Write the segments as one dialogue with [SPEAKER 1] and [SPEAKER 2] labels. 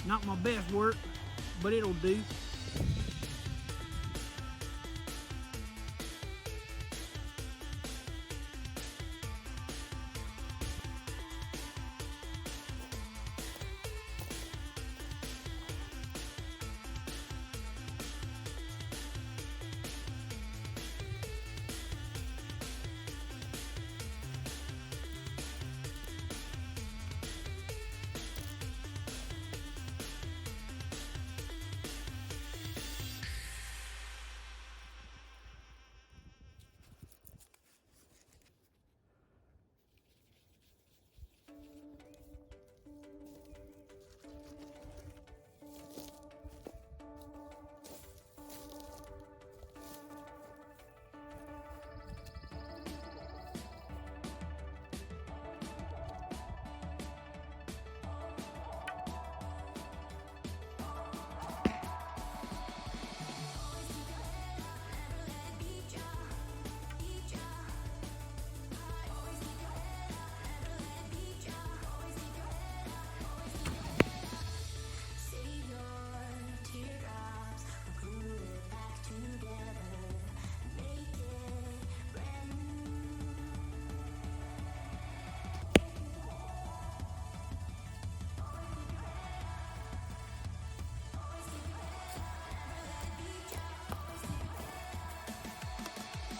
[SPEAKER 1] Not my best work, but it'll do.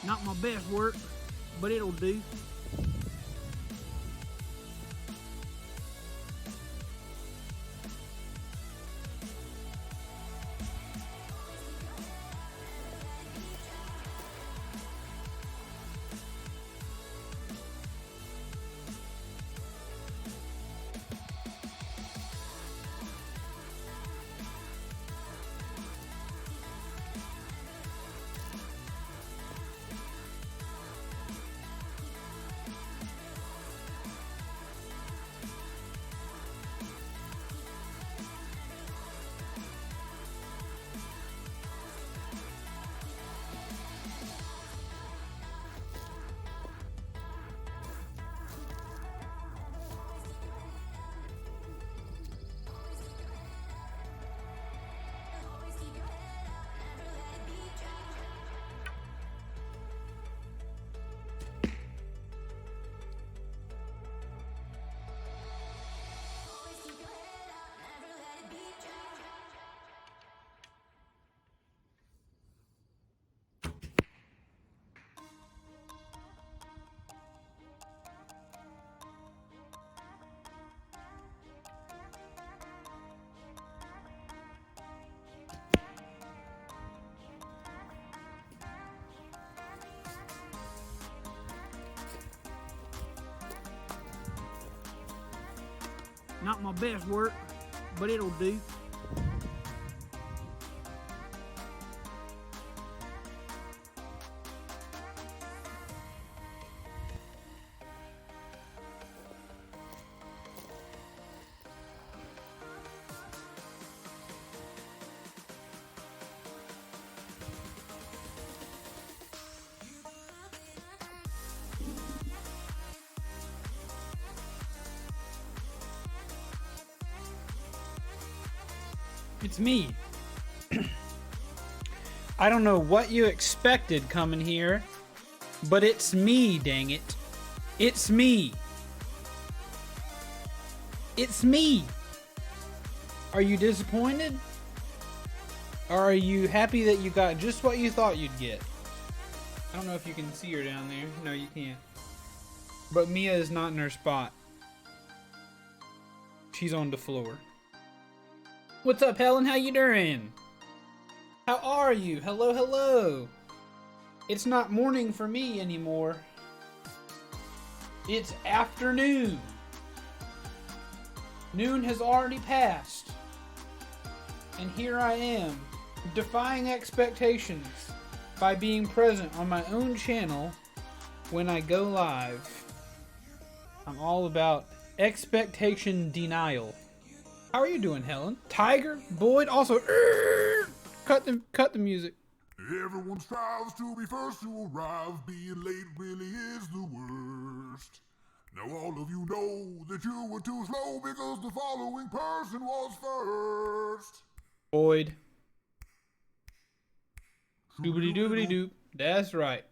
[SPEAKER 1] Not my best work, but it'll do. Not my best work, but it'll do.
[SPEAKER 2] It's me. I don't know what you expected coming here, but it's me, dang it. It's me. It's me. Are you disappointed? Or are you happy that you got just what you thought you'd get? I don't know if you can see her down there. No, you can't. But Mia is not in her spot. She's on the floor. What's up, Helen? How you doing? How are you? Hello, hello. It's not morning for me anymore. It's afternoon. Noon has already passed. And here I am, defying expectations by being present on my own channel when I go live. I'm all about expectation denial. How are you doing, Helen? Tiger, Boyd, also cut the music.
[SPEAKER 3] Everyone strives to be first to arrive. Being late really is the worst. Now all of you know that you were too slow because the following person was first.
[SPEAKER 2] Boyd. Doobity doobity doop. That's right.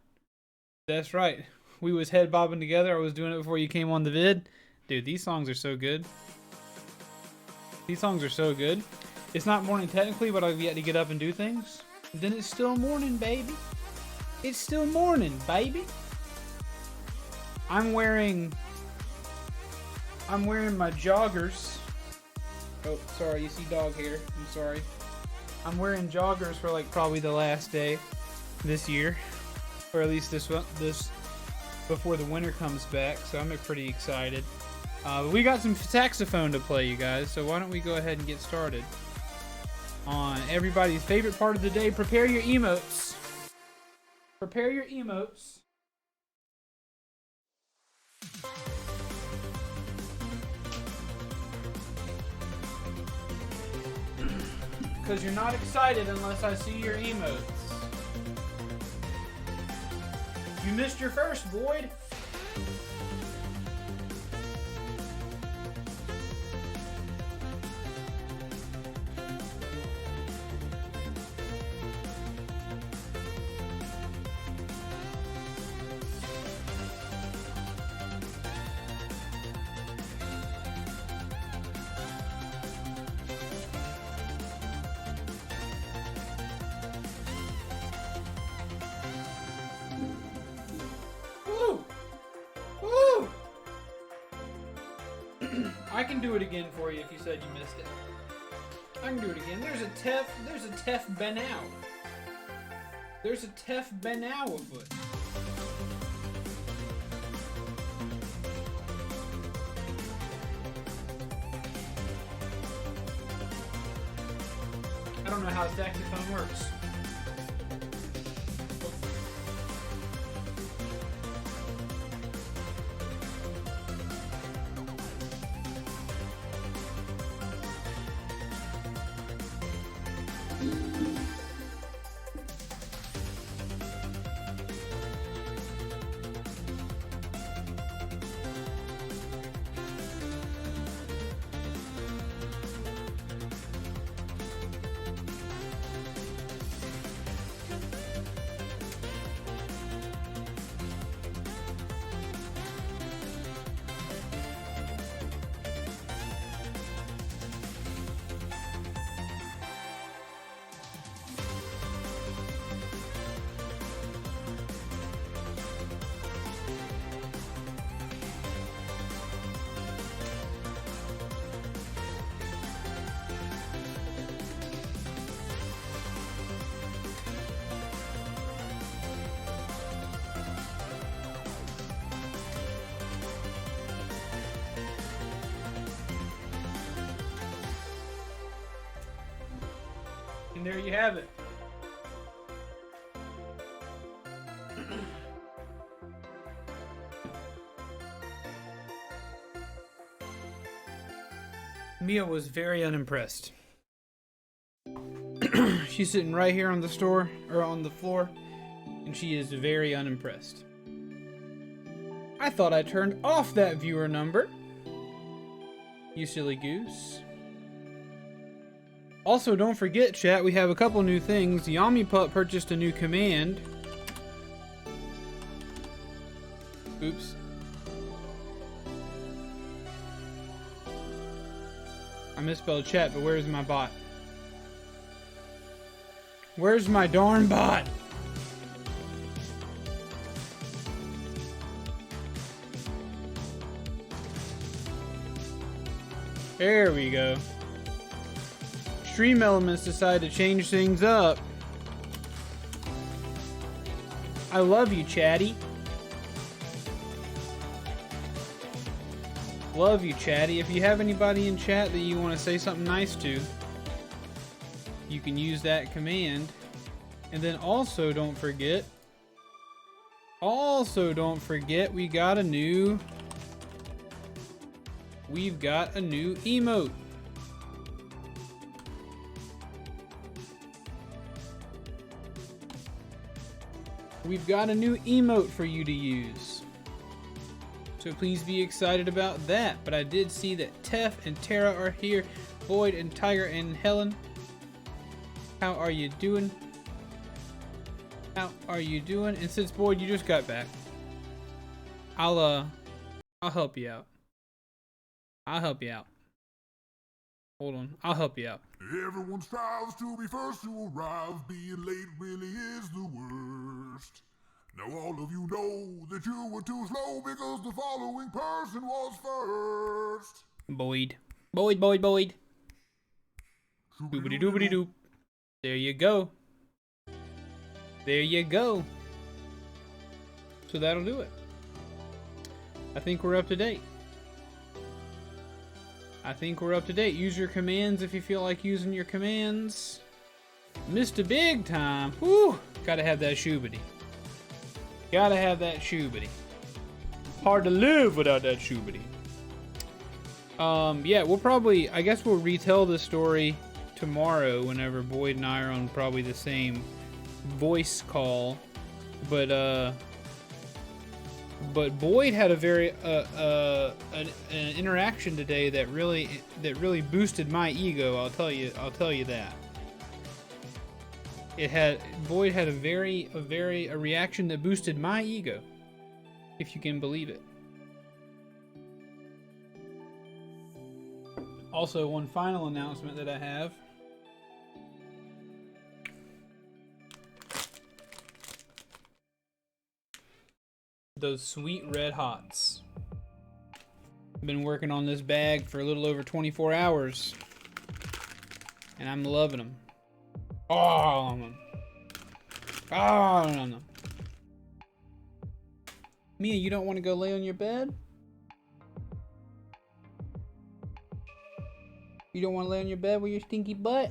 [SPEAKER 2] That's right. We was head bobbing together. I was doing it before you came on the vid. Dude, these songs are so good. These songs are so good. It's not morning technically, but I've yet to get up and do things. Then it's still morning, baby. It's still morning, baby. I'm wearing my joggers. Oh, sorry, you see dog hair. I'm sorry. I'm wearing joggers for like probably the last day this year, or at least this before the winter comes back. So I'm pretty excited. But we got some saxophone to play, you guys. So why don't we go ahead and get started on everybody's favorite part of the day? Prepare your emotes. Prepare your emotes. Because you're not excited unless I see your emotes. You missed your first, Boyd. I can do it again for you if you said you missed it. I can do it again. There's a Tef Benau. There's a Tef Benau afoot. I don't know how saxophone works. And there you have it. Mia was very unimpressed. She's sitting right here on the floor, and she is very unimpressed. I thought I turned off that viewer number. You silly goose. Also, don't forget, chat, we have a couple new things. YamiPup purchased a new command. Oops. I misspelled chat, but where's my bot? Where's my darn bot? There we go. Stream Elements decided to change things up. I love you, Chatty. Love you, Chatty. If you have anybody in chat that you want to say something nice to, you can use that command. And then also don't forget, we've got a new emote. We've got a new emote for you to use. So please be excited about that. But I did see that Tef and Tara are here. Boyd and Tiger and Helen. How are you doing? How are you doing? And since Boyd, you just got back, I'll help you out. I'll help you out. Hold on, I'll help you out.
[SPEAKER 3] Everyone strives to be first to arrive. Being late really is the worst. Now all of you know that you were too slow because the following person was first.
[SPEAKER 2] Boyd. Boyd, Boyd, Boyd. Doobity doobity doop. There you go. There you go. So that'll do it. I think we're up to date. Use your commands if you feel like using your commands. Mr. Big Time. Whew. Gotta have that shoobity. Gotta have that shoobity. Hard to live without that shoobity. Yeah, I guess we'll retell the story tomorrow whenever Boyd and I are on probably the same voice call. But Boyd had a very an interaction today that really boosted my ego. I'll tell you that. Boyd had a reaction that boosted my ego, if you can believe it. Also, one final announcement that I have. Those sweet red hots. I've been working on this bag for a little over 24 hours, and I'm loving them. Oh, them. Oh, no. Mia, you don't want to go lay on your bed? You don't want to lay on your bed with your stinky butt?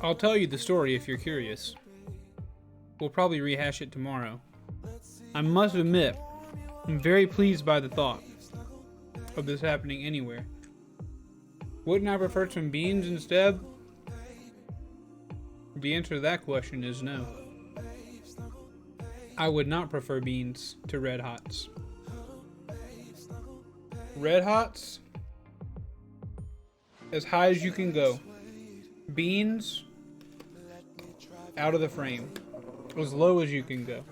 [SPEAKER 2] I'll tell you the story if you're curious. We'll probably rehash it tomorrow. I must admit, I'm very pleased by the thought of this happening anywhere. Wouldn't I prefer some beans instead? The answer to that question is no. I would not prefer beans to Red Hots. Red Hots, as high as you can go. Beans, out of the frame. As low as you can go.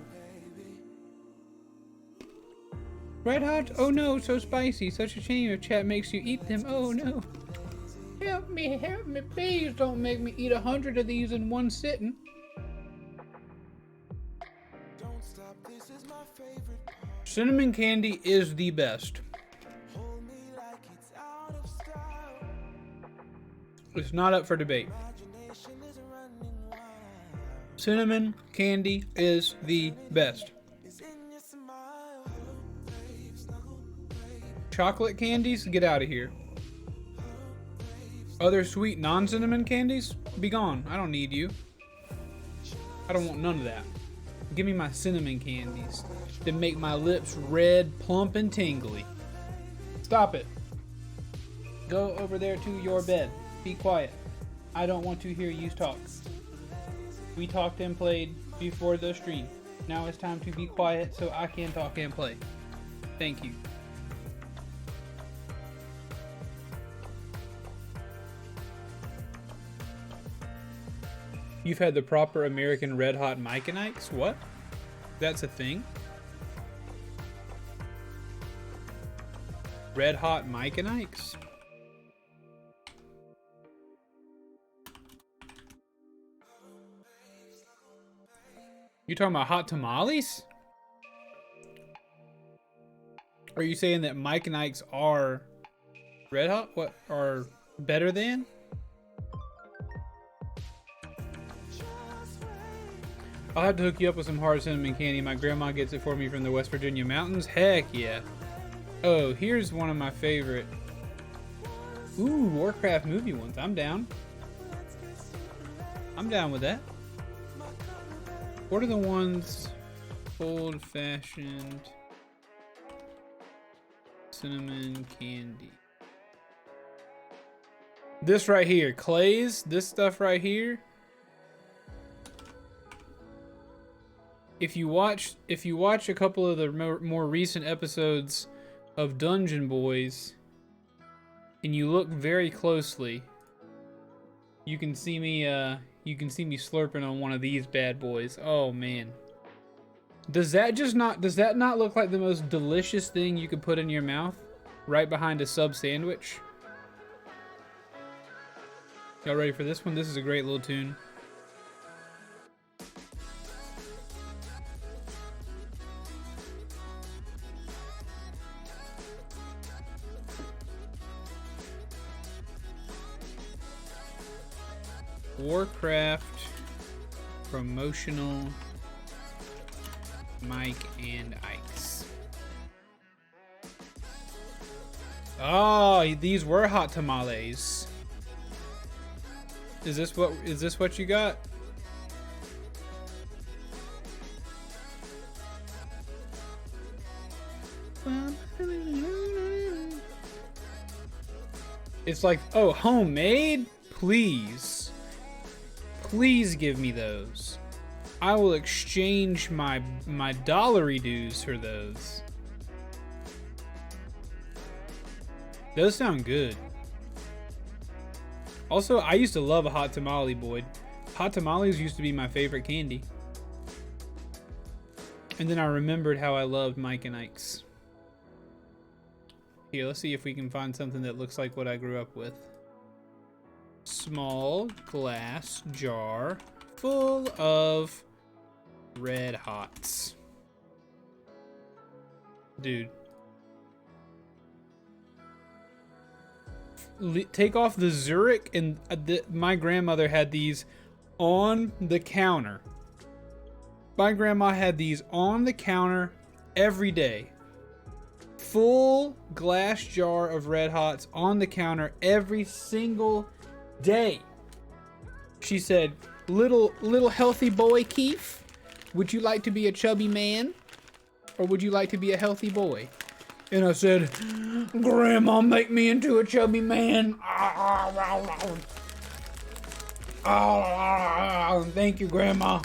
[SPEAKER 2] Red Hots, oh no, so spicy. Such a shame if chat makes you eat them. Oh no. Help me, please don't make me eat 100 of these in one sitting. Cinnamon candy is the best. It's not up for debate. Cinnamon candy is the best. Chocolate candies, get out of here. Other sweet non-cinnamon candies, be gone. I don't need you. I don't want none of that. Give me my cinnamon candies that make my lips red, plump, and tingly. Stop it. Go over there to your bed. Be quiet. I don't want to hear you talk. We talked and played before the stream. Now it's time to be quiet so I can talk and play. Thank you. You've had the proper American Red Hot Mike and Ike's? What? That's a thing? Red Hot Mike and Ike's? You talking about hot tamales? Are you saying that Mike and Ike's are red hot? What, are better than? I'll have to hook you up with some hard cinnamon candy. My grandma gets it for me from the West Virginia mountains. Heck yeah. Oh, here's one of my favorite. Ooh, Warcraft movie ones. I'm down. I'm down with that. What are the ones? Old-fashioned cinnamon candy. This right here, Clay's, this stuff right here. If you watch a couple of the more recent episodes of Dungeon Boys, and you look very closely, you can see me slurping on one of these bad boys. Oh man. Does that not look like the most delicious thing you could put in your mouth right behind a sub sandwich? Y'all ready for this one? This is a great little tune. Warcraft promotional Mike and Ike's. Oh, these were hot tamales. Is this what you got? It's like, oh, homemade? Please. Please give me those. I will exchange my dollary dues for those. Those sound good. Also, I used to love a hot tamale, Boyd. Hot tamales used to be my favorite candy. And then I remembered how I loved Mike and Ike's. Here, let's see if we can find something that looks like what I grew up with. Small glass jar full of Red Hots. Dude. Take off the Zurich, and my grandmother had these on the counter. My grandma had these on the counter every day. Full glass jar of Red Hots on the counter every single day. She said, little healthy boy Keith, would you like to be a chubby man? Or would you like to be a healthy boy? And I said, Grandma, make me into a chubby man. Thank you, Grandma.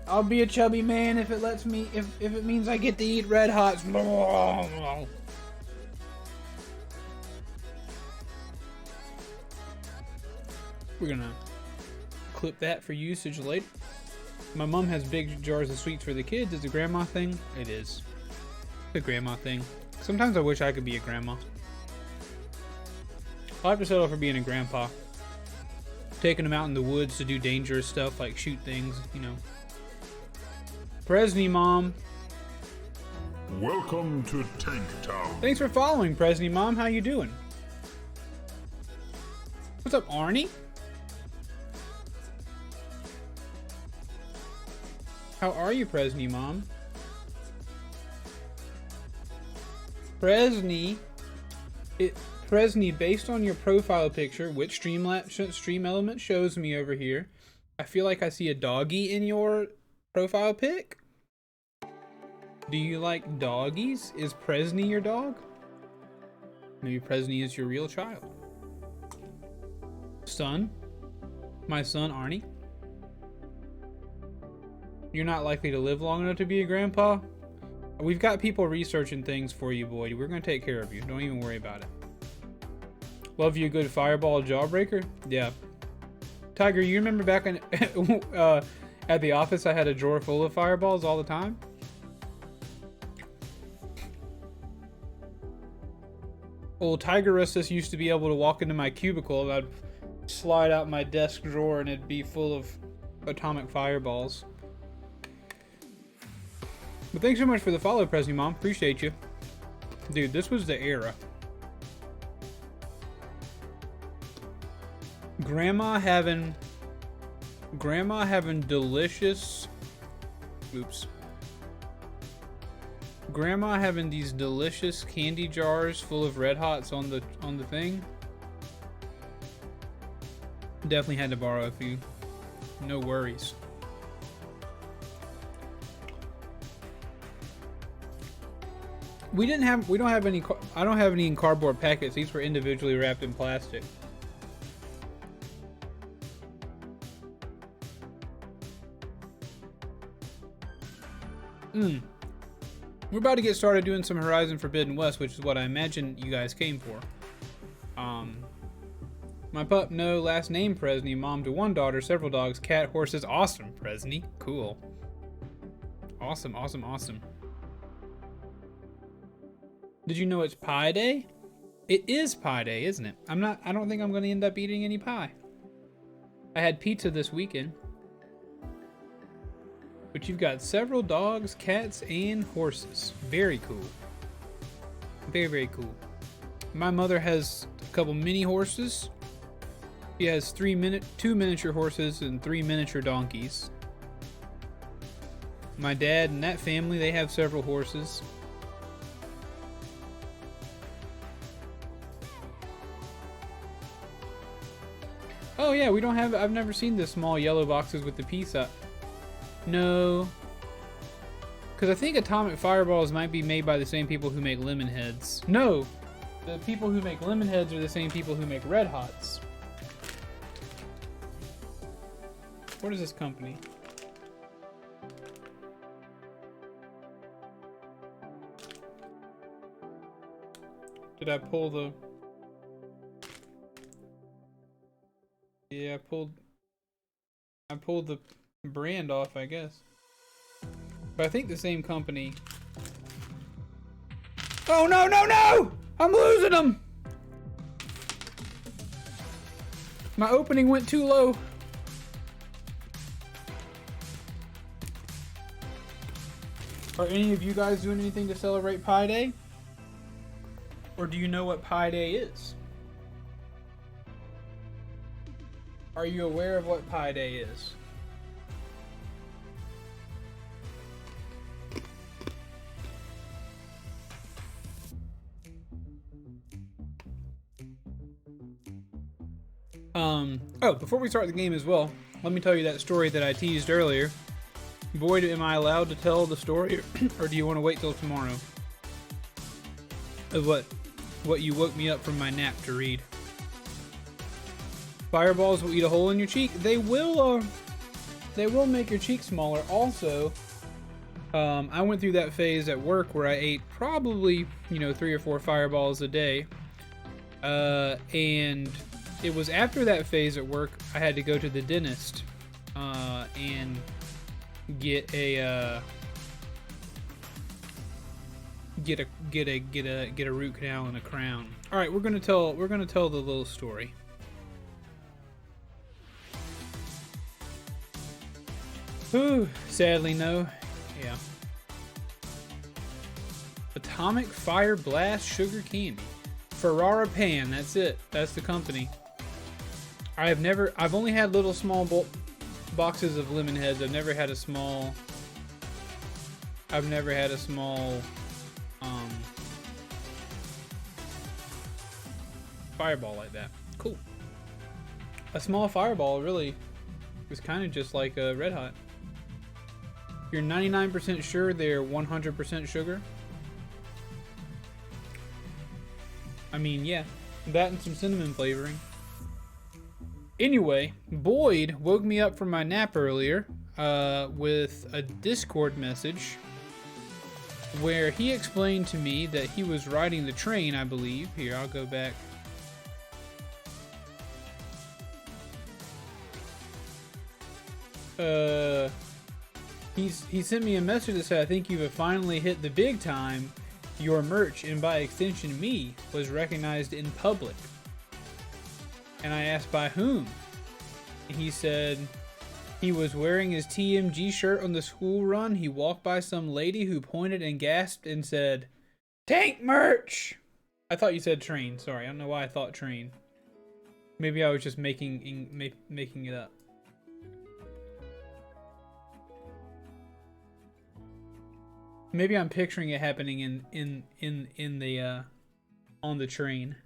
[SPEAKER 2] I'll be a chubby man if it lets me, if it means I get to eat Red Hots. We're gonna clip that for usage later. My mom has big jars of sweets for the kids. It's a grandma thing. It is. A grandma thing. Sometimes I wish I could be a grandma. I'll have to settle for being a grandpa. Taking them out in the woods to do dangerous stuff like shoot things, you know. Presney Mom.
[SPEAKER 3] Welcome to Tank Town.
[SPEAKER 2] Thanks for following, Presney Mom. How you doing? What's up, Arnie? How are you, Presney Mom? Presney, based on your profile picture, which Stream Element shows me over here, I feel like I see a doggy in your profile pic. Do you like doggies? Is Presney your dog? Maybe Presney is your real child. Son? My son, Arnie? You're not likely to live long enough to be a grandpa? We've got people researching things for you, Boyd. We're going to take care of you. Don't even worry about it. Love you a good fireball jawbreaker? Yeah. Tiger, you remember back in, at the office I had a drawer full of fireballs all the time? Old Tiger Rustus used to be able to walk into my cubicle and I'd slide out my desk drawer and it'd be full of atomic fireballs. But thanks so much for the follow, Presney Mom. Appreciate you. Dude, this was the era. Grandma having delicious... Oops. Grandma having these delicious candy jars full of Red Hots on the thing. Definitely had to borrow a few. No worries. We don't have any. I don't have any in cardboard packets. These were individually wrapped in plastic. We're about to get started doing some Horizon Forbidden West, which is what I imagine you guys came for. My pup, no, last name Presney, mom to one daughter, several dogs, cat, horses. Awesome, Presney. Cool. Awesome, awesome, awesome. Did you know it's Pie Day? It is Pie Day, isn't it? I don't think I'm going to end up eating any pie. I had pizza this weekend. But you've got several dogs, cats, and horses. Very cool. Very, very cool. My mother has a couple mini horses. She has two miniature horses and 3 miniature donkeys. My dad and that family, they have several horses. Oh yeah, we don't have, I've never seen the small yellow boxes with the pizza. No. Because I think Atomic Fireballs might be made by the same people who make Lemon Heads. No! The people who make Lemon Heads are the same people who make Red Hots. What is this company? Did I pull the... Yeah, I pulled the brand off, I guess. But I think the same company. Oh no, no, no! I'm losing them! My opening went too low. Are any of you guys doing anything to celebrate Pi Day? Or do you know what Pi Day is? Are you aware of what Pi Day is? Oh, before we start the game as well, let me tell you that story that I teased earlier. Boyd, am I allowed to tell the story, or do you want to wait till tomorrow? Of what you woke me up from my nap to read. Fireballs will eat a hole in your cheek. They will make your cheek smaller. Also, I went through that phase at work where I ate probably, 3 or 4 fireballs a day. And it was after that phase at work, I had to go to the dentist, and get a root canal and a crown. All right, we're gonna tell the little story. Whew, sadly no. Yeah. Atomic Fire Blast Sugar Candy. Ferrara Pan, that's it. That's the company. I've only had little small boxes of Lemon Heads. I've never had a small fireball like that. Cool. A small fireball really is kind of just like a Red Hot. You're 99% sure they're 100% sugar? I mean, yeah, that and some cinnamon flavoring. Anyway, Boyd woke me up from my nap earlier with a Discord message where he explained to me that he was riding the train, I believe. Here, I'll go back. He sent me a message that said, I think you've finally hit the big time. Your merch, and by extension me, was recognized in public. And I asked by whom? He said he was wearing his TMG shirt on the school run. He walked by some lady who pointed and gasped and said, "Tank merch!" I thought you said train. Sorry, I don't know why I thought train. Maybe I was just making it up. Maybe I'm picturing it happening in the on the train.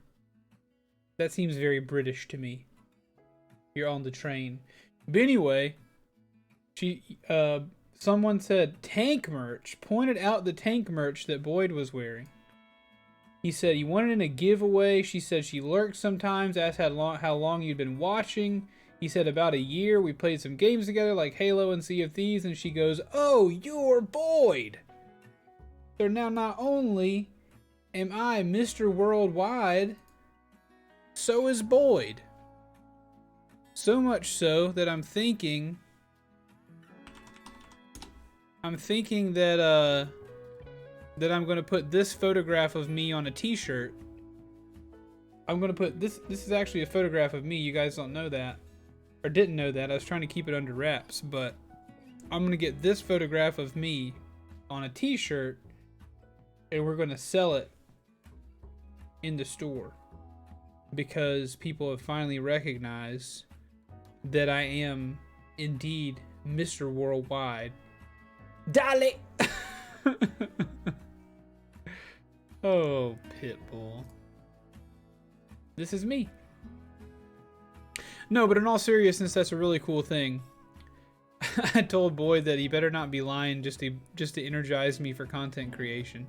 [SPEAKER 2] That seems very British to me. You're on the train. But anyway, someone said tank merch, pointed out the tank merch that Boyd was wearing. He said he wanted in a giveaway. She said she lurked sometimes, asked how long you'd been watching. He said about a year. We played some games together like Halo and Sea of Thieves, and she goes, "Oh, you're Boyd." So now not only am I Mr. Worldwide, so is Boyd. So much so that I'm thinking that that I'm gonna put this photograph of me on a t-shirt. I'm gonna put this is actually a photograph of me. You guys don't know that, or didn't know that. I was trying to keep it under wraps, but I'm gonna get this photograph of me on a t-shirt, and we're gonna sell it in the store, because people have finally recognized that I am indeed Mr. Worldwide. Dale! Oh, Pitbull. This is me. No, but in all seriousness, that's a really cool thing. I told Boyd that he better not be lying just to energize me for content creation.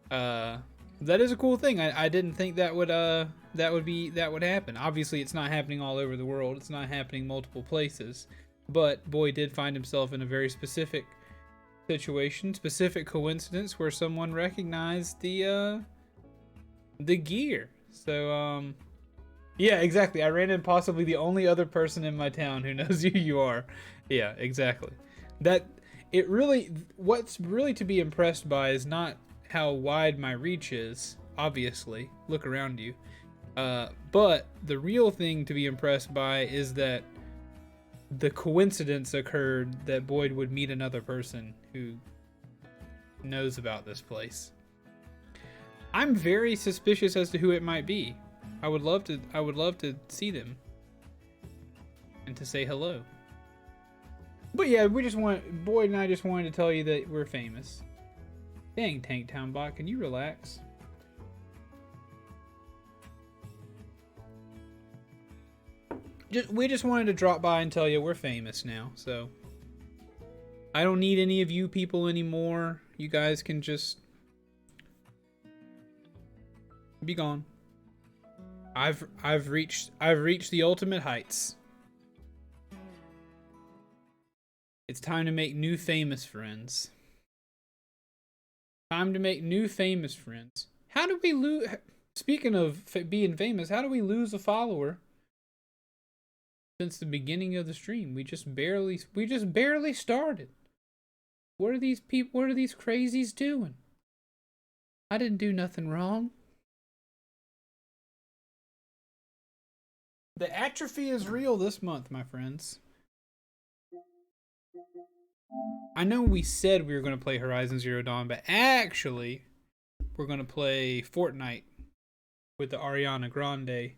[SPEAKER 2] That is a cool thing. I didn't think that would happen. Obviously, it's not happening all over the world. It's not happening multiple places. But Boyd did find himself in a very specific situation, specific coincidence where someone recognized the gear. So yeah, exactly. I ran in possibly the only other person in my town who knows who you are. Yeah, exactly. What's really to be impressed by is not how wide my reach is. Obviously, look around you. But the real thing to be impressed by is that the coincidence occurred that Boyd would meet another person who knows about this place. I'm very suspicious as to who it might be. I would love to see them and to say hello. But yeah, Boyd and I just wanted to tell you that we're famous. Dang, Tank Town Bot, can you relax? We just wanted to drop by and tell you we're famous now, so I don't need any of you people anymore. You guys can just be gone. I've reached the ultimate heights. It's time to make new famous friends. Time to make new famous friends. How do we lose? Speaking of being famous, how do we lose a follower? Since the beginning of the stream, we just barely started. What are these people? What are these crazies doing? I didn't do nothing wrong. The atrophy is real this month, my friends. I know we said we were going to play Horizon Zero Dawn, but actually, we're going to play Fortnite with the Ariana Grande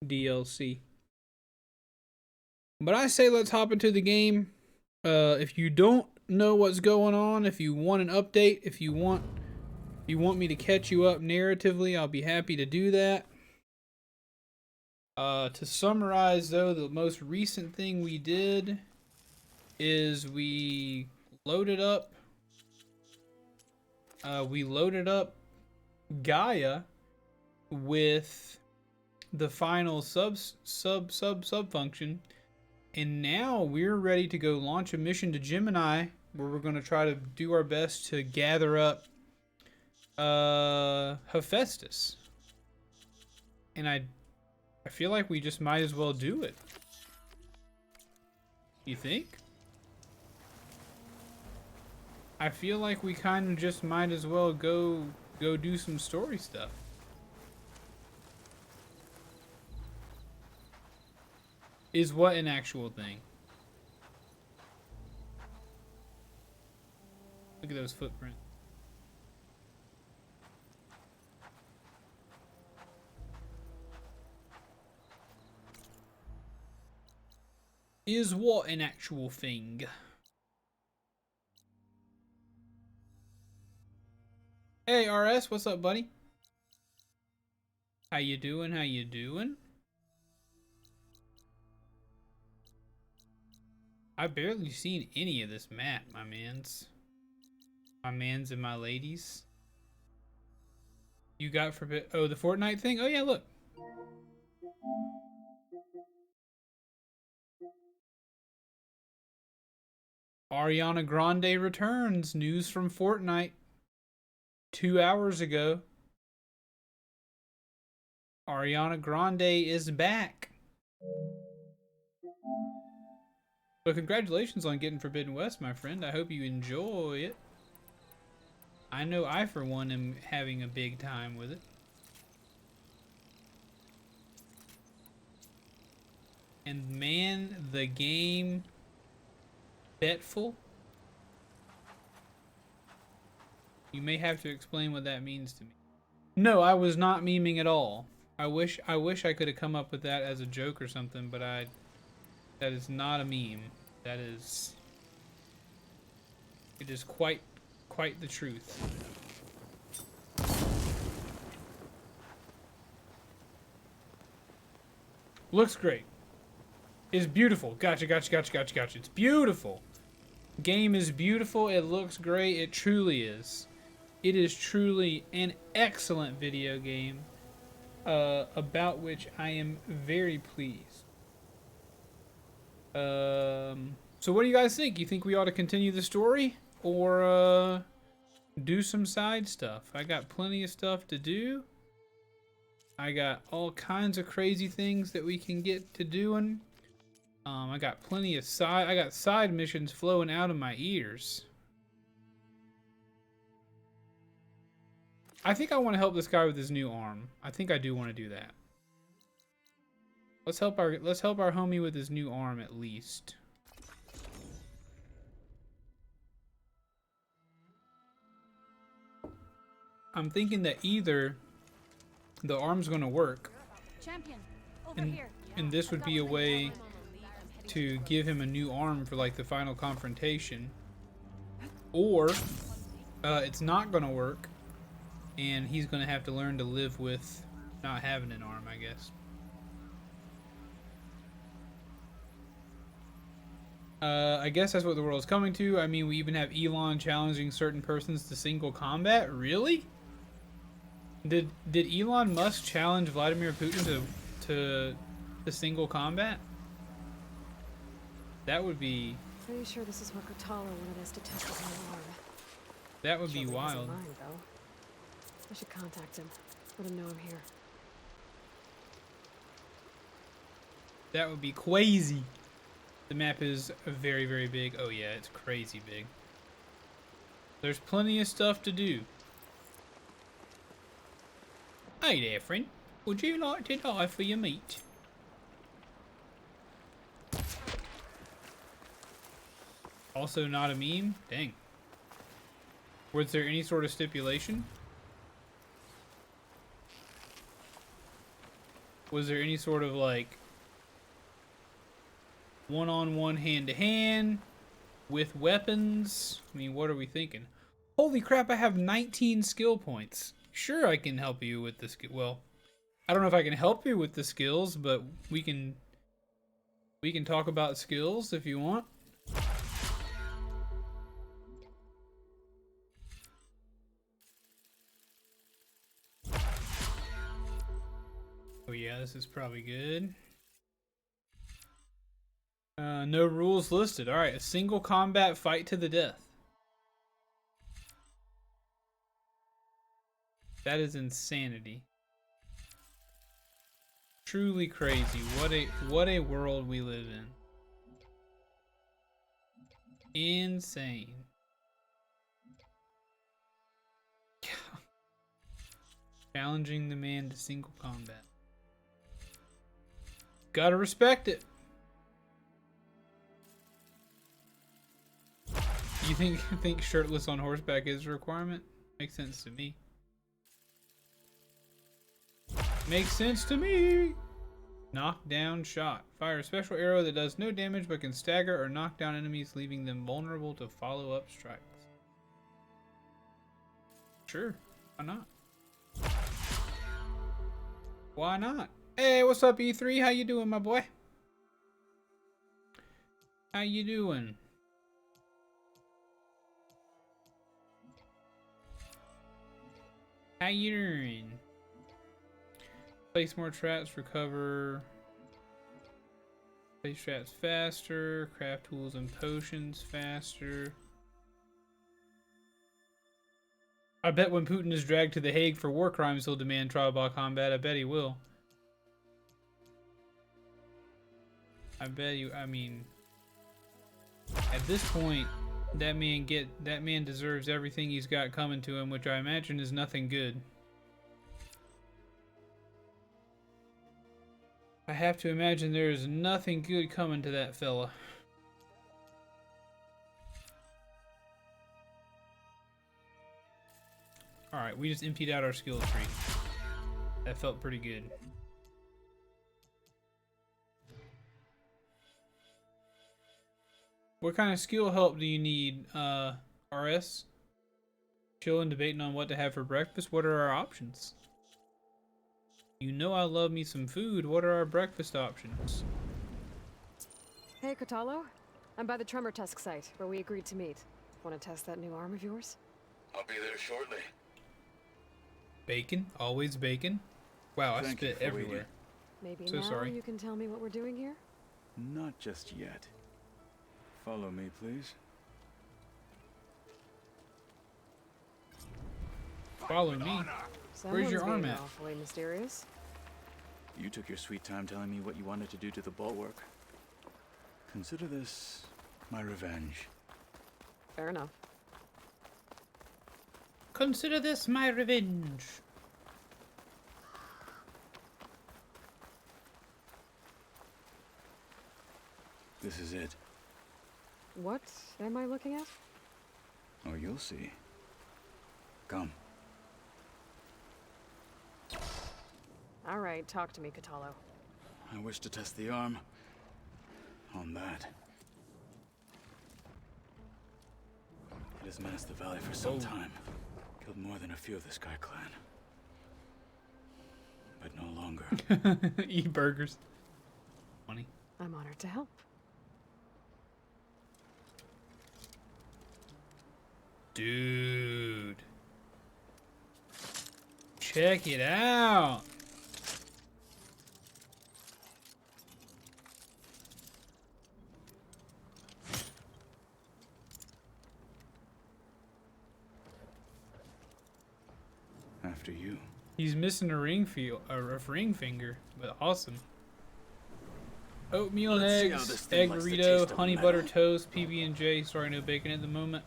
[SPEAKER 2] DLC. But I say let's hop into the game. If you don't know what's going on, if you want an update, if you want me to catch you up narratively, I'll be happy to do that. To summarize, though, the most recent thing we did is we loaded up Gaia with the final sub function, and now we're ready to go launch a mission to Gemini, where we're going to try to do our best to gather up Hephaestus. And I feel like we just might as well do it. You think? I feel like we kind of just might as well go do some story stuff. Is what an actual thing? Look at those footprints. Is what an actual thing? Hey RS, what's up, buddy? How you doing? How you doing? I've barely seen any of this map, my mans. My mans and my ladies. You got forbid. Oh, the Fortnite thing? Oh, yeah, look. Ariana Grande returns. News from Fortnite. 2 hours ago. Ariana Grande is back. Well, congratulations on getting Forbidden West, my friend. I hope you enjoy it. I know I, for one, am having a big time with it. And man, the game... Betful? You may have to explain what that means to me. No, I was not memeing at all. I wish I could have come up with that as a joke or something, but that is not a meme. That is... It is quite the truth. Looks great. It's beautiful. Gotcha. It's beautiful. Game is beautiful. It looks great. It truly is. It is truly an excellent video game, about which I am very pleased. So what do you guys think? You think we ought to continue the story? Or, do some side stuff? I got plenty of stuff to do. I got all kinds of crazy things that we can get to doing. I got plenty of side missions flowing out of my ears. I think I want to help this guy with his new arm. I think I do want to do that. Let's help our homie with his new arm at least. I'm thinking that either the arm's going to work,
[SPEAKER 4] Champion, over here.
[SPEAKER 2] and this would be a way to give him a new arm for like the final confrontation, or it's not going to work and he's going to have to learn to live with not having an arm, I guess. I guess that's what the world's coming to. I mean, we even have Elon challenging certain persons to single combat. Really? Did Elon Musk challenge Vladimir Putin to single combat? That would be...
[SPEAKER 5] Pretty sure this is what Cortalo wanted us to test with my arm.
[SPEAKER 2] That would be
[SPEAKER 5] Surely
[SPEAKER 2] wild.
[SPEAKER 5] isn't mine, though. I should contact him. Let him know I'm here.
[SPEAKER 2] That would be crazy. The map is very, very big. Oh yeah, it's crazy big. There's plenty of stuff to do. Hey there, friend. Would you like to die for your meat? Also not a meme? Dang. Was there any sort of stipulation? Was there any sort of like one-on-one hand-to-hand with weapons? I mean, what are we thinking? Holy crap, I have 19 skill points. Sure, I can help you with the skill. Well, I don't know if I can help you with the skills, but we can talk about skills if you want. Oh yeah, this is probably good. No rules listed. Alright, a single combat fight to the death. That is insanity. Truly crazy. What a world we live in. Insane. Challenging the man to single combat. Gotta respect it. You think shirtless on horseback is a requirement? Makes sense to me. Makes sense to me. Knockdown shot. Fire a special arrow that does no damage but can stagger or knock down enemies, leaving them vulnerable to follow-up strikes. Sure, why not? Why not? Hey, what's up, E3? How you doing, my boy? How you doing? . How you doing? Place more traps, recover. Place traps faster. Craft tools and potions faster. I bet when Putin is dragged to The Hague for war crimes, he'll demand trial by combat. I bet he will. I bet you. I mean, at this point, that man deserves everything he's got coming to him, which I imagine is nothing good. I have to imagine there is nothing good coming to that fella. Alright, we just emptied out our skill tree. That felt pretty good. What kind of skill help do you need, RS? Chilling, debating on what to have for breakfast? What are our options? You know I love me some food. What are our breakfast options?
[SPEAKER 5] Hey, Kotallo. I'm by the Tremor Tusk site, where we agreed to meet. Want to test that new arm of yours?
[SPEAKER 6] I'll be there shortly.
[SPEAKER 2] Bacon? Always bacon? Wow, I
[SPEAKER 6] Thank you
[SPEAKER 2] spit
[SPEAKER 6] for
[SPEAKER 2] everywhere.
[SPEAKER 6] waiting.
[SPEAKER 5] Maybe
[SPEAKER 2] So
[SPEAKER 5] now
[SPEAKER 2] sorry.
[SPEAKER 5] you can tell me what we're doing here?
[SPEAKER 6] Not just yet. Follow me, please.
[SPEAKER 2] Follow me. Where's your
[SPEAKER 5] Someone's
[SPEAKER 2] arm
[SPEAKER 5] being
[SPEAKER 2] at?
[SPEAKER 5] awfully mysterious.
[SPEAKER 6] You took your sweet time telling me what you wanted to do to the bulwark. Consider this my revenge.
[SPEAKER 5] Fair enough.
[SPEAKER 2] Consider this my revenge.
[SPEAKER 6] This is it.
[SPEAKER 5] What am I looking at?
[SPEAKER 6] Oh, you'll see. Come.
[SPEAKER 5] All right, talk to me, Kotallo.
[SPEAKER 6] I wish to test the arm on that. It has menaced the valley for some time. Killed more than a few of the Sky Clan. But no longer.
[SPEAKER 2] Eat burgers. Funny.
[SPEAKER 5] I'm honored to help.
[SPEAKER 2] Dude. Check it out.
[SPEAKER 6] After you.
[SPEAKER 2] He's missing a ring finger, but awesome. Oatmeal and
[SPEAKER 6] Let's see how
[SPEAKER 2] eggs,
[SPEAKER 6] this thing
[SPEAKER 2] egg
[SPEAKER 6] likes the
[SPEAKER 2] burrito,
[SPEAKER 6] taste of
[SPEAKER 2] honey
[SPEAKER 6] metal.
[SPEAKER 2] butter toast, PB&J. Sorry, no bacon at the moment.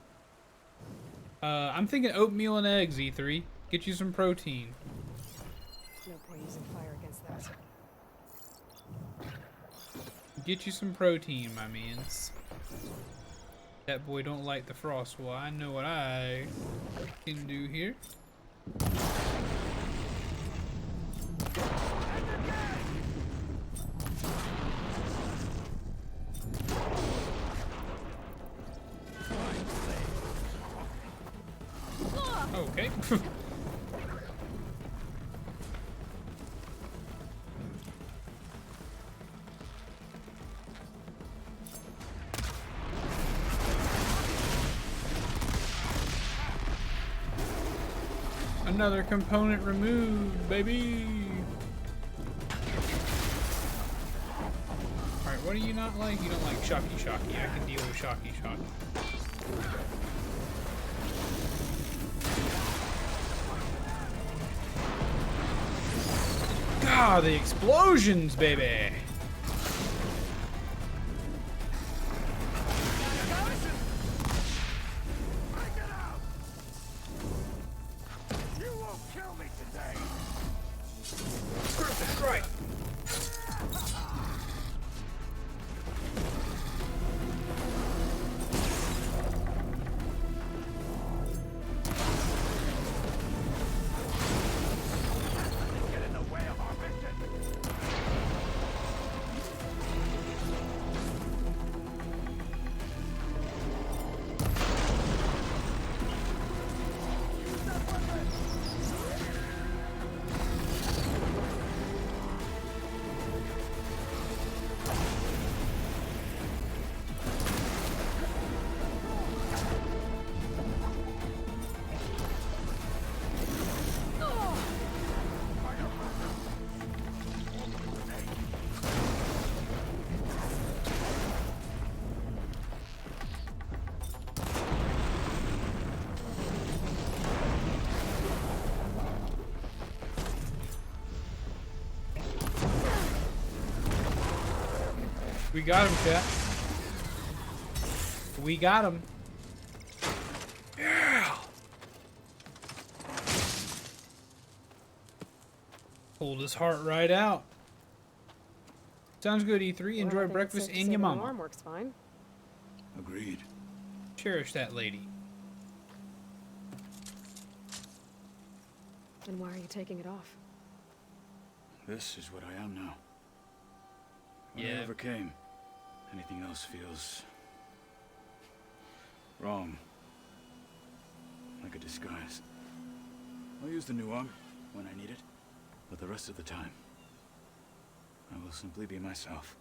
[SPEAKER 2] I'm thinking oatmeal and eggs, E3. Get you some protein.
[SPEAKER 5] No point using fire against that.
[SPEAKER 2] Get you some protein, my mans. That boy don't like the frost. Well, I know what I can do here. Okay. Another component removed, baby. Alright, what do you not like? You don't like Shocky Shocky. I can deal with Shocky Shocky. God, the explosions, baby! Right. We got him, chat. We got him.
[SPEAKER 6] Yeah.
[SPEAKER 2] Pulled his heart right out. Sounds good, E3.
[SPEAKER 5] Well, I
[SPEAKER 2] Enjoy
[SPEAKER 5] think it's
[SPEAKER 2] breakfast
[SPEAKER 5] safe to
[SPEAKER 2] and
[SPEAKER 5] say
[SPEAKER 2] your
[SPEAKER 5] the
[SPEAKER 2] mama.
[SPEAKER 5] alarm works fine.
[SPEAKER 6] Agreed.
[SPEAKER 2] Cherish that lady.
[SPEAKER 5] Then why are you taking it off?
[SPEAKER 6] This is what I am now. What I
[SPEAKER 2] Yeah.
[SPEAKER 6] overcame. Anything else feels wrong. Like a disguise. I'll use the new arm when I need it, but the rest of the time, I will simply be myself.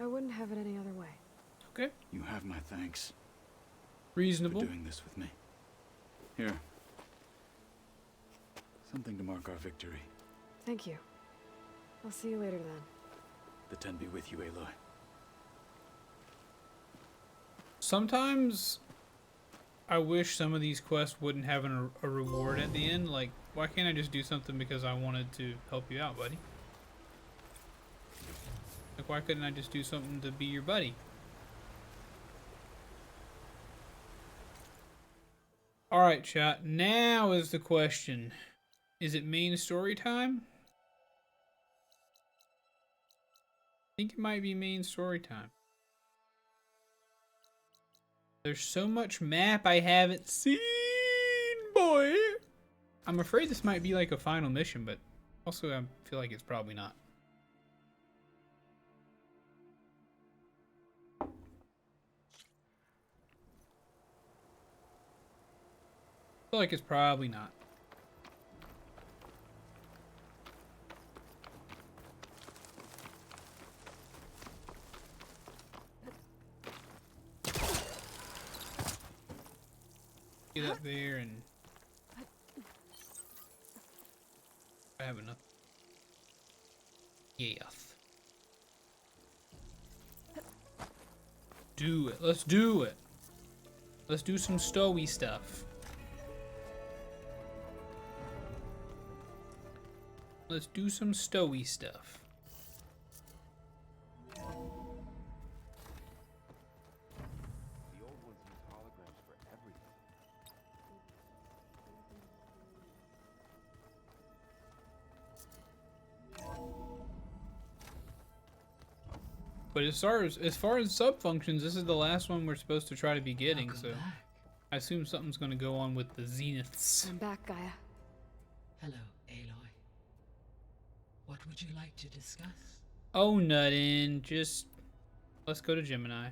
[SPEAKER 5] I wouldn't have it any other way.
[SPEAKER 2] Okay.
[SPEAKER 6] You have my thanks
[SPEAKER 2] Reasonable.
[SPEAKER 6] for doing this with me. Here. Something to mark our victory.
[SPEAKER 5] Thank you. I'll see you later then.
[SPEAKER 6] The 10 be with you, Aloy.
[SPEAKER 2] Sometimes I wish some of these quests wouldn't have a reward at the end. Like, why can't I just do something because I wanted to help you out, buddy? Like, why couldn't I just do something to be your buddy? Alright, chat. Now is the question. Is it main story time? I think it might be main story time. There's so much map I haven't seen, boy. I'm afraid this might be like a final mission, but also I feel like it's probably not. I feel like it's probably not. Get up there and I have enough. Yes. Do it. Let's do it. Let's do some stowy stuff. Let's do some stowy stuff. But as far as sub functions, this is the last one we're supposed to try to be getting, so I assume something's gonna go on with the Zeniths.
[SPEAKER 5] I'm back, Gaia.
[SPEAKER 7] Hello, Aloy. What would you like to discuss?
[SPEAKER 2] Oh, nothing. Just let's go to Gemini.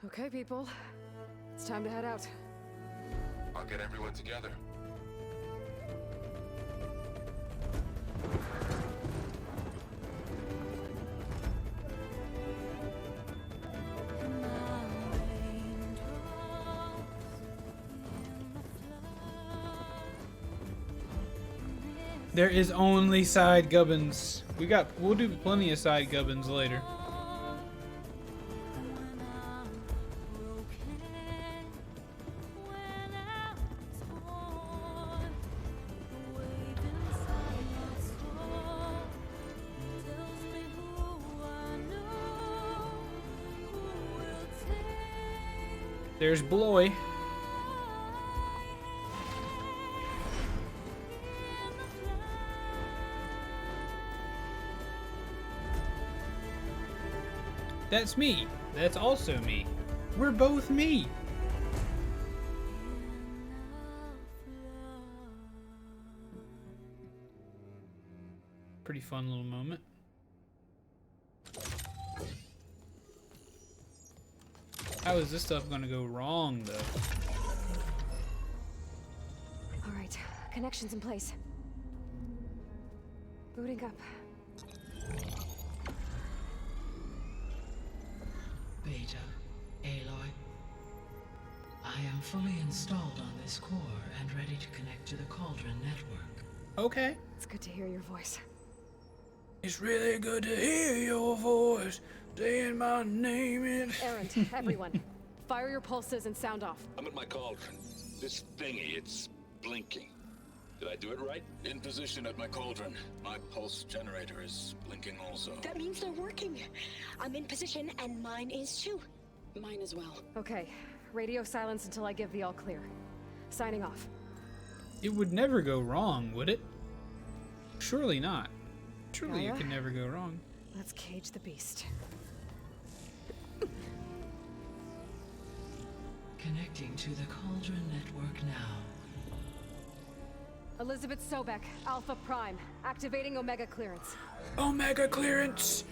[SPEAKER 5] Okay, people. It's time to head out.
[SPEAKER 3] I'll get everyone together.
[SPEAKER 2] There is only side gubbins. We'll do plenty of side gubbins later. There's Bloy. That's me. That's also me. We're both me. Pretty fun little moment. How is this stuff gonna go wrong, though?
[SPEAKER 5] All right, connections in place. Booting up.
[SPEAKER 7] Beta, Aloy. I am fully installed on this core and ready to connect to the Cauldron network.
[SPEAKER 2] Okay.
[SPEAKER 5] It's good to hear your voice.
[SPEAKER 2] It's really good to hear your voice saying my name in.
[SPEAKER 5] Errant, everyone. Fire your pulses and sound off.
[SPEAKER 8] I'm at my cauldron. This thingy, it's blinking. Did I do it right?
[SPEAKER 6] In position at my cauldron. My pulse generator is blinking also.
[SPEAKER 9] That means they're working. I'm in position, and mine is too. Mine as well.
[SPEAKER 5] Okay, radio silence until I give the all clear. Signing off.
[SPEAKER 2] It would never go wrong, would it? Surely not. Surely
[SPEAKER 5] Gaia?
[SPEAKER 2] it can never go wrong.
[SPEAKER 5] Let's cage the beast.
[SPEAKER 7] Connecting to the Cauldron Network now.
[SPEAKER 5] Elizabeth Sobek, Alpha Prime, activating Omega clearance.
[SPEAKER 2] Omega clearance!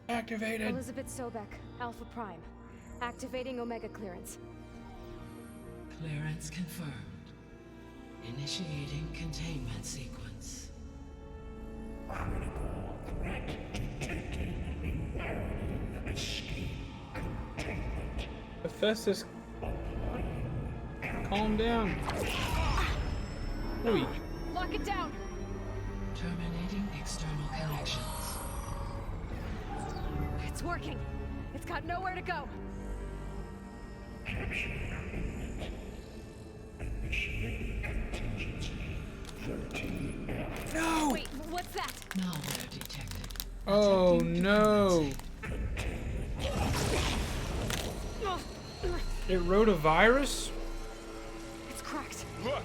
[SPEAKER 2] Activated.
[SPEAKER 5] Elizabeth Sobek, Alpha Prime, activating Omega clearance.
[SPEAKER 7] Clearance confirmed. Initiating containment sequence.
[SPEAKER 2] Hephaestus, calm down. Oi.
[SPEAKER 5] Lock it down!
[SPEAKER 7] Terminating external connections.
[SPEAKER 5] It's working. It's got nowhere to go.
[SPEAKER 2] No!
[SPEAKER 5] Wait, what's that?
[SPEAKER 7] Malware detected.
[SPEAKER 2] Oh no! It wrote a virus?
[SPEAKER 5] It's cracked.
[SPEAKER 8] Look!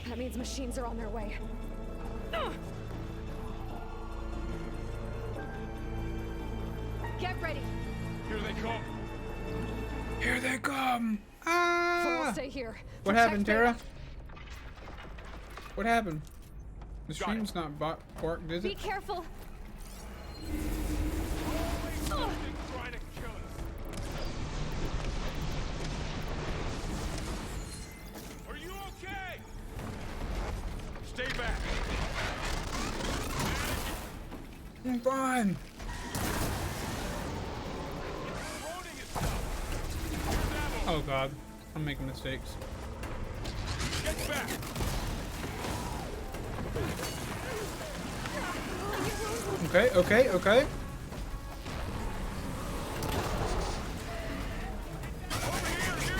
[SPEAKER 5] That means machines are on their way. Get ready.
[SPEAKER 8] Here they come.
[SPEAKER 2] Here they come!
[SPEAKER 5] We'll
[SPEAKER 2] Ah!
[SPEAKER 5] stay here.
[SPEAKER 2] What
[SPEAKER 5] Protect
[SPEAKER 2] happened,
[SPEAKER 5] Beta.
[SPEAKER 2] Tara? What happened? The
[SPEAKER 8] Got it.
[SPEAKER 2] stream's not barked, is
[SPEAKER 5] Be
[SPEAKER 2] it?
[SPEAKER 5] careful.
[SPEAKER 8] Trying to kill us. Are you okay? Stay back.
[SPEAKER 2] I'm fine.
[SPEAKER 8] Loading itself.
[SPEAKER 2] Oh god, I'm making mistakes.
[SPEAKER 8] Get back.
[SPEAKER 2] Okay, okay, okay.
[SPEAKER 8] Over here, you.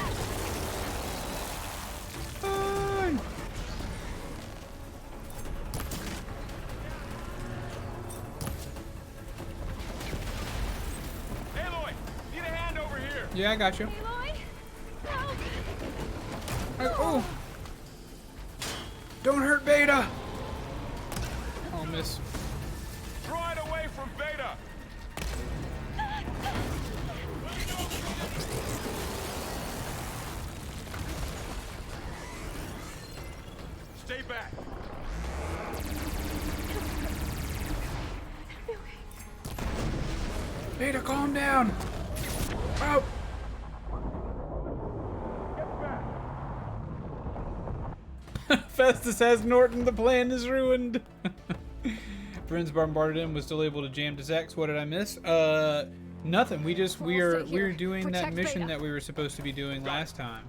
[SPEAKER 2] Fine.
[SPEAKER 8] Aloy, need a hand over here.
[SPEAKER 2] Yeah, I got you.
[SPEAKER 5] Aloy? Help!
[SPEAKER 2] Oh! Don't hurt Beta! Oh, miss.
[SPEAKER 8] Draw it away from Beta. Stay back.
[SPEAKER 2] Beta, calm down! Oh! Festus has Norton, the plan is ruined! Friends bombarded him, was still able to jam his X. What did I miss? Nothing. We're
[SPEAKER 5] stay here.
[SPEAKER 2] doing that
[SPEAKER 5] Protect
[SPEAKER 2] mission
[SPEAKER 5] Beta.
[SPEAKER 2] that we were supposed to be doing last time.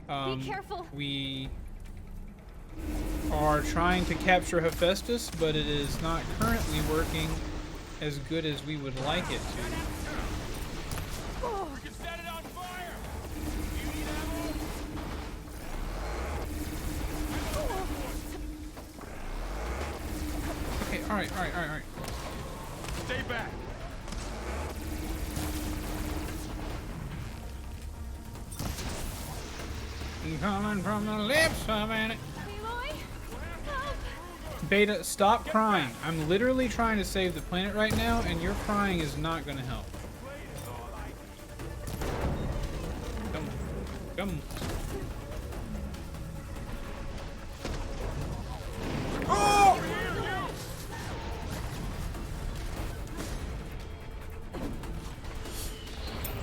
[SPEAKER 5] Be careful.
[SPEAKER 2] We are trying to capture Hephaestus, but it is not currently working as good as we would like it to.
[SPEAKER 5] Oh,
[SPEAKER 8] You can set it on fire. You need ammo?
[SPEAKER 2] Okay, alright.
[SPEAKER 8] Stay back.
[SPEAKER 2] Coming from the lips of an...
[SPEAKER 5] Aloy? Help!
[SPEAKER 2] Beta, stop crying. I'm literally trying to save the planet right now, and your crying is not gonna help. Come on. Come on. Oh!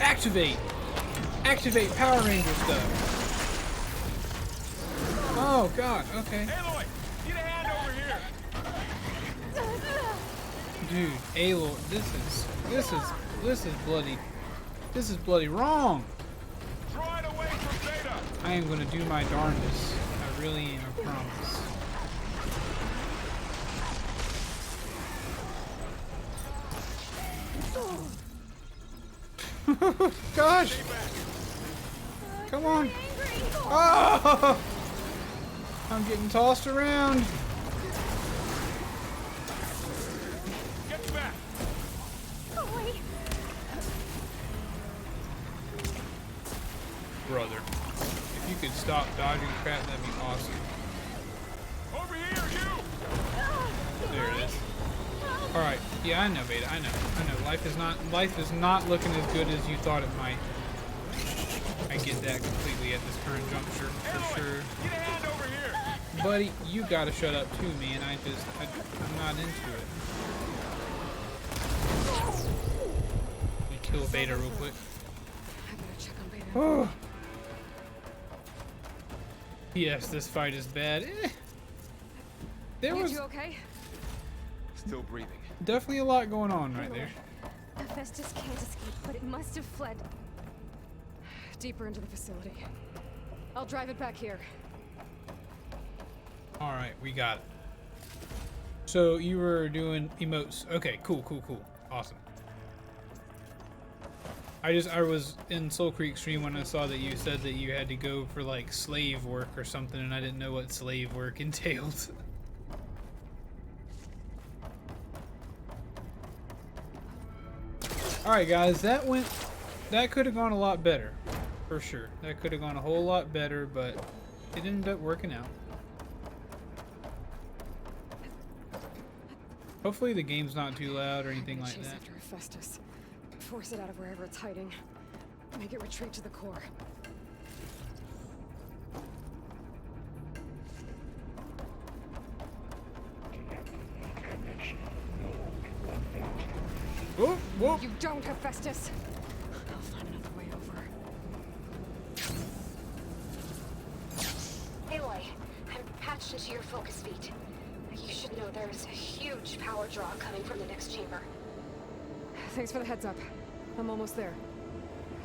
[SPEAKER 2] Activate! Activate Power Ranger stuff. Oh god, okay.
[SPEAKER 8] Aloy, need a hand over here.
[SPEAKER 2] Dude, Aloy, this is bloody wrong.
[SPEAKER 8] Draw it away from Beta.
[SPEAKER 2] I am gonna do my darndest. I really am, I promise. Gosh! Come on! Oh! I'm getting tossed around.
[SPEAKER 8] Get back!
[SPEAKER 2] Brother, if you could stop dodging crap, that'd be awesome.
[SPEAKER 8] Over here, you!
[SPEAKER 2] There it is. Alright, yeah, I know, Beta, I know. Life is not looking as good as you thought it might. I get that completely at this current juncture, for sure.
[SPEAKER 8] Get a hand over here!
[SPEAKER 2] Buddy, you gotta shut up too, man. I'm not into it. Let me kill Beta real quick.
[SPEAKER 5] I better check on Beta.
[SPEAKER 2] Oh. Yes, this fight is bad. There was
[SPEAKER 5] You okay?
[SPEAKER 8] Still breathing.
[SPEAKER 2] definitely a lot going on right there.
[SPEAKER 4] Hephaestus can't escape, but it must have fled.
[SPEAKER 5] Deeper into the facility. I'll drive it back here.
[SPEAKER 2] Alright, we got it. So you were doing emotes. Okay, cool. Awesome. I was in Soul Creek stream when I saw that you said that you had to go for like slave work or something, and I didn't know what slave work entailed. Alright guys, that could have gone a lot better. For sure. That could have gone a whole lot better, but it ended up working out. Hopefully the game's not too loud or anything like
[SPEAKER 5] Chase
[SPEAKER 2] that.
[SPEAKER 5] after Hephaestus. Force it out of wherever it's hiding. Make it retreat to the core.
[SPEAKER 2] Whoop, whoop.
[SPEAKER 5] You don't, Hephaestus! I'll find another way over.
[SPEAKER 9] Aloy, I'm patched into your focus feed. You should know there's a huge power draw coming from the next chamber.
[SPEAKER 5] Thanks for the heads up. I'm almost there.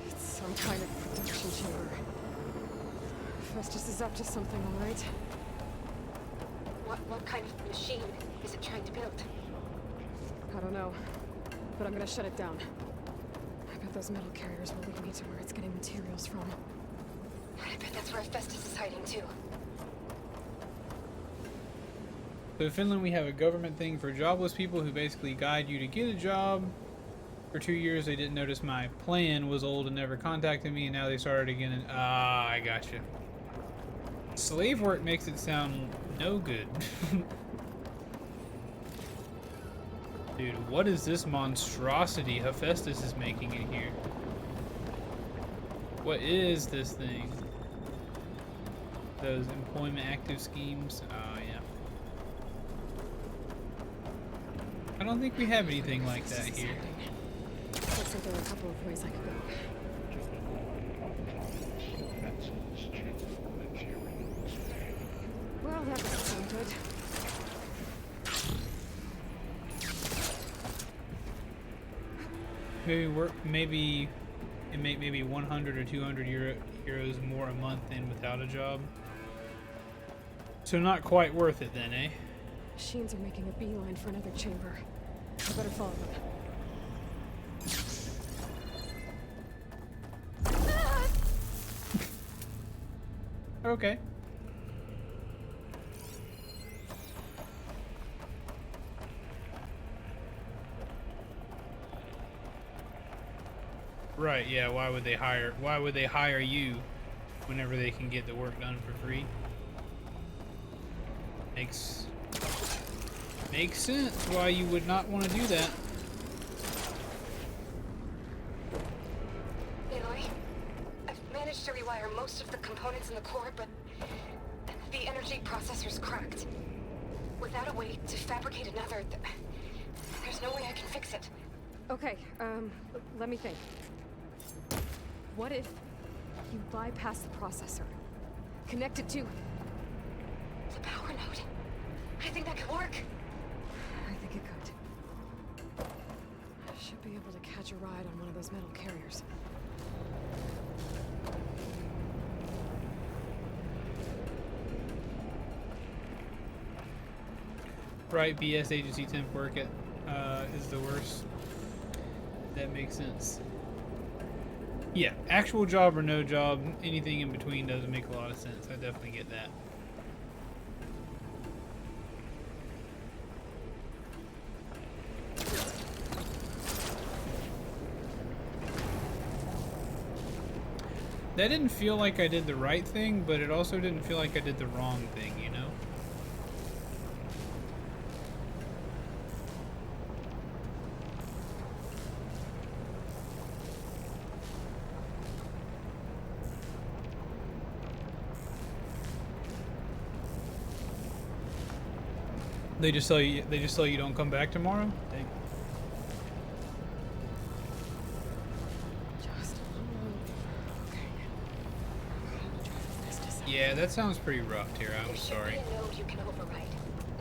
[SPEAKER 5] It's some kind of production chamber. Hephaestus is up to something, all right?
[SPEAKER 9] What kind of machine is it trying to build?
[SPEAKER 5] I don't know, but I'm gonna shut it down. I bet those metal carriers will lead me to where it's getting materials from.
[SPEAKER 9] I bet that's where Hephaestus is hiding too.
[SPEAKER 2] So in Finland we have a government thing for jobless people who basically guide you to get a job. For 2 years they didn't notice my plan was old and never contacted me, and now they started again and I gotcha. Slave work makes it sound no good. Dude, what is this monstrosity Hephaestus is making in here? What is this thing? Those employment active schemes? Oh yeah. I don't think we have anything like that here.
[SPEAKER 5] Looks like there are a couple of ways I could go. Well, that doesn't sound good.
[SPEAKER 2] Maybe it make maybe 100 or 200 euros more a month in without a job. So not quite worth it then, eh?
[SPEAKER 5] Machines are making a beeline for another chamber. I better follow them.
[SPEAKER 2] Okay. Right, yeah, why would they hire you whenever they can get the work done for free? Makes sense why you would not want to do that.
[SPEAKER 9] Aloy, I've managed to rewire most of the components in the core, but the energy processor's cracked. Without a way to fabricate another, there's no way I can fix it.
[SPEAKER 5] Okay, let me think. What if you bypass the processor? Connect it to...
[SPEAKER 9] The power node. I think that could work.
[SPEAKER 5] I think it could. I should be able to catch a ride on one of those metal carriers.
[SPEAKER 2] Right, BS agency temp work is the worst. That makes sense. Yeah, actual job or no job, anything in between doesn't make a lot of sense. I definitely get that. That didn't feel like I did the right thing, but it also didn't feel like I did the wrong thing, you know? They just tell you don't come back tomorrow? Dang. Yeah, that sounds pretty rough, Tara. I'm sorry.
[SPEAKER 9] There should be a node you can override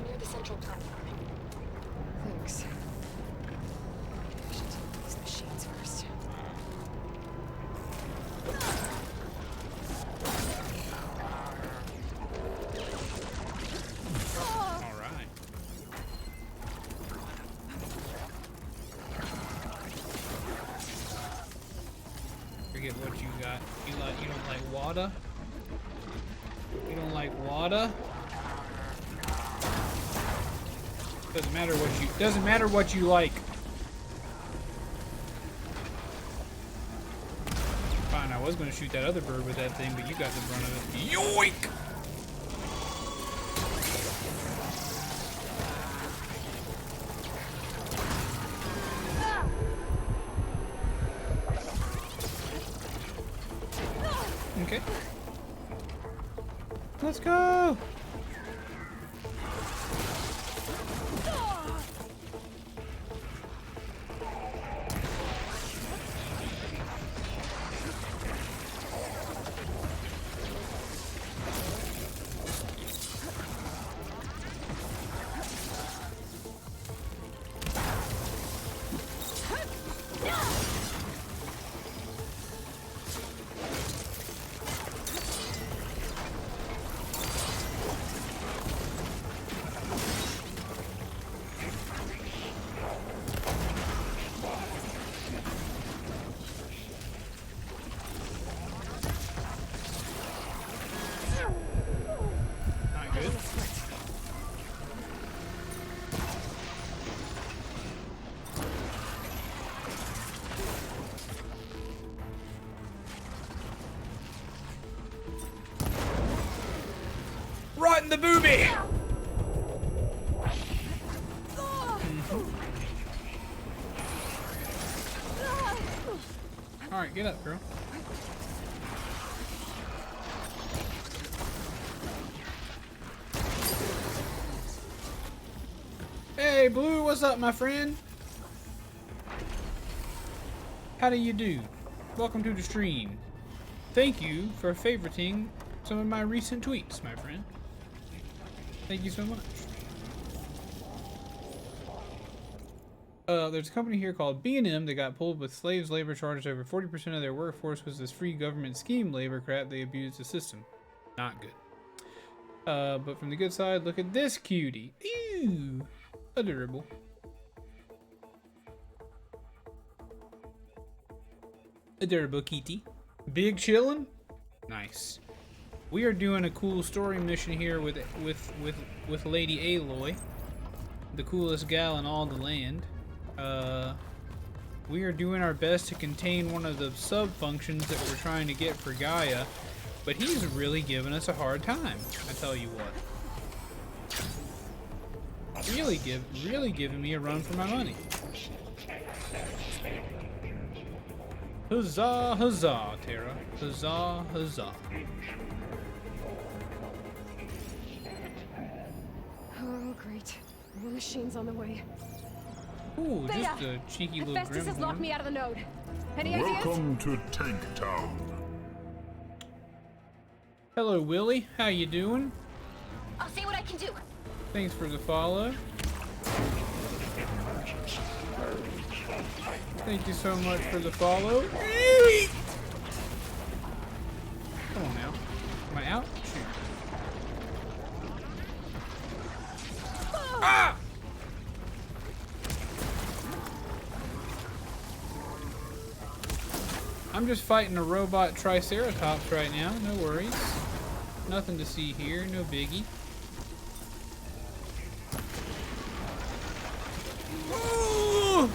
[SPEAKER 9] near the central platform.
[SPEAKER 5] Thanks. I should take these machines first.
[SPEAKER 2] All right. Forget what you got. You don't like water? You don't like water? Doesn't matter what you like. Fine, I was gonna shoot that other bird with that thing, but you got the brunt of it. Yoink! Okay. Let's go! Not good. Right in the booby! Alright, get up, girl. Hey, Blue, what's up, my friend? How do you do? Welcome to the stream. Thank you for favoriting some of my recent tweets, my friend. Thank you so much. There's a company here called B&M that got pulled with slaves labor charges. Over 40% of their workforce was this free government scheme labor crap. They abused the system. Not good. But from the good side, look at this cutie. Ew. Adorable. Adorable kitty. Big chillin'? Nice. We are doing a cool story mission here with Lady Aloy, the coolest gal in all the land. We are doing our best to contain one of the sub-functions that we're trying to get for Gaia, but he's really giving us a hard time, I tell you what. Really giving me a run for my money. Huzzah, huzzah, Tara. Huzzah, huzzah.
[SPEAKER 5] Oh, great. More machines on the way.
[SPEAKER 2] Ooh, just a cheeky little
[SPEAKER 5] Hephaestus has locked
[SPEAKER 2] Grimhorn.
[SPEAKER 5] me out of the node. Any ideas?
[SPEAKER 3] Welcome to Tank Town.
[SPEAKER 2] Hello, Willie. How you doing?
[SPEAKER 9] I'll see what I can do.
[SPEAKER 2] Thanks for the follow. Thank you so much for the follow. Come on now. Am I out? Shoot. Ah! I'm just fighting a robot Triceratops right now. No worries. Nothing to see here. No biggie. Ooh!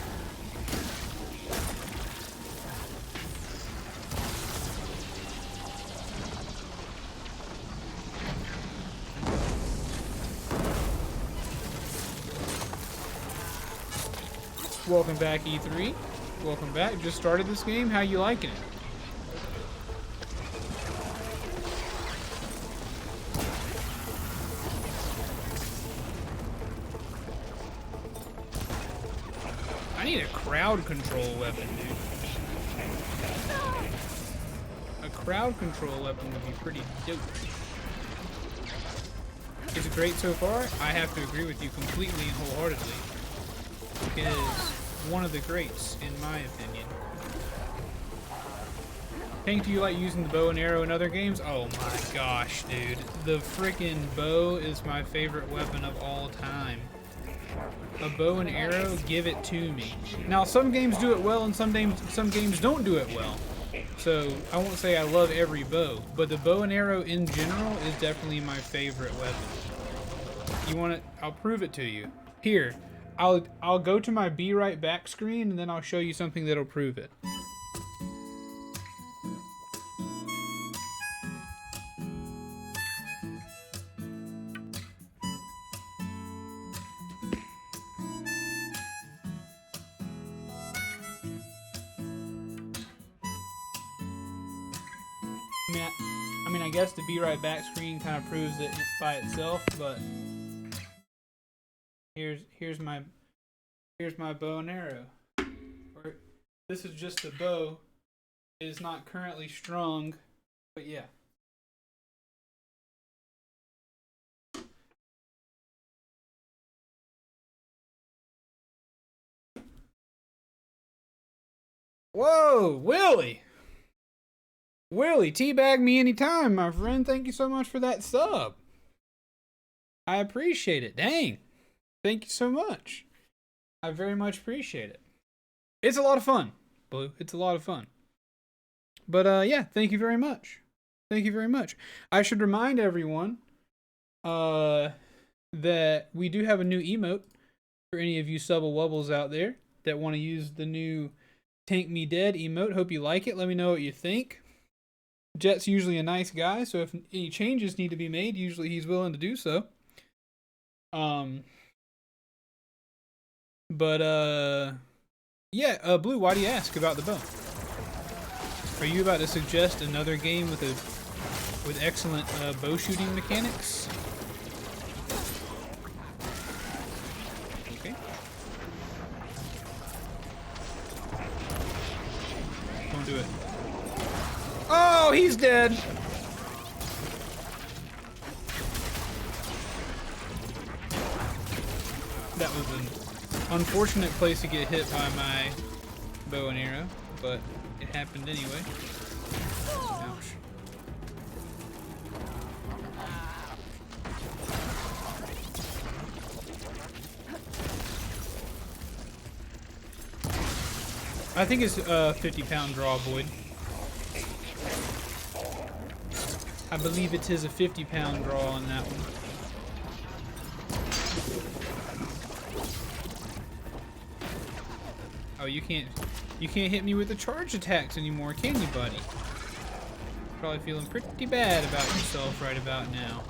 [SPEAKER 2] Welcome back, E3. Welcome back. Just started this game. How you liking it? I need a crowd control weapon, dude. A crowd control weapon would be pretty dope. Is it great so far? I have to agree with you completely and wholeheartedly. It is one of the greats, in my opinion. Hank, do you like using the bow and arrow in other games? Oh my gosh, dude. The freaking bow is my favorite weapon of all time. A bow and arrow, give it to me. Now, some games do it well and some games don't do it well. So, I won't say I love every bow, but the bow and arrow in general is definitely my favorite weapon. You want it? I'll prove it to you. Here. I'll go to my Be Right Back screen and then I'll show you something that'll prove it. I mean, I guess the Be Right Back screen kind of proves it by itself, but here's my bow and arrow. This is just the bow. It is not currently strung, but yeah. Whoa, Willie! Willie, teabag me anytime, my friend. Thank you so much for that sub. I appreciate it. Dang. Thank you so much. I very much appreciate it. It's a lot of fun, Blue. It's a lot of fun. But yeah, thank you very much. Thank you very much. I should remind everyone that we do have a new emote for any of you Subble Wubbles out there that want to use the new Tank Me Dead emote. Hope you like it. Let me know what you think. Jet's usually a nice guy, so if any changes need to be made, usually he's willing to do so. Yeah, Blue, why do you ask about the bow? Are you about to suggest another game with excellent bow shooting mechanics? Okay. Don't do it. Oh, he's dead. That was an unfortunate place to get hit by my bow and arrow, but it happened anyway. Ouch. I think it's a 50-pound draw, Boyd. I believe it is a 50-pound draw on that one. Oh, you can't hit me with the charge attacks anymore, can you, buddy? Probably feeling pretty bad about yourself right about now.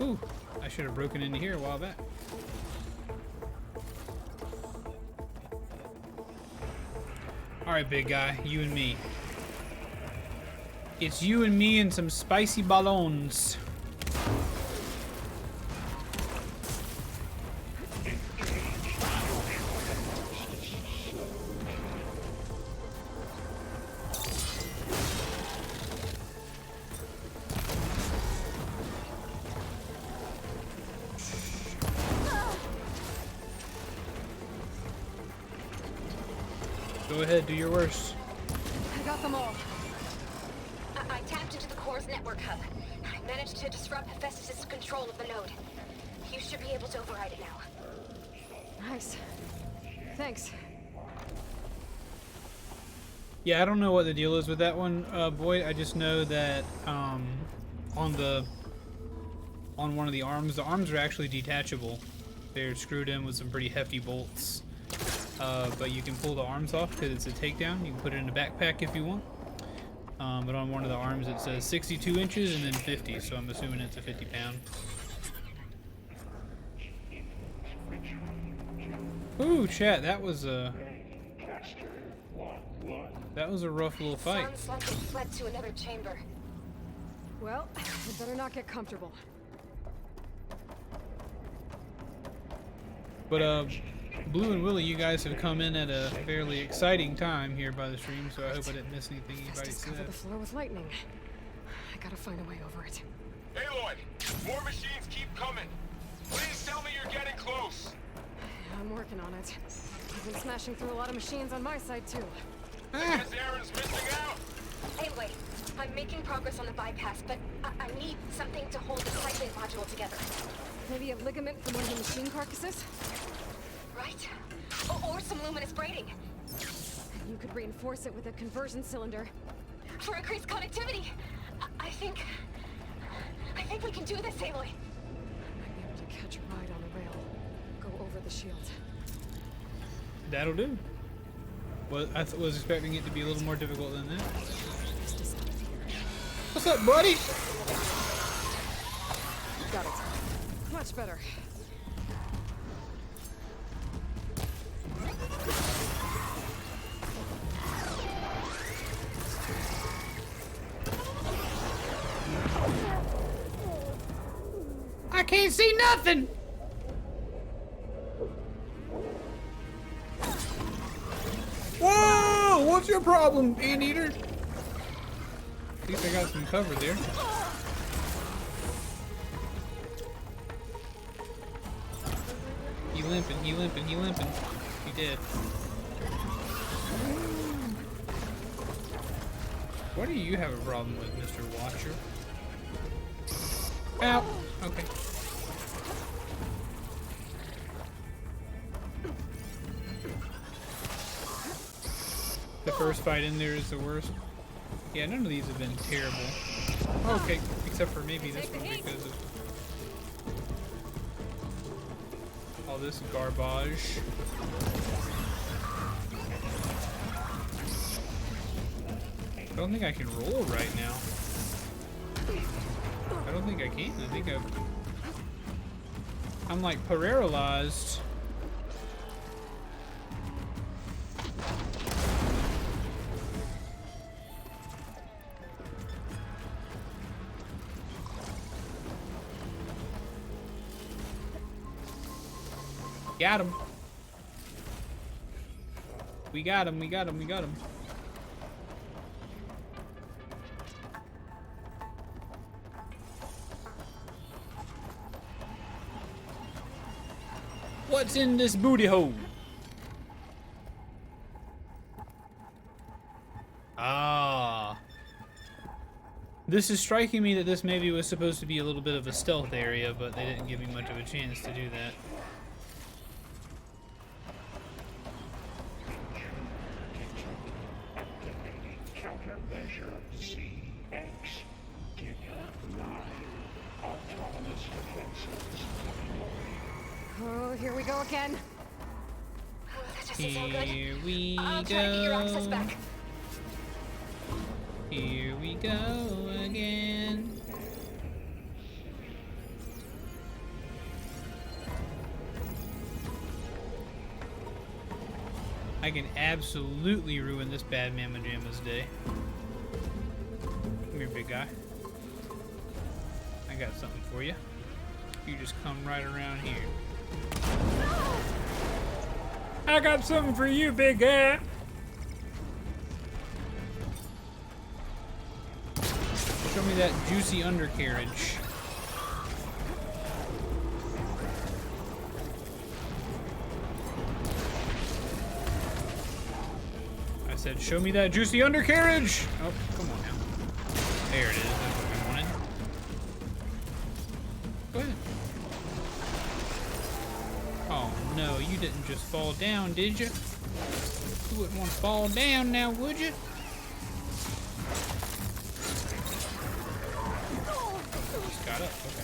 [SPEAKER 2] Ooh, I should have broken into here a while back. Alright, big guy, you and me. It's you and me and some spicy ballons. Go ahead, do your worst.
[SPEAKER 5] I got them all.
[SPEAKER 9] I tapped into the core's network hub. I managed to disrupt Hephaestus' control of the node. You should be able to override it now.
[SPEAKER 5] Nice. Thanks.
[SPEAKER 2] Yeah, I don't know what the deal is with that one, Boyd. I just know that on one of the arms are actually detachable. They're screwed in with some pretty hefty bolts, but you can pull the arms off because it's a takedown. You can put it in a backpack if you want. But on one of the arms it says 62 inches and then 50, so I'm assuming it's a 50-pound. Ooh, chat, that was a rough little fight.
[SPEAKER 9] Sounds like it fled to another chamber.
[SPEAKER 5] Well, we better not get comfortable.
[SPEAKER 2] But Blue and Willie, you guys have come in at a fairly exciting time here by the stream, so I hope I didn't miss anything anybody
[SPEAKER 5] Festus covered the
[SPEAKER 2] said.
[SPEAKER 5] floor with lightning. I gotta find a way over it.
[SPEAKER 8] Aloy, more machines keep coming. Please tell me you're getting close.
[SPEAKER 5] I'm working on it. I've been smashing through a lot of machines on my side too.
[SPEAKER 8] Guess Aaron's missing out.
[SPEAKER 9] Anyway, I'm making progress on the bypass, but I need something to hold the cycling module together.
[SPEAKER 5] Maybe a ligament from one of the machine carcasses?
[SPEAKER 9] Right? Or some luminous braiding.
[SPEAKER 5] You could reinforce it with a conversion cylinder.
[SPEAKER 9] For increased connectivity. I think we can do this, Aloy.
[SPEAKER 5] Might be able to catch a ride on a rail. Go over the shield.
[SPEAKER 2] That'll do. Well, I was expecting it to be a little more difficult than that.
[SPEAKER 5] Festus out of here.
[SPEAKER 2] What's up, buddy?
[SPEAKER 5] Got it. Much better.
[SPEAKER 2] I can't see nothing! Whoa! What's your problem, Anteater? At least I got some cover there. He limping, he limping, he limping. He did. What do you have a problem with, Mr. Watcher? Ow! Okay. The first fight in there is the worst. Yeah, none of these have been terrible. Okay, except for maybe this one because of all this garbage. I don't think I can roll right now. I don't think I can. I think I'm like paralyzed. Got him. We got him, we got him, we got him. What's in this booty hole? Ah. This is striking me that this maybe was supposed to be a little bit of a stealth area, but they didn't give me much of a chance to do that.
[SPEAKER 5] Oh, here we go again.
[SPEAKER 9] Oh, that doesn't sound good.
[SPEAKER 2] Here we
[SPEAKER 9] I'll try to get your access
[SPEAKER 2] go.
[SPEAKER 9] back.
[SPEAKER 2] Here we go again. I can absolutely ruin this bad Mama Jamma's day. Come here, big guy. I got something for you. You just come right around here. I got something for you, big guy. Show me that juicy undercarriage. I said, show me that juicy undercarriage! Oh, come on now. There it is. That's what we wanted. Go ahead. Oh, no. You didn't just fall down, did you? You wouldn't want to fall down now, would you? Just got up. Okay.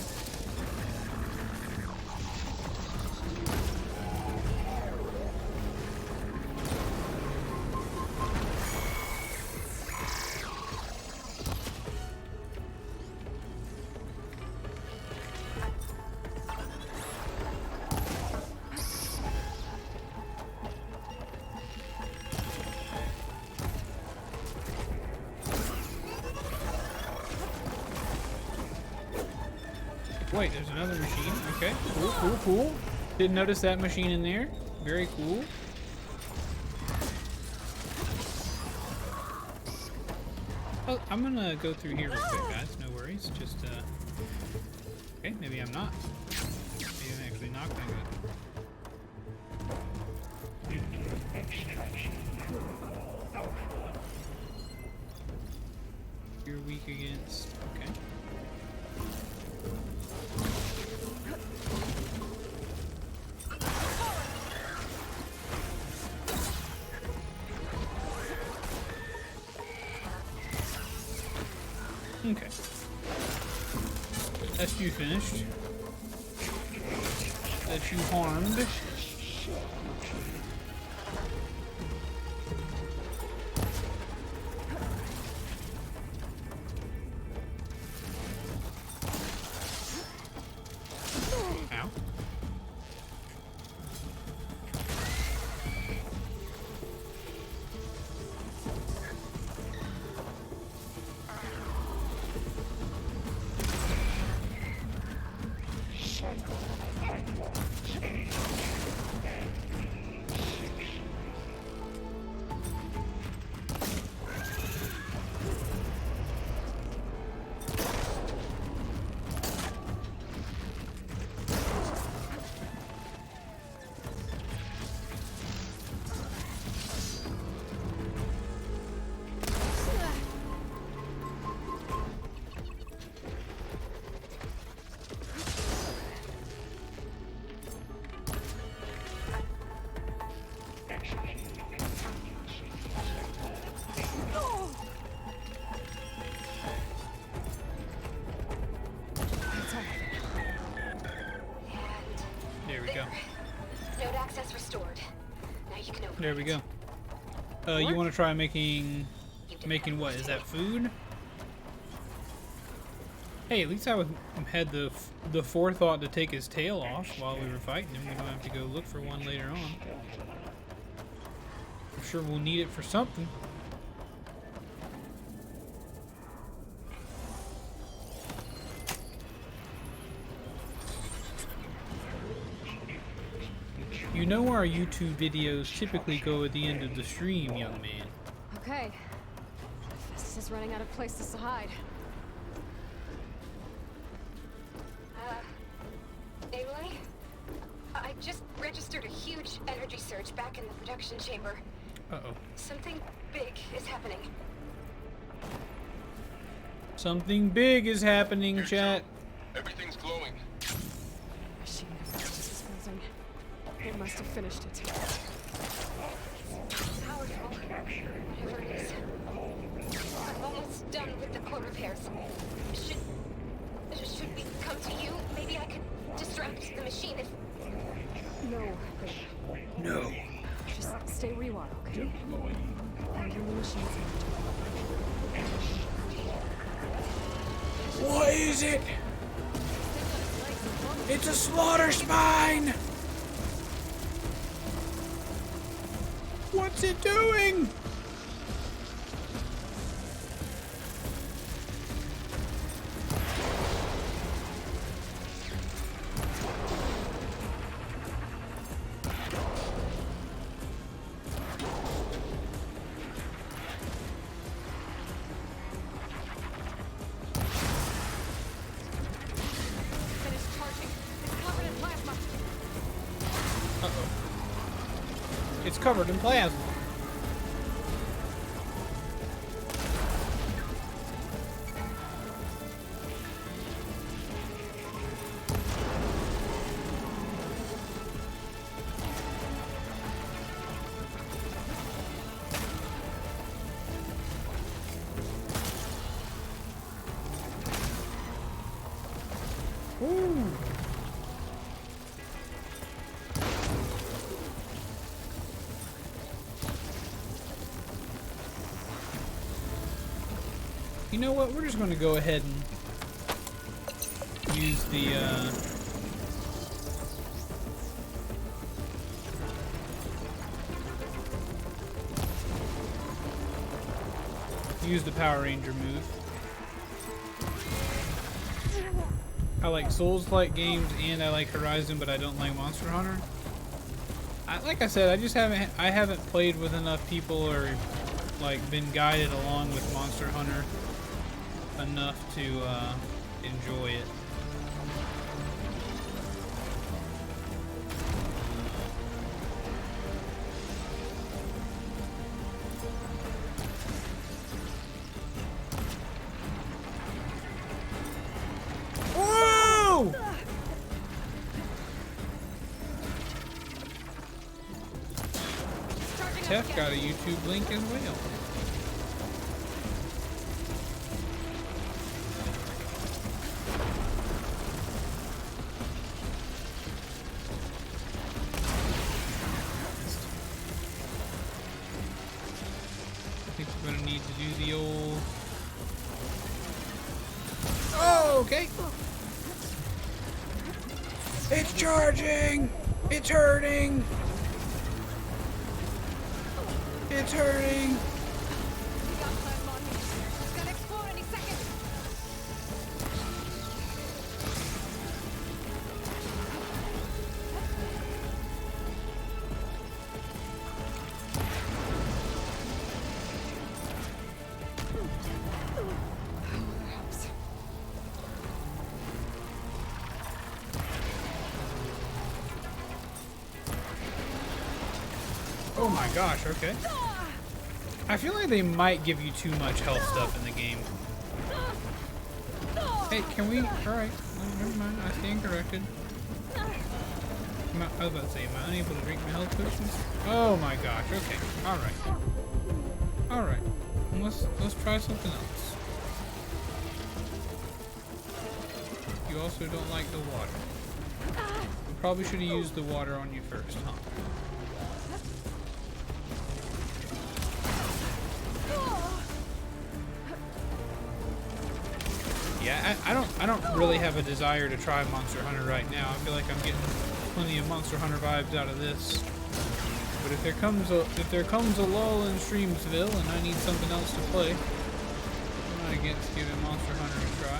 [SPEAKER 2] Wait, there's another machine. Okay, cool, cool, cool. Didn't notice that machine in there. Very cool. Oh, I'm gonna go through here real quick, guys. No worries. Just, okay, maybe I'm not. Maybe I'm actually not gonna go. You're weak against. Okay. Okay. That's you finished. That's you harmed. Ow. There we go.
[SPEAKER 9] Node access restored. Now you can open
[SPEAKER 2] There we
[SPEAKER 9] it.
[SPEAKER 2] go. You want to try making what? Is that food? Hey, at least I had the forethought to take his tail off while we were fighting him. We don't have to go look for one later on. I'm sure we'll need it for something. You know our YouTube videos typically go at the end of the stream, young man.
[SPEAKER 5] Okay. Festus is running out of places to hide.
[SPEAKER 9] Aloy? I just registered a huge energy surge back in the production chamber.
[SPEAKER 2] Uh-oh.
[SPEAKER 9] Something big is happening.
[SPEAKER 2] Something big is happening, chat.
[SPEAKER 8] Everything's glowing.
[SPEAKER 5] Machine of Festus is frozen. It must have finished it.
[SPEAKER 9] Powerful. Whatever it is. I'm almost done with the core repairs. Should we come to you? Maybe I could distract the machine if...
[SPEAKER 5] No, babe.
[SPEAKER 2] No.
[SPEAKER 5] Just stay where you are, okay? Handle the machines.
[SPEAKER 2] What is it? It's a slaughter spine! What's it doing?
[SPEAKER 5] Finish charging. It's covered in plasma.
[SPEAKER 2] Uh-oh. It's covered in plasma. Woo! You know what? We're just going to go ahead and use the Power Ranger move. I like Souls-like games and I like Horizon, but I don't like Monster Hunter. Like I said, I haven't played with enough people or like been guided along with Monster Hunter enough to enjoy it. Whoa! Tef got a YouTube link as well. The old... Oh, okay. It's charging. It's hurting. It's hurting.
[SPEAKER 4] It's gonna explode any second.
[SPEAKER 2] Oh my gosh, okay. I feel like they might give you too much health stuff in the game. Hey, can we... Alright, never mind, I stand corrected. I was about to say, am I unable to drink my health potions? Oh my gosh, okay, alright. Alright, let's try something else. You also don't like the water. We probably should have used the water on you first, huh? Yeah, I don't really have a desire to try Monster Hunter right now. I feel like I'm getting plenty of Monster Hunter vibes out of this. But if there comes a lull in Streamsville and I need something else to play, I'm not against giving Monster Hunter a try.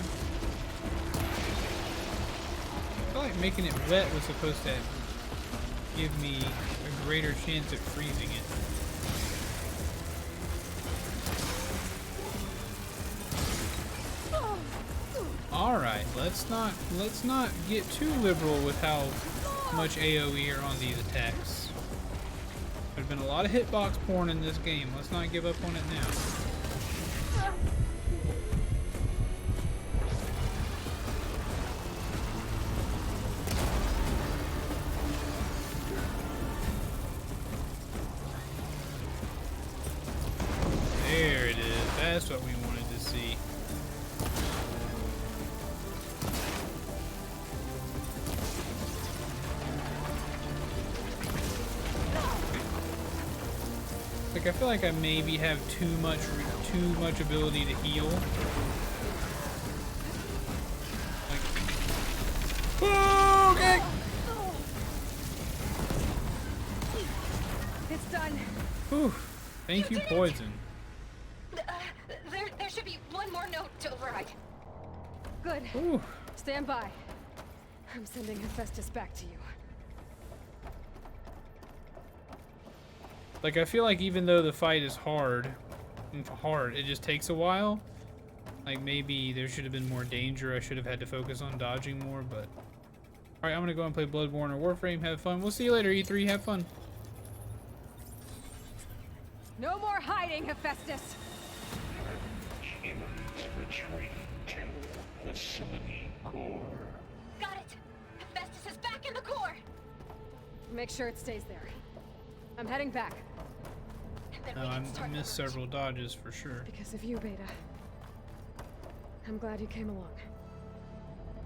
[SPEAKER 2] I feel like making it wet was supposed to give me a greater chance at freezing it. Alright, let's not get too liberal with how much AoE are on these attacks. There's been a lot of hitbox porn in this game. Let's not give up on it now. There it is. That's what we wanted to see. Like, I feel like I maybe have too much ability to heal. Like, oh, okay.
[SPEAKER 4] It's done.
[SPEAKER 2] Whew. Thank you, Poison.
[SPEAKER 9] There should be one more note to override.
[SPEAKER 4] Good.
[SPEAKER 2] Ooh.
[SPEAKER 4] Stand by. I'm sending Hephaestus back to you.
[SPEAKER 2] Like, I feel like even though the fight is hard, it just takes a while. Like, maybe there should have been more danger. I should have had to focus on dodging more, but... Alright, I'm gonna go and play Bloodborne or Warframe. Have fun. We'll see you later, E3. Have fun.
[SPEAKER 4] No more hiding, Hephaestus!
[SPEAKER 10] Humans retreat to the Sylvanine core.
[SPEAKER 9] Got it! Hephaestus is back in the core!
[SPEAKER 4] Make sure it stays there. I'm heading back.
[SPEAKER 2] No, I missed several dodges for sure.
[SPEAKER 4] Because of you, Beta. I'm glad you came along.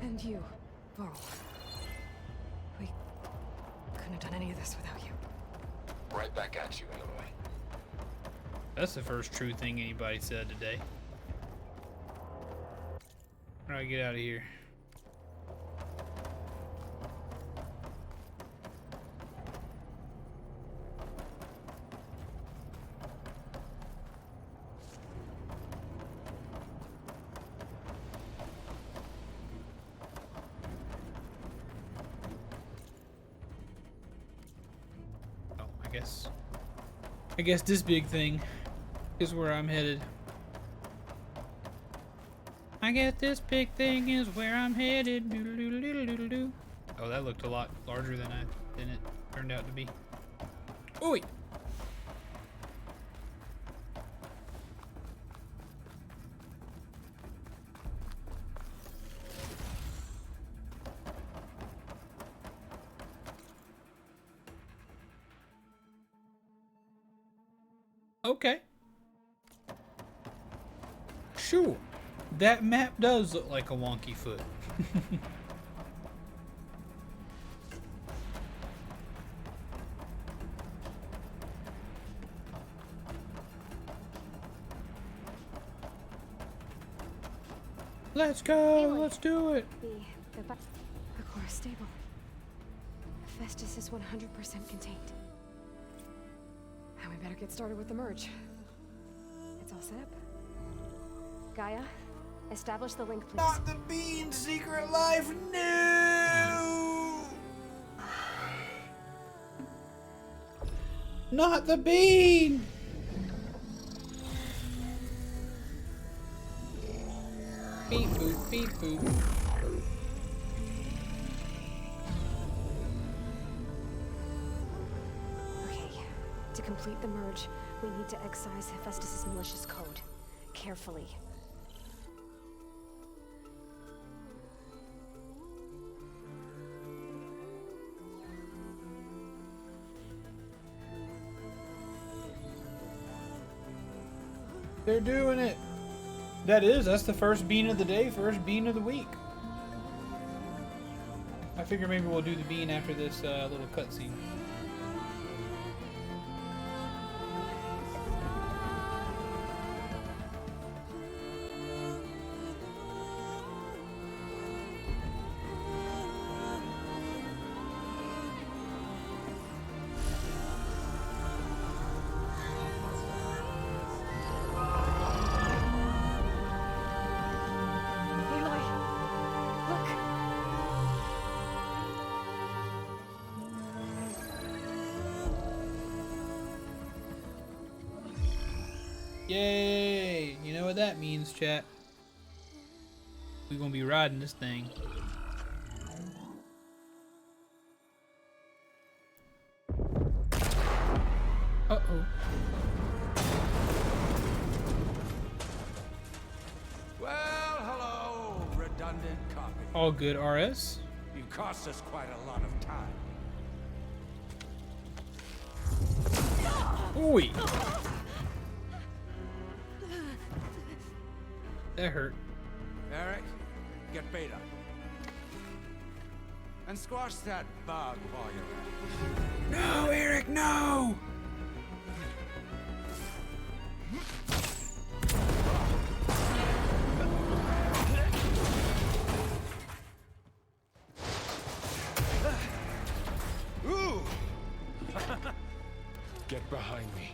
[SPEAKER 4] And you,
[SPEAKER 5] Varl. We couldn't have done any of this without you.
[SPEAKER 8] Right back at you, Aloy.
[SPEAKER 2] That's the first true thing anybody said today. How do I get out of here? Oh, I guess this big thing is where I'm headed. I guess this big thing is where I'm headed. Doodle-doodle-doodle-doodle-doo. Oh, that looked a lot larger than it turned out to be. Ooh. Okay. Sure. That map does look like a wonky foot. Let's go. Let's do it.
[SPEAKER 4] The core is stable. Hephaestus is 100% contained.
[SPEAKER 5] Now we better get started with the merge. It's all set up.
[SPEAKER 4] Gaia, establish the link, please.
[SPEAKER 2] Not the Bean Secret Life, no! Not the Bean! Beep boop, beep boop.
[SPEAKER 4] Okay, to complete the merge, we need to excise Hephaestus' malicious code. Carefully.
[SPEAKER 2] They're doing it. That's the first bean of the day, first bean of the week. I figure maybe we'll do the bean after this little cutscene. Yay! You know what that means, chat. We're gonna be riding this thing. Uh-oh.
[SPEAKER 11] Well, hello, redundant copy.
[SPEAKER 2] All good, RS.
[SPEAKER 11] You cost us quite a lot of time.
[SPEAKER 2] Ooh. That hurt.
[SPEAKER 11] Eric, get Beta. And squash that bug while you're at it.
[SPEAKER 2] No, Eric, no!
[SPEAKER 11] Ooh! Get behind me.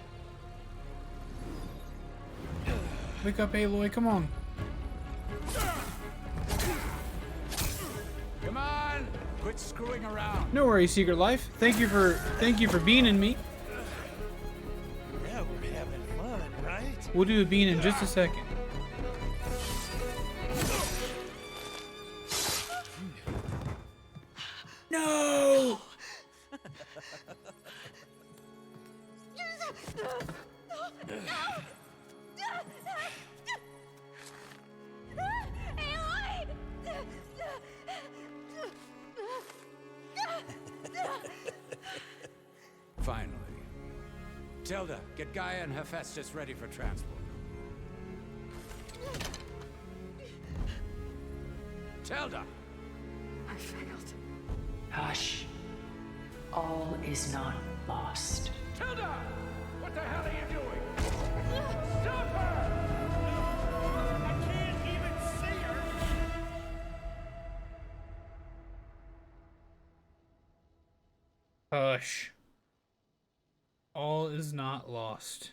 [SPEAKER 2] Wake up, Aloy, come on.
[SPEAKER 11] Come on! Quit screwing around.
[SPEAKER 2] No worries, Secret Life. Thank you for being in me.
[SPEAKER 12] Yeah, we're having fun, right?
[SPEAKER 2] We'll do a bean in just a second. No!
[SPEAKER 11] Finally. Tilda, get Gaia and Hephaestus ready for transport. Tilda!
[SPEAKER 5] Our failed.
[SPEAKER 7] Hush. All is not lost.
[SPEAKER 8] Tilda! What the hell are you doing? Stop her! I can't even see her!
[SPEAKER 2] Hush. All is not lost.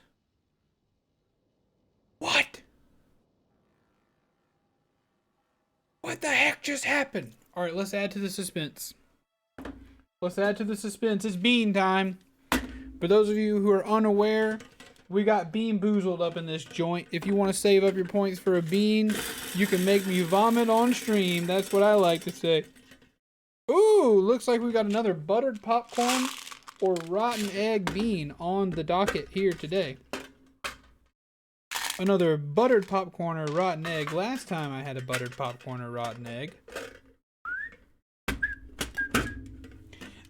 [SPEAKER 2] What? What the heck just happened? Alright, let's add to the suspense. Let's add to the suspense. It's bean time. For those of you who are unaware, we got Bean Boozled up in this joint. If you want to save up your points for a bean, you can make me vomit on stream. That's what I like to say. Ooh, looks like we got another buttered popcorn or rotten egg bean on the docket here today. Another buttered popcorn or rotten egg. Last time I had a buttered popcorn or rotten egg.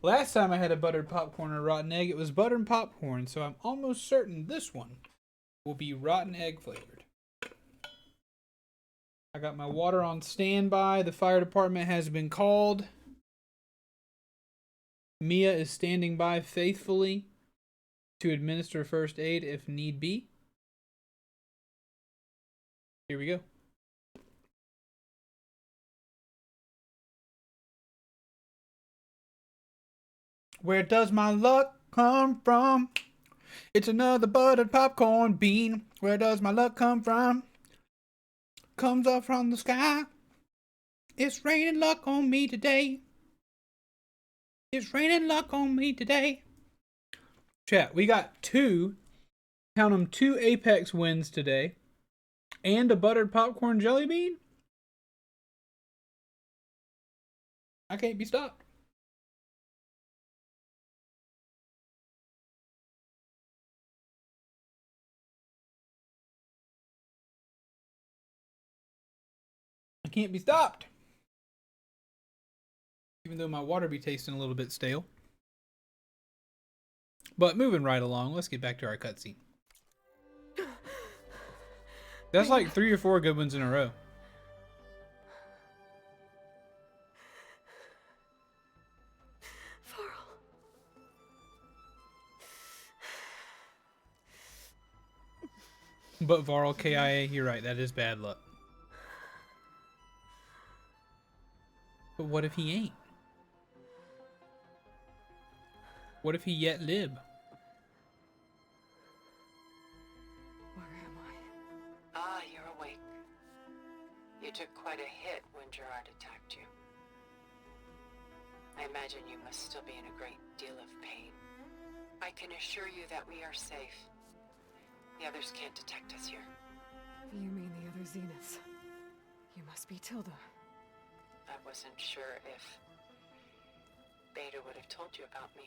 [SPEAKER 2] Last time I had a buttered popcorn or rotten egg, it was buttered popcorn, so I'm almost certain this one will be rotten egg flavored. I got my water on standby. The fire department has been called. Mia is standing by faithfully to administer first aid if need be. Here we go. Where does my luck come from? It's another buttered popcorn bean. Where does my luck come from? Comes up from the sky. It's raining luck on me today. It's raining luck on me today. Chat, we got two, count them, 2 Apex wins today. And a buttered popcorn jelly bean? I can't be stopped. I can't be stopped. Even though my water be tasting a little bit stale. But moving right along, let's get back to our cutscene. That's like 3 or 4 good ones in a row.
[SPEAKER 5] Varl.
[SPEAKER 2] But Varl KIA, you're right, that is bad luck. But what if he ain't? What if he yet lib?
[SPEAKER 7] Ah, you're awake. You took quite a hit when Gerard attacked you. I imagine you must still be in a great deal of pain. I can assure you that we are safe. The others can't detect us here.
[SPEAKER 5] You mean the other Zeniths? You must be Tilda.
[SPEAKER 7] I wasn't sure if Beta would have told you about me.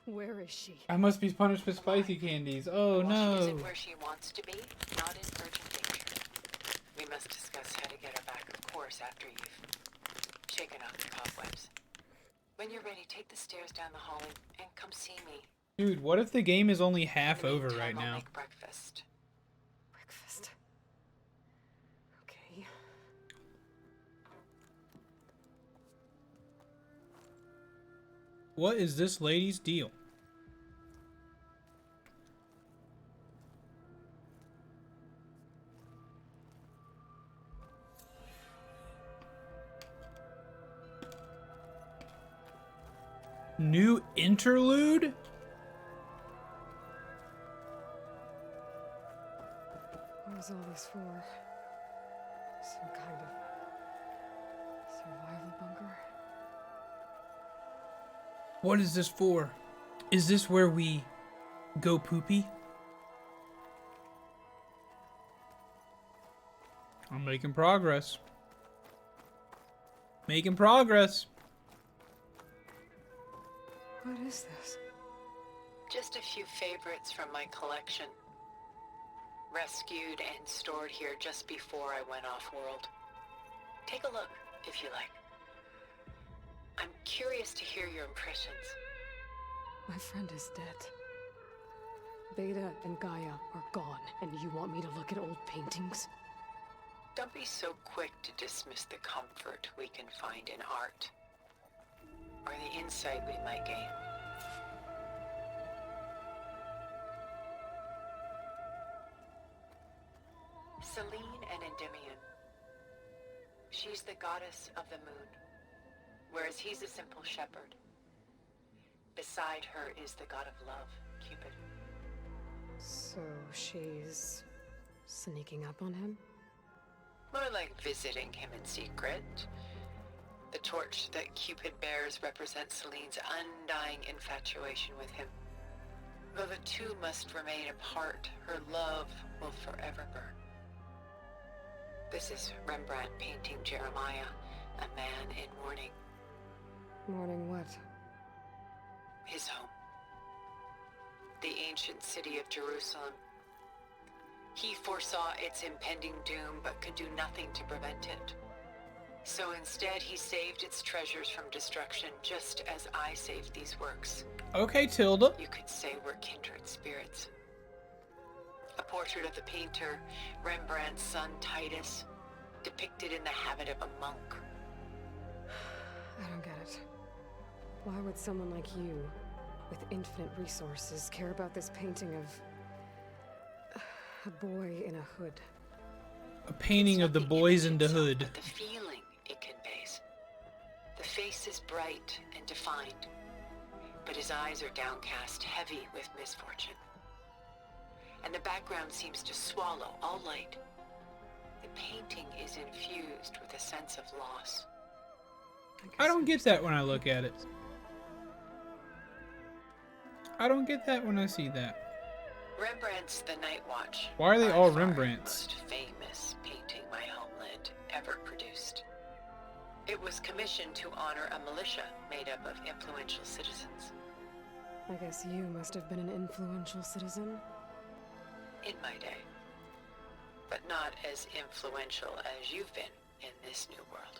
[SPEAKER 5] Where is she?
[SPEAKER 2] I must be punished with spicy candies. Oh no.
[SPEAKER 7] She isn't where she wants to be, not in urgent danger. We must discuss how to get her back, of course, after you've shaken off the cobwebs. When you're ready, take the stairs down the hall and come see me.
[SPEAKER 2] Dude, what if the game is only half over right
[SPEAKER 7] I'll
[SPEAKER 2] now?
[SPEAKER 7] make breakfast.
[SPEAKER 5] Breakfast. Okay.
[SPEAKER 2] What is this lady's deal? New interlude?
[SPEAKER 5] What was all this for? Some kind of survival bunker?
[SPEAKER 2] What is this for? Is this where we go poopy? I'm making progress. Making progress.
[SPEAKER 5] What is this?
[SPEAKER 7] Just a few favorites from my collection. Rescued and stored here just before I went off-world. Take a look, if you like. I'm curious to hear your impressions.
[SPEAKER 5] My friend is dead. Beta and Gaia are gone, and you want me to look at old paintings?
[SPEAKER 7] Don't be so quick to dismiss the comfort we can find in art, or the insight we might gain. Selene and Endymion. She's the goddess of the moon, whereas he's a simple shepherd. Beside her is the god of love, Cupid.
[SPEAKER 5] So she's sneaking up on him?
[SPEAKER 7] More like visiting him in secret. The torch that Cupid bears represents Selene's undying infatuation with him. Though the two must remain apart, her love will forever burn. This is Rembrandt painting Jeremiah, a man in mourning.
[SPEAKER 5] Mourning what?
[SPEAKER 7] His home. The ancient city of Jerusalem. He foresaw its impending doom, but could do nothing to prevent it. So instead, he saved its treasures from destruction, just as I saved these works.
[SPEAKER 2] Okay, Tilda.
[SPEAKER 7] You could say we're kindred spirits. A portrait of the painter, Rembrandt's son Titus, depicted in the habit of a monk.
[SPEAKER 5] I don't get it. Why would someone like you, with infinite resources, care about this painting of a boy in a hood?
[SPEAKER 2] A painting of the boys in the hood.
[SPEAKER 7] The feeling it conveys. The face is bright and defined, but his eyes are downcast, heavy with misfortune. And the background seems to swallow all light. The painting is infused with a sense of loss.
[SPEAKER 2] I don't get that when I look at it. I don't get that when I see that.
[SPEAKER 7] Rembrandt's The Night Watch.
[SPEAKER 2] Why are they
[SPEAKER 7] by
[SPEAKER 2] all
[SPEAKER 7] far
[SPEAKER 2] Rembrandts?
[SPEAKER 7] The most famous painting my homeland ever produced. It was commissioned to honor a militia made up of influential citizens.
[SPEAKER 5] I guess you must have been an influential citizen.
[SPEAKER 7] In my day. But not as influential as you've been in this new world.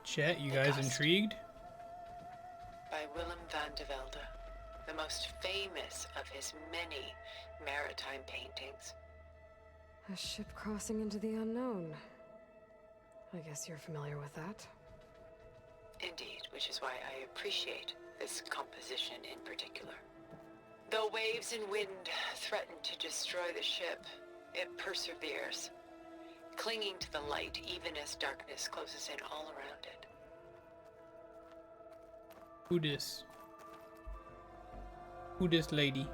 [SPEAKER 2] Chat, you guys intrigued?
[SPEAKER 7] By Willem van de Velde, the most famous of his many maritime paintings.
[SPEAKER 5] A ship crossing into the unknown. I guess you're familiar with that.
[SPEAKER 7] Indeed, which is why I appreciate this composition in particular. Though waves and wind threaten to destroy the ship, it perseveres, clinging to the light even as darkness closes in all around it.
[SPEAKER 2] Who this? Who this lady?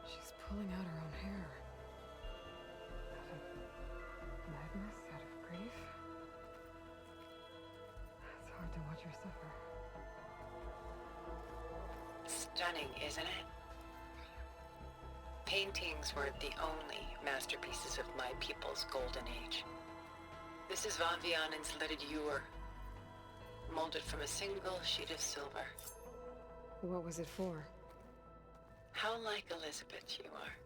[SPEAKER 5] She's pulling out her own hair. Out of madness, out of grief. It's hard to watch her suffer.
[SPEAKER 7] Stunning, isn't it? Paintings weren't the only masterpieces of my people's golden age. This is Van Vianen's Leaded Ewer, molded from a single sheet of silver.
[SPEAKER 5] What was it for?
[SPEAKER 7] How like Elizabeth you are.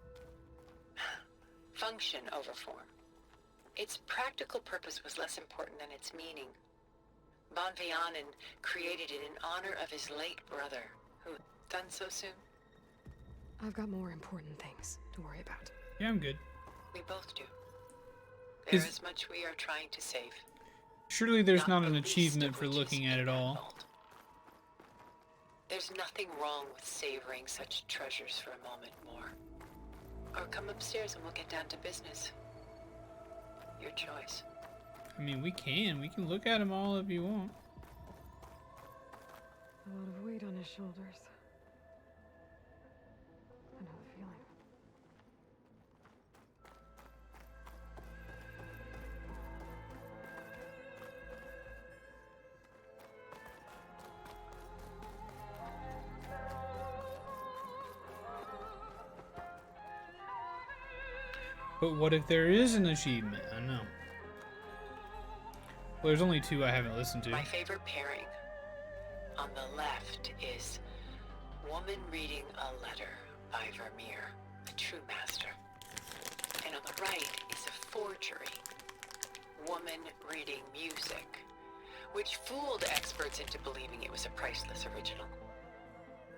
[SPEAKER 7] Function over form. Its practical purpose was less important than its meaning. Van Vianen created it in honor of his late brother, who done so soon.
[SPEAKER 5] I've got more important things to worry about.
[SPEAKER 2] Yeah, I'm good.
[SPEAKER 7] We both do. There is much we are trying to save.
[SPEAKER 2] Surely there's not an achievement for looking at it all.
[SPEAKER 7] There's nothing wrong with savoring such treasures for a moment more. Or come upstairs and we'll get down to business. Your choice.
[SPEAKER 2] I mean, we can look at them all if you want.
[SPEAKER 5] A lot of weight on his shoulders. I know the feeling.
[SPEAKER 2] But what if there is an achievement? I don't know. Well, there's only two I haven't listened to.
[SPEAKER 7] My favorite pairing on the left is Woman Reading a Letter by Vermeer, a true master. And on the right is a forgery, Woman Reading Music, which fooled experts into believing it was a priceless original.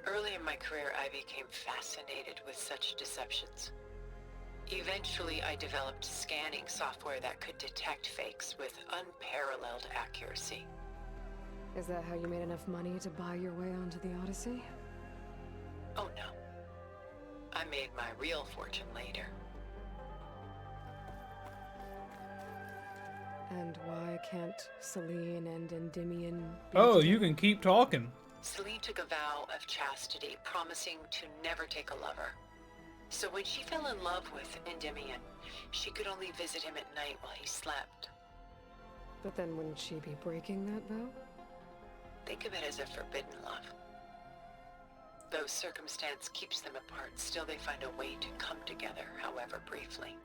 [SPEAKER 7] Early in my career, I became fascinated with such deceptions. Eventually, I developed scanning software that could detect fakes with unparalleled accuracy.
[SPEAKER 5] Is that how you made enough money to buy your way onto the Odyssey?
[SPEAKER 7] Oh no. I made my real fortune later.
[SPEAKER 5] And why can't Celine and Endymion be
[SPEAKER 2] Oh,
[SPEAKER 5] together?
[SPEAKER 2] you can keep talking.
[SPEAKER 7] Celine took a vow of chastity, promising to never take a lover. So when she fell in love with Endymion, she could only visit him at night while he slept.
[SPEAKER 5] But then wouldn't she be breaking that vow?
[SPEAKER 7] Think of it as a forbidden love. Though circumstance keeps them apart, still they find a way to come together, however briefly.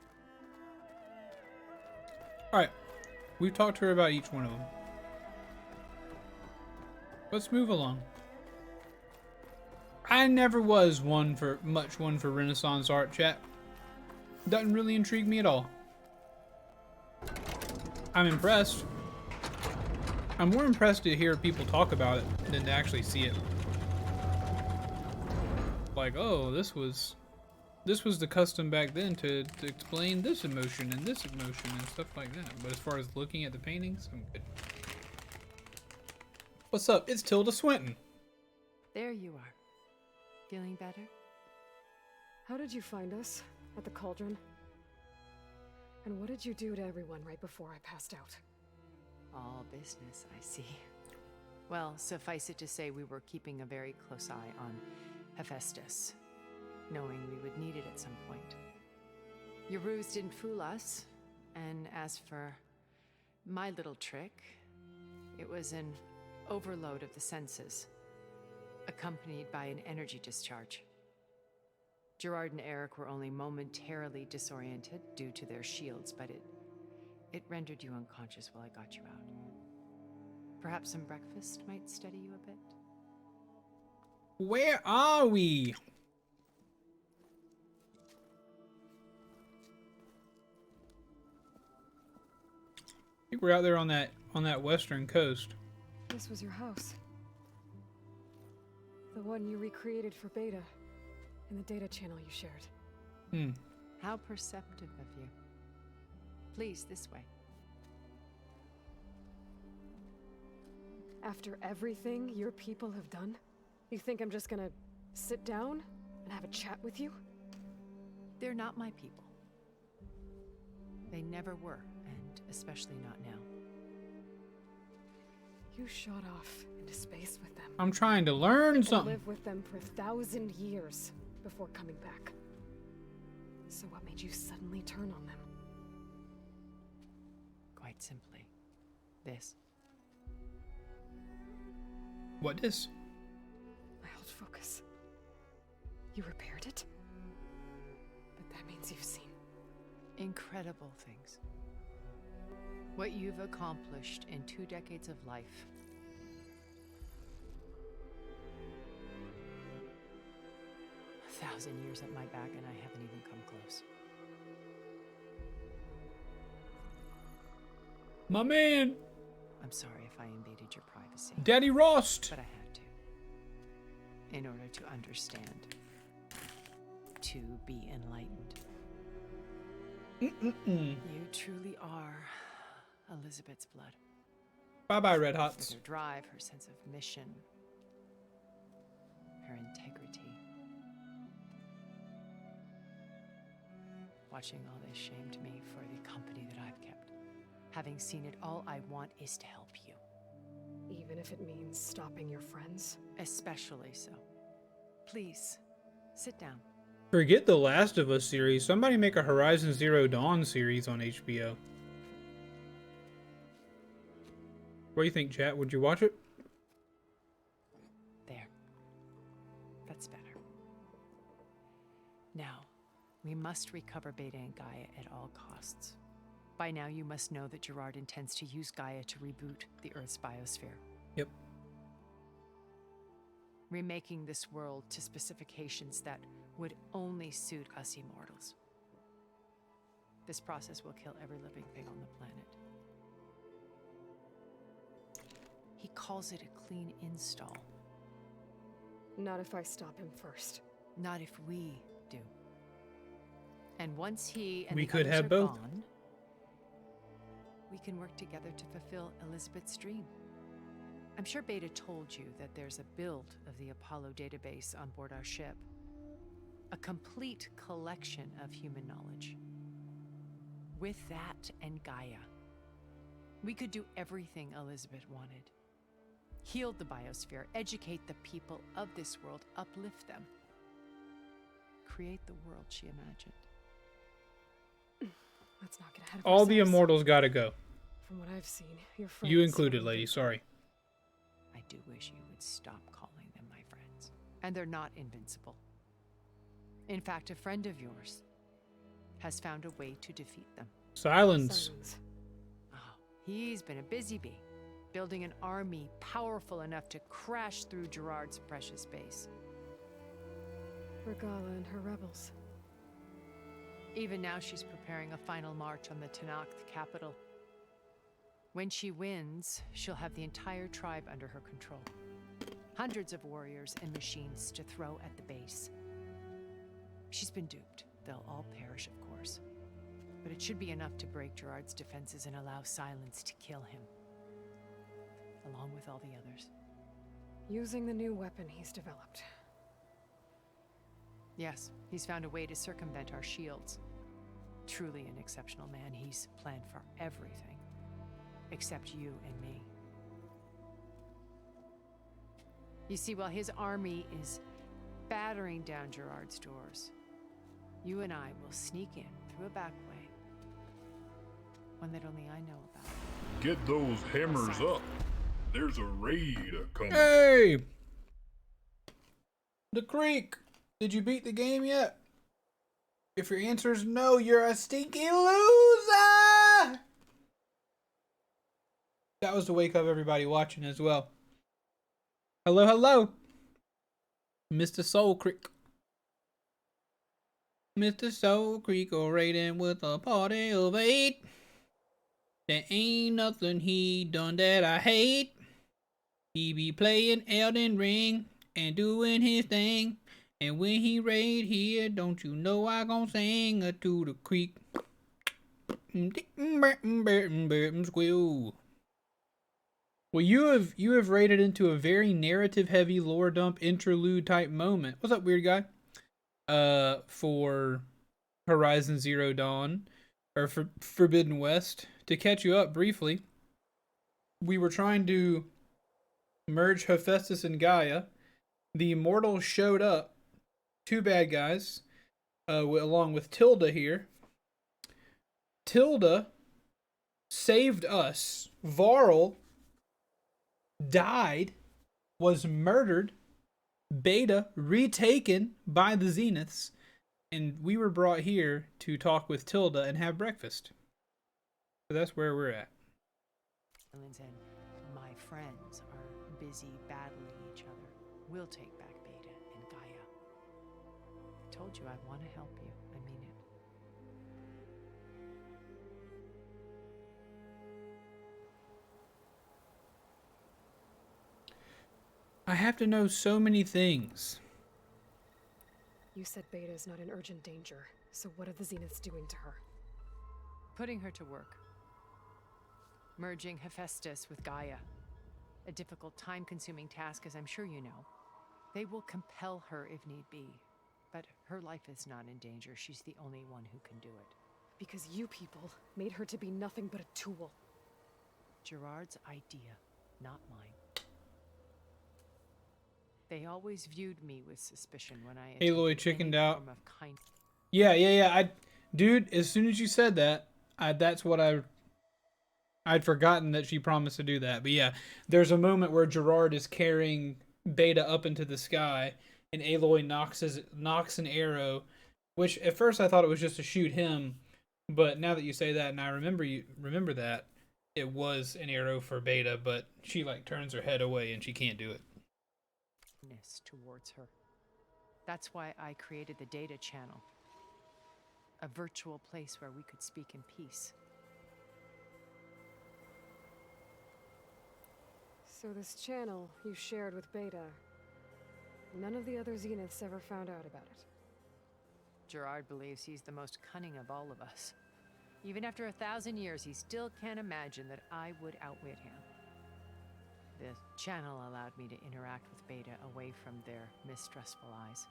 [SPEAKER 2] Alright. We've talked to her about each one of them. Let's move along. I never was one for Renaissance art, chat. Doesn't really intrigue me at all. I'm impressed. I'm more impressed to hear people talk about it than to actually see it. Like, oh, this was the custom back then to explain this emotion and this emotion and stuff like that. But as far as looking at the paintings, I'm good. What's up? It's Tilda Swinton.
[SPEAKER 13] There you are. Feeling better?
[SPEAKER 5] How did you find us? At the Cauldron? And what did you do to everyone right before I passed out?
[SPEAKER 13] All business, I see. Well, suffice it to say we were keeping a very close eye on Hephaestus, knowing we would need it at some point. Your ruse didn't fool us, and as for my little trick, it was an overload of the senses, accompanied by an energy discharge. Gerard and Eric were only momentarily disoriented due to their shields, but it rendered you unconscious while I got you out. Perhaps some breakfast might steady you a bit?
[SPEAKER 2] Where are we? I think we're out there on that western coast.
[SPEAKER 5] This was your house. The one you recreated for Beta, in the data channel you shared.
[SPEAKER 13] How perceptive of you. Please, this way.
[SPEAKER 5] After everything your people have done, you think I'm just gonna sit down and have a chat with you?
[SPEAKER 13] They're not my people. They never were, and especially not now.
[SPEAKER 5] You shot off into space with them.
[SPEAKER 2] I'm trying to learn
[SPEAKER 5] and
[SPEAKER 2] something.
[SPEAKER 5] Live with them for 1,000 years before coming back. So what made you suddenly turn on them?
[SPEAKER 13] Quite simply, this.
[SPEAKER 2] What is?
[SPEAKER 5] My old focus. You repaired it? But that means you've seen
[SPEAKER 13] incredible things. What you've accomplished in 2 decades of life. A 1,000 years at my back and I haven't even come close.
[SPEAKER 2] My man!
[SPEAKER 13] I'm sorry if I invaded your privacy.
[SPEAKER 2] Daddy Rost!
[SPEAKER 13] But I had to. In order to understand. To be enlightened. You truly are Elizabeth's blood.
[SPEAKER 2] Bye-bye, Red Hots.
[SPEAKER 13] Her drive, her sense of mission, her integrity. Watching all this shamed me for the company that I've kept. Having seen it, all I want is to help you.
[SPEAKER 5] even if it means stopping your friends?
[SPEAKER 13] Especially so. Please, sit down.
[SPEAKER 2] Forget the Last of Us series. Somebody make a Horizon Zero Dawn series on HBO. What do you think, chat? Would you watch it?
[SPEAKER 13] There. That's better. Now, we must recover Beta and Gaia at all costs. By now, you must know that Gerard intends to use Gaia to reboot the Earth's biosphere.
[SPEAKER 2] Yep.
[SPEAKER 13] Remaking this world to specifications that would only suit us immortals. This process will kill every living thing on the planet. He calls it a clean install.
[SPEAKER 5] Not if I stop him first.
[SPEAKER 13] Not if we do. And once he and
[SPEAKER 2] We
[SPEAKER 13] the
[SPEAKER 2] could
[SPEAKER 13] others
[SPEAKER 2] have
[SPEAKER 13] are
[SPEAKER 2] both.
[SPEAKER 13] gone, we can work together to fulfill Elizabeth's dream. I'm sure Beta told you that there's a build of the Apollo database on board our ship. A complete collection of human knowledge. With that and Gaia, we could do everything Elizabeth wanted. Heal the biosphere, educate the people of this world, uplift them. Create the world she imagined.
[SPEAKER 5] Let's not get ahead of
[SPEAKER 2] All the
[SPEAKER 5] ourselves.
[SPEAKER 2] immortals gotta go.
[SPEAKER 5] From what I've seen, your friends.
[SPEAKER 2] You included,
[SPEAKER 5] are
[SPEAKER 2] lady. Sorry.
[SPEAKER 13] I do wish you would stop calling them my friends. And they're not invincible. In fact, a friend of yours has found a way to defeat them.
[SPEAKER 2] Silence.
[SPEAKER 13] Oh, he's been a busy bee, building an army powerful enough to crash through Gerard's precious base.
[SPEAKER 5] Regala and her rebels.
[SPEAKER 13] Even now, she's preparing a final march on the Tenakth capital. When she wins, she'll have the entire tribe under her control. Hundreds of warriors and machines to throw at the base. She's been duped. They'll all perish, of course. But it should be enough to break Gerard's defenses and allow Silence to kill him. Along with all the others.
[SPEAKER 5] Using the new weapon he's developed.
[SPEAKER 13] Yes, he's found a way to circumvent our shields. Truly an exceptional man. He's planned for everything. Except you and me. You see, while his army is battering down Gerard's doors, you and I will sneak in through a back way. One that only I know about.
[SPEAKER 3] Get those hammers up. There's a raid coming.
[SPEAKER 2] Hey! The Creek! Did you beat the game yet? If your answer is no, you're a stinky loser! That was to wake up everybody watching as well. Hello, hello! Mr. Soul Creek. Mr. Soul Creek raiding with a party of 8. There ain't nothing he done that I hate. He be playing Elden Ring and doing his thing. And when he raid here, don't you know I gon' sing to the creek. Squeal. Well, you have raided into a very narrative heavy lore dump interlude type moment. What's up, weird guy? For Horizon Zero Dawn or for Forbidden West. To catch you up briefly, we were trying to merge Hephaestus and Gaia. The immortals showed up. 2 bad guys, along with Tilda here. Tilda saved us. Varl died, was murdered, Beta retaken by the Zeniths, and we were brought here to talk with Tilda and have breakfast. So that's where we're at.
[SPEAKER 13] And my friends are busy battling each other. We'll take back Beta and Gaia. I told you I want to help you. I mean it.
[SPEAKER 2] I have to know so many things.
[SPEAKER 5] You said Beta is not in urgent danger, so what are the Zeniths doing to her?
[SPEAKER 13] Putting her to work. Merging Hephaestus with Gaia. A difficult, time-consuming task, as I'm sure you know. They will compel her if need be. But her life is not in danger. She's the only one who can do it.
[SPEAKER 5] Because you people made her to be nothing but a tool.
[SPEAKER 13] Gerard's idea, not mine. They always viewed me with suspicion when I
[SPEAKER 2] Aloy chickened out.
[SPEAKER 13] form of kind.
[SPEAKER 2] Yeah. Dude, as soon as you said that, that's what I'd forgotten that she promised to do that. But yeah, there's a moment where Gerard is carrying Beta up into the sky, and Aloy knocks an arrow, which at first I thought it was just to shoot him, but now that you say that, and I remember that it was an arrow for Beta, but she like turns her head away and she can't do it.
[SPEAKER 13] Towards her. That's why I created the data channel. A virtual place where we could speak in peace.
[SPEAKER 5] So this channel you shared with Beta, none of the other Zeniths ever found out about it?
[SPEAKER 13] Gerard believes he's the most cunning of all of us. Even after 1,000 years, he still can't imagine that I would outwit him. The channel allowed me to interact with Beta away from their mistrustful eyes.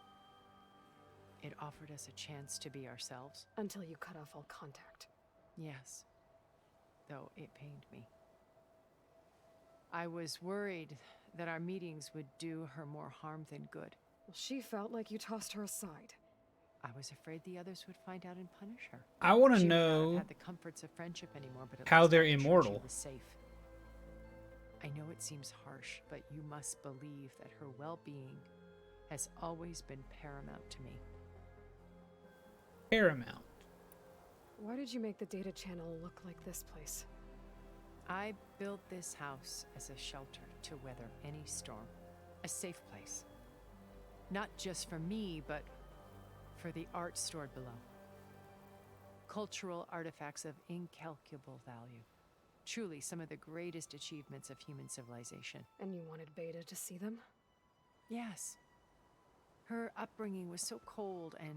[SPEAKER 13] It offered us a chance to be ourselves.
[SPEAKER 5] Until you cut off all contact.
[SPEAKER 13] Yes, though it pained me. I was worried that our meetings would do her more harm than good.
[SPEAKER 5] Well, she felt like you tossed her aside.
[SPEAKER 13] I was afraid the others would find out and punish her.
[SPEAKER 2] I want to
[SPEAKER 13] She may not
[SPEAKER 2] know
[SPEAKER 13] have had the comforts of friendship anymore, but at
[SPEAKER 2] how
[SPEAKER 13] least
[SPEAKER 2] they're
[SPEAKER 13] I was sure
[SPEAKER 2] immortal.
[SPEAKER 13] She was safe. I know it seems harsh, but you must believe that her well-being has always been paramount to me.
[SPEAKER 2] Paramount.
[SPEAKER 5] Why did you make the data channel look like this place?
[SPEAKER 13] I built this house as a shelter to weather any storm. A safe place. Not just for me, but for the art stored below. Cultural artifacts of incalculable value. Truly some of the greatest achievements of human civilization.
[SPEAKER 5] And you wanted Beta to see them?
[SPEAKER 13] Yes. Her upbringing was so cold and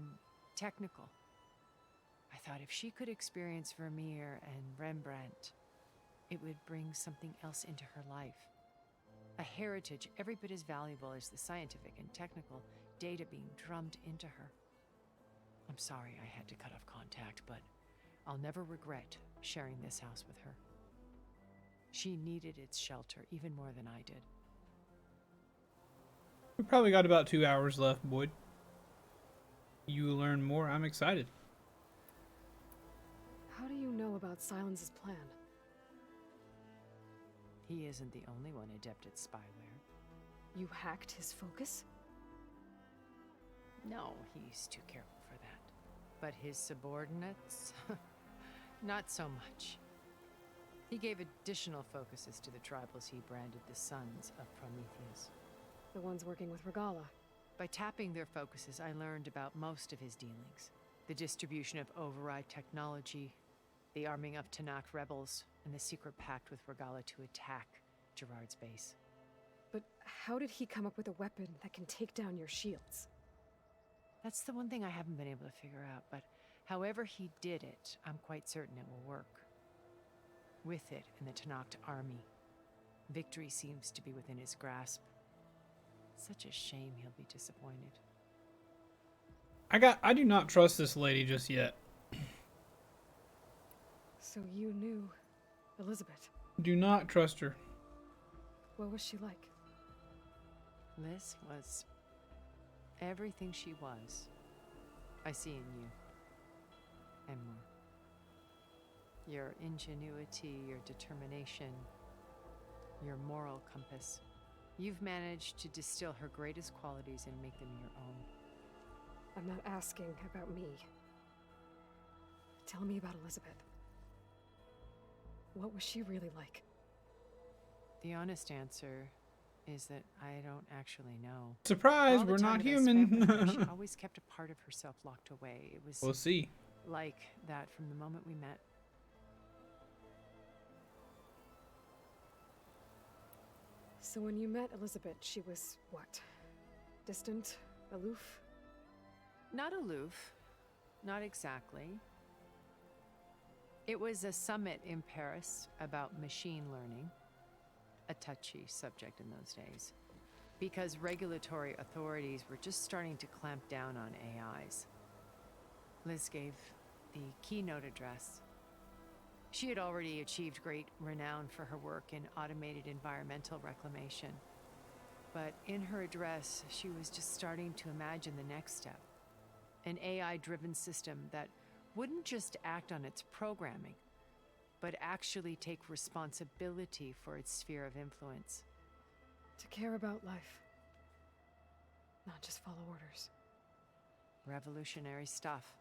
[SPEAKER 13] technical. I thought if she could experience Vermeer and Rembrandt, it would bring something else into her life. A heritage every bit as valuable as the scientific and technical data being drummed into her. I'm sorry I had to cut off contact, but I'll never regret sharing this house with her. She needed its shelter even more than I did.
[SPEAKER 2] We probably got about 2 hours left, Boyd. You will learn more. I'm excited.
[SPEAKER 5] How do you know about Silence's plan?
[SPEAKER 13] He isn't the only one adept at spyware.
[SPEAKER 5] You hacked his focus?
[SPEAKER 13] No, he's too careful for that. But his subordinates? Not so much. He gave additional focuses to the tribals he branded the Sons of Prometheus.
[SPEAKER 5] The ones working with Regala.
[SPEAKER 13] By tapping their focuses, I learned about most of his dealings. The distribution of override technology, the arming of Tanakh rebels, and the secret pact with Regala to attack Gerard's base.
[SPEAKER 5] But how did he come up with a weapon that can take down your shields?
[SPEAKER 13] That's the one thing I haven't been able to figure out, but however he did it, I'm quite certain it will work. With it and the Tanakh army, victory seems to be within his grasp. Such a shame he'll be disappointed.
[SPEAKER 2] I do not trust this lady just yet.
[SPEAKER 5] So you knew Elizabeth.
[SPEAKER 2] Do not trust her.
[SPEAKER 5] What was she like?
[SPEAKER 13] Liz was everything she was. I see in you. And more. Your ingenuity, your determination, your moral compass. You've managed to distill her greatest qualities and make them your own.
[SPEAKER 5] I'm not asking about me. Tell me about Elizabeth. What was she really like?
[SPEAKER 13] The honest answer is that I don't actually know.
[SPEAKER 2] Surprise,
[SPEAKER 13] All the
[SPEAKER 2] we're
[SPEAKER 13] time
[SPEAKER 2] not
[SPEAKER 13] that I spent with her,
[SPEAKER 2] human.
[SPEAKER 13] she always kept a part of herself locked away. It was
[SPEAKER 2] We'll see.
[SPEAKER 13] like that from the moment we met.
[SPEAKER 5] So when you met Elizabeth, she was what? Distant? Aloof?
[SPEAKER 13] Not aloof. Not exactly. It was a summit in Paris about machine learning. A touchy subject in those days. Because regulatory authorities were just starting to clamp down on AIs. Liz gave the keynote address. She had already achieved great renown for her work in automated environmental reclamation. But in her address, she was just starting to imagine the next step. An AI-driven system that wouldn't just act on its programming, but actually take responsibility for its sphere of influence.
[SPEAKER 5] To care about life. Not just follow orders.
[SPEAKER 13] Revolutionary stuff.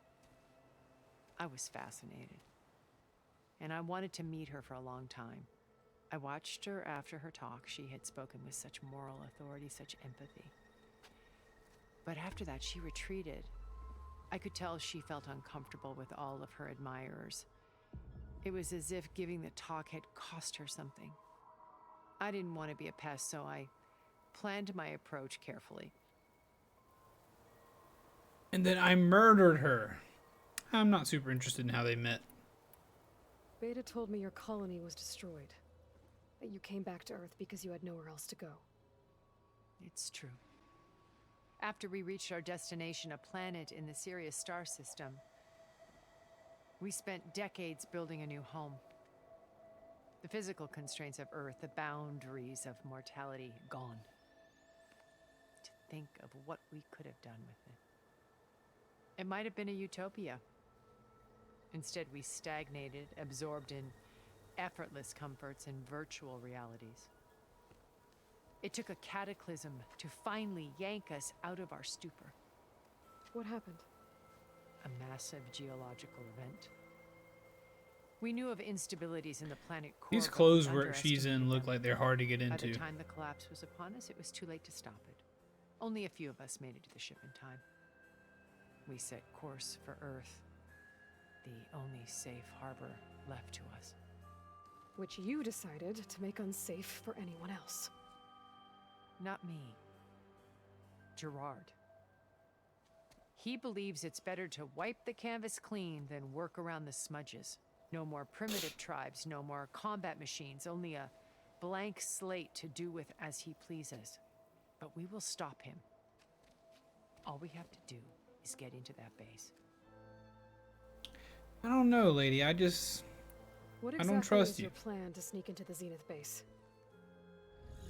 [SPEAKER 13] I was fascinated. And I wanted to meet her for a long time. I watched her after her talk. She had spoken with such moral authority, such empathy. But after that, she retreated. I could tell she felt uncomfortable with all of her admirers. It was as if giving the talk had cost her something. I didn't want to be a pest, so I planned my approach carefully.
[SPEAKER 2] And then I murdered her. I'm not super interested in how they met.
[SPEAKER 5] Beta told me your colony was destroyed. That you came back to Earth because you had nowhere else to go.
[SPEAKER 13] It's true. After we reached our destination, a planet in the Sirius star system, we spent decades building a new home. The physical constraints of Earth, the boundaries of mortality, gone. To think of what we could have done with it. It might have been a utopia. Instead, we stagnated, absorbed in effortless comforts and virtual realities. It took a cataclysm to finally yank us out of our stupor.
[SPEAKER 5] What happened?
[SPEAKER 13] A massive geological event. We knew of instabilities in the planet core.
[SPEAKER 2] These
[SPEAKER 13] but
[SPEAKER 2] clothes
[SPEAKER 13] we
[SPEAKER 2] where she's in look like they're hard to get
[SPEAKER 13] By
[SPEAKER 2] into.
[SPEAKER 13] the time the collapse was upon us, it was too late to stop it. Only a few of us made it to the ship in time. We set course for Earth, the only safe harbor left to us.
[SPEAKER 5] Which you decided to make unsafe for anyone else.
[SPEAKER 13] Not me. Gerard. He believes it's better to wipe the canvas clean than work around the smudges. No more primitive tribes, no more combat machines, only a blank slate to do with as he pleases. But we will stop him. All we have to do is get into that base.
[SPEAKER 2] I don't know, lady. I don't
[SPEAKER 5] What exactly
[SPEAKER 2] trust
[SPEAKER 5] is
[SPEAKER 2] you.
[SPEAKER 5] your plan to sneak into the Zenith base?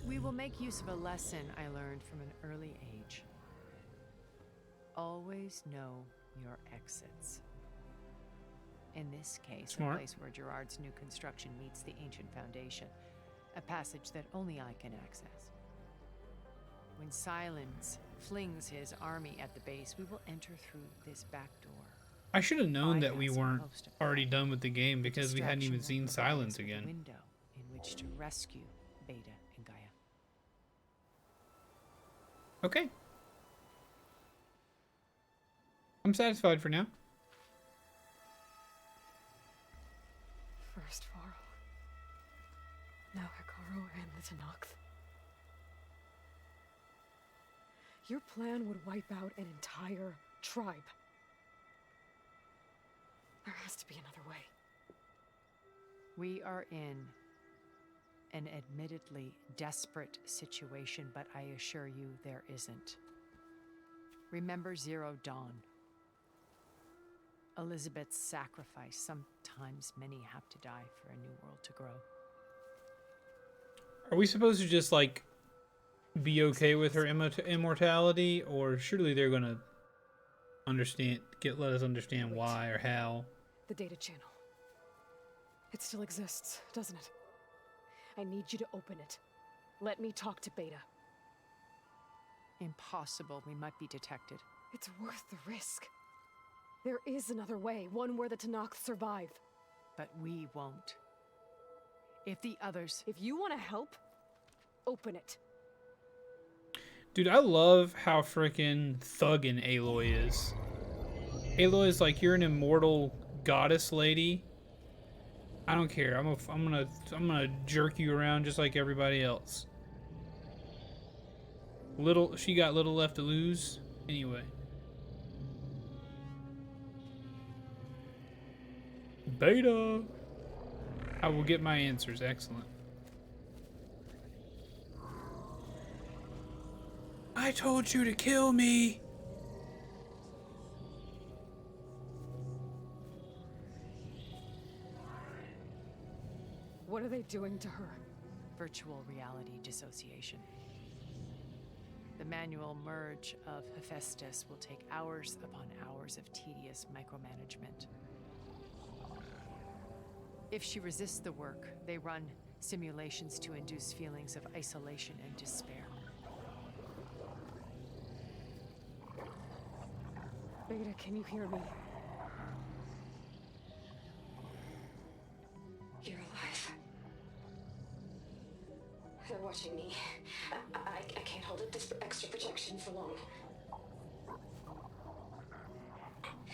[SPEAKER 13] We will make use of a lesson I learned from an early age. Always know your exits. In this case,
[SPEAKER 2] Smart.
[SPEAKER 13] a place where Gerard's new construction meets the ancient foundation, a passage that only I can access. When Silence flings his army at the base, we will enter through this back door.
[SPEAKER 2] I should have known that we
[SPEAKER 13] bypassing
[SPEAKER 2] weren't
[SPEAKER 13] most of
[SPEAKER 2] already done with the game because we hadn't even
[SPEAKER 13] Distraction
[SPEAKER 2] seen
[SPEAKER 13] will provide us
[SPEAKER 2] Silence
[SPEAKER 13] with a
[SPEAKER 2] again.
[SPEAKER 13] window in which to rescue Beta and Gaia.
[SPEAKER 2] Okay. I'm satisfied for now.
[SPEAKER 5] First Varl. Now Hekarro and the Tenakth. Your plan would wipe out an entire tribe. There has to be another way.
[SPEAKER 13] We are in an admittedly desperate situation, but I assure you there isn't. Remember Zero Dawn. Elizabeth's sacrifice. Sometimes many have to die for a new world to grow.
[SPEAKER 2] Are we supposed to just like be okay with her immortality, or surely they're gonna let us understand why or how?
[SPEAKER 5] The data channel. It still exists, doesn't it? I need you to open it. Let me talk to Beta.
[SPEAKER 13] Impossible. We might be detected.
[SPEAKER 5] It's worth the risk. There is another way, one where the Tenakth survive.
[SPEAKER 13] But we won't. If the others...
[SPEAKER 5] If you want to help, open it.
[SPEAKER 2] Dude, I love how freaking thuggin' Aloy is. Aloy is like, you're an immortal goddess lady. I don't care. I'm gonna jerk you around just like everybody else. She got little left to lose. Anyway. Beta. I will get my answers. Excellent. I told you to kill me.
[SPEAKER 5] What are they doing to her?
[SPEAKER 13] Virtual reality dissociation. The manual merge of Hephaestus will take hours upon hours of tedious micromanagement. If she resists the work, they run simulations to induce feelings of isolation and despair.
[SPEAKER 5] Beta, can you hear me?
[SPEAKER 9] You're alive. They're watching me. I can't hold up this extra projection for long.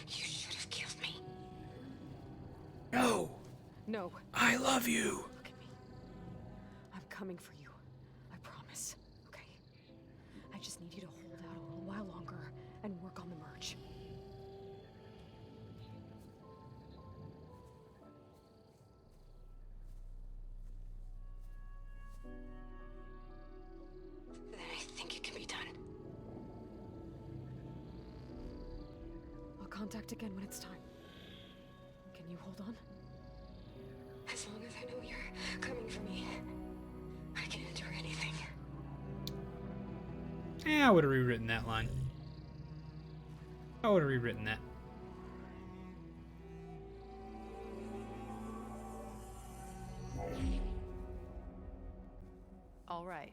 [SPEAKER 9] You should have killed me.
[SPEAKER 2] No.
[SPEAKER 5] No.
[SPEAKER 2] I love you.
[SPEAKER 5] Look at me. I'm coming for you. I promise. Okay? I just need you to hold out a little while longer and work on the merge. contact again when it's time. Can you hold on?
[SPEAKER 9] As long as I know you're coming for me, I can endure anything.
[SPEAKER 2] I would have rewritten that line. I would have rewritten that.
[SPEAKER 13] All right.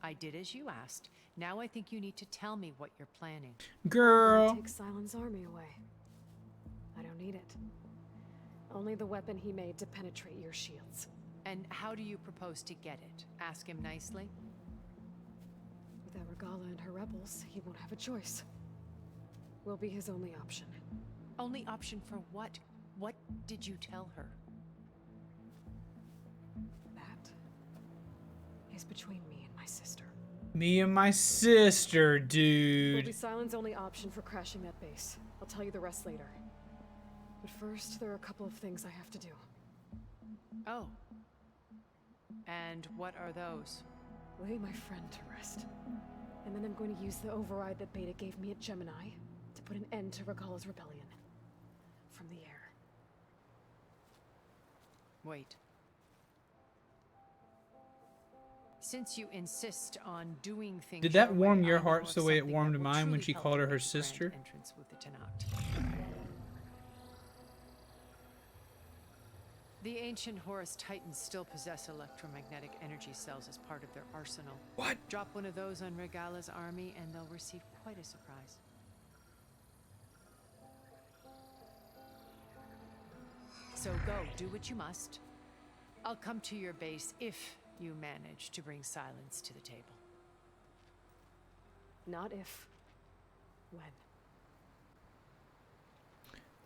[SPEAKER 13] I did as you asked. Now I think you need to tell me what you're planning.
[SPEAKER 2] Girl.
[SPEAKER 5] Take Sylens' army away. I don't need it. Only the weapon he made to penetrate your shields.
[SPEAKER 13] And how do you propose to get it? Ask him nicely?
[SPEAKER 5] Without Regala and her rebels, he won't have a choice. We'll be his only option.
[SPEAKER 13] Only option for what? What did you tell her?
[SPEAKER 5] That is between me and my sister.
[SPEAKER 2] Me and my sister,
[SPEAKER 5] Will
[SPEAKER 2] dude.
[SPEAKER 5] be Sylens' only option for crashing that base. I'll tell you the rest later. But first, there are a couple of things I have to do.
[SPEAKER 13] Oh. And what are those?
[SPEAKER 5] Lay my friend to rest. And then I'm going to use the override that Beta gave me at Gemini to put an end to Regala's rebellion. From the air.
[SPEAKER 13] Wait. Since you insist on doing things
[SPEAKER 2] Did that
[SPEAKER 13] your
[SPEAKER 2] warm
[SPEAKER 13] way,
[SPEAKER 2] your
[SPEAKER 13] I know
[SPEAKER 2] hearts
[SPEAKER 13] of
[SPEAKER 2] the way it
[SPEAKER 13] something
[SPEAKER 2] warmed
[SPEAKER 13] that will
[SPEAKER 2] mine when
[SPEAKER 13] truly
[SPEAKER 2] she
[SPEAKER 13] help
[SPEAKER 2] called her
[SPEAKER 13] make
[SPEAKER 2] her
[SPEAKER 13] grand
[SPEAKER 2] sister?
[SPEAKER 13] entrance with the Tenat. The ancient Horus Titans still possess electromagnetic energy cells as part of their arsenal.
[SPEAKER 2] What?
[SPEAKER 13] Drop one of those on Regala's army and they'll receive quite a surprise. So go, do what you must. I'll come to your base if you manage to bring Sylens to the table.
[SPEAKER 5] Not if. When.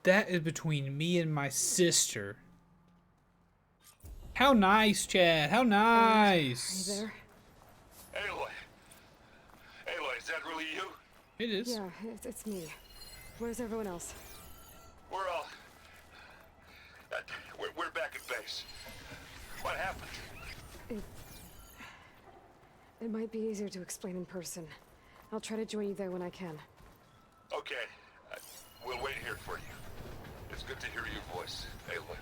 [SPEAKER 2] That is between me and my sister. How nice, Chad. How nice.
[SPEAKER 5] Are you there?
[SPEAKER 3] Aloy! Aloy, is that really you?
[SPEAKER 2] It is.
[SPEAKER 5] Yeah, it's me. Where's everyone else?
[SPEAKER 3] We're all... we're back at base. What happened?
[SPEAKER 5] It might be easier to explain in person. I'll try to join you there when I can.
[SPEAKER 3] Okay. We'll wait here for you. It's good to hear your voice, Aloy.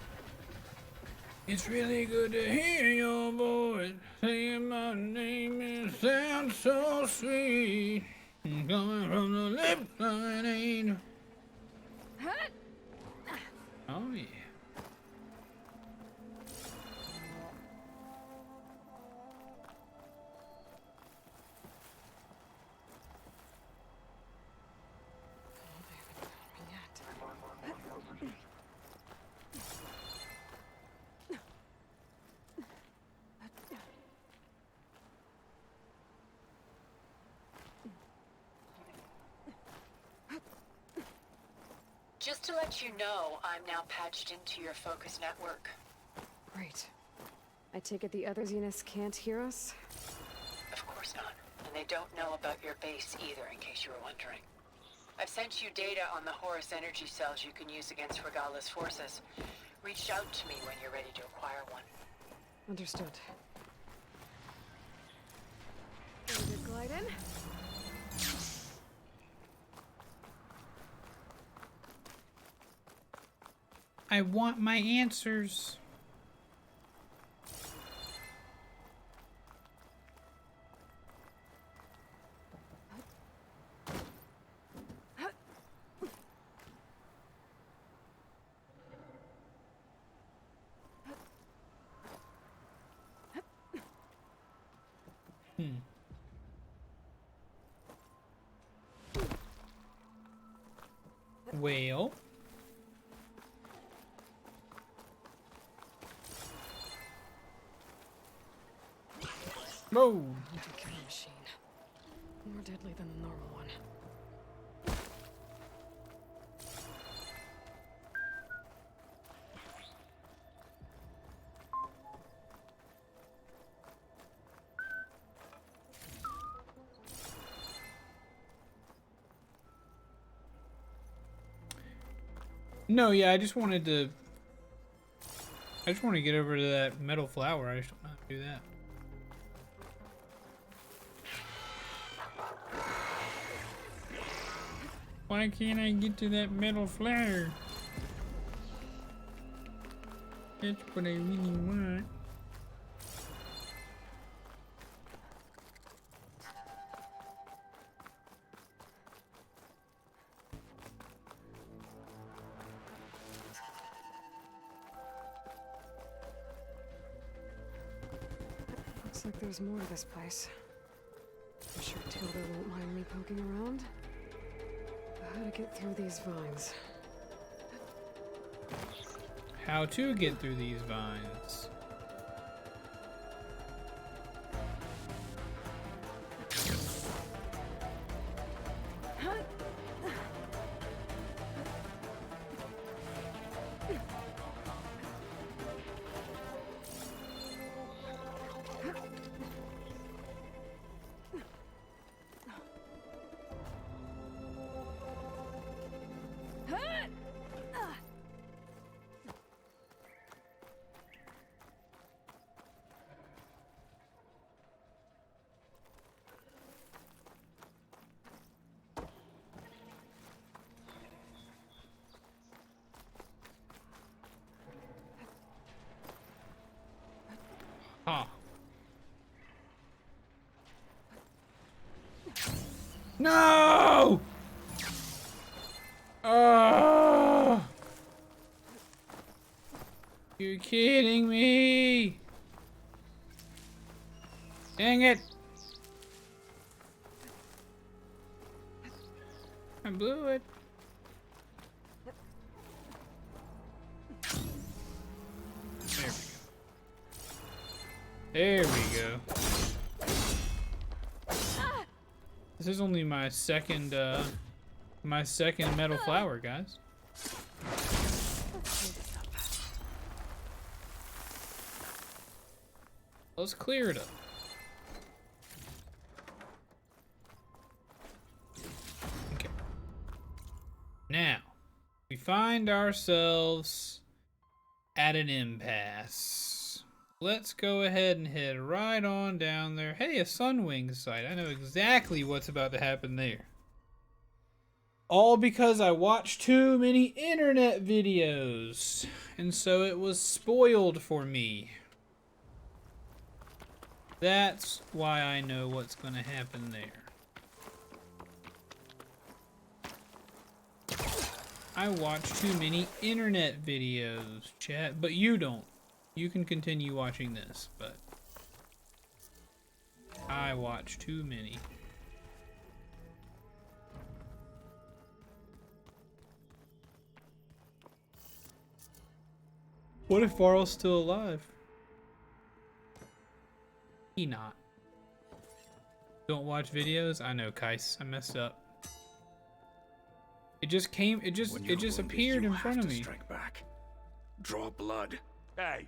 [SPEAKER 2] It's really good to hear your voice saying my name. It sounds so sweet. Coming from the lips of an angel. Oh yeah.
[SPEAKER 7] Just to let you know, I'm now patched into your focus network.
[SPEAKER 5] Great. I take it the other Zeniths can't hear us?
[SPEAKER 7] Of course not. And they don't know about your base either, in case you were wondering. I've sent you data on the Horus energy cells you can use against Regala's forces. Reach out to me when you're ready to acquire one.
[SPEAKER 5] Understood. Ready to glide in?
[SPEAKER 2] I want my answers. Well. Whoa.
[SPEAKER 5] Killing machine. More deadly than the normal one.
[SPEAKER 2] No, yeah, I just wanted to get over to that metal flower. I just don't know how to do that. Why can't I get to that metal flower? That's what I really want.
[SPEAKER 5] Looks like there's more to this place. I'm sure Tilda won't mind me poking around. How to get through these vines.
[SPEAKER 2] How to get through these vines. Ah. No! Oh! You're kidding me! Dang it! I blew it. There we go. This is only my second metal flower, guys. Let's clear it up. Okay. Now, we find ourselves at an impasse. Let's go ahead and head right on down there. Hey, a Sunwing site. I know exactly what's about to happen there. All because I watched too many internet videos. And so it was spoiled for me. That's why I know what's going to happen there. I watch too many internet videos, chat, but you don't. You can continue watching this, but I watch too many. What if Varl's still alive? He not. Don't watch videos? I know, Kais. I messed up. It just came, it just appeared in front of me.
[SPEAKER 6] Strike back. Draw blood.
[SPEAKER 8] Hey,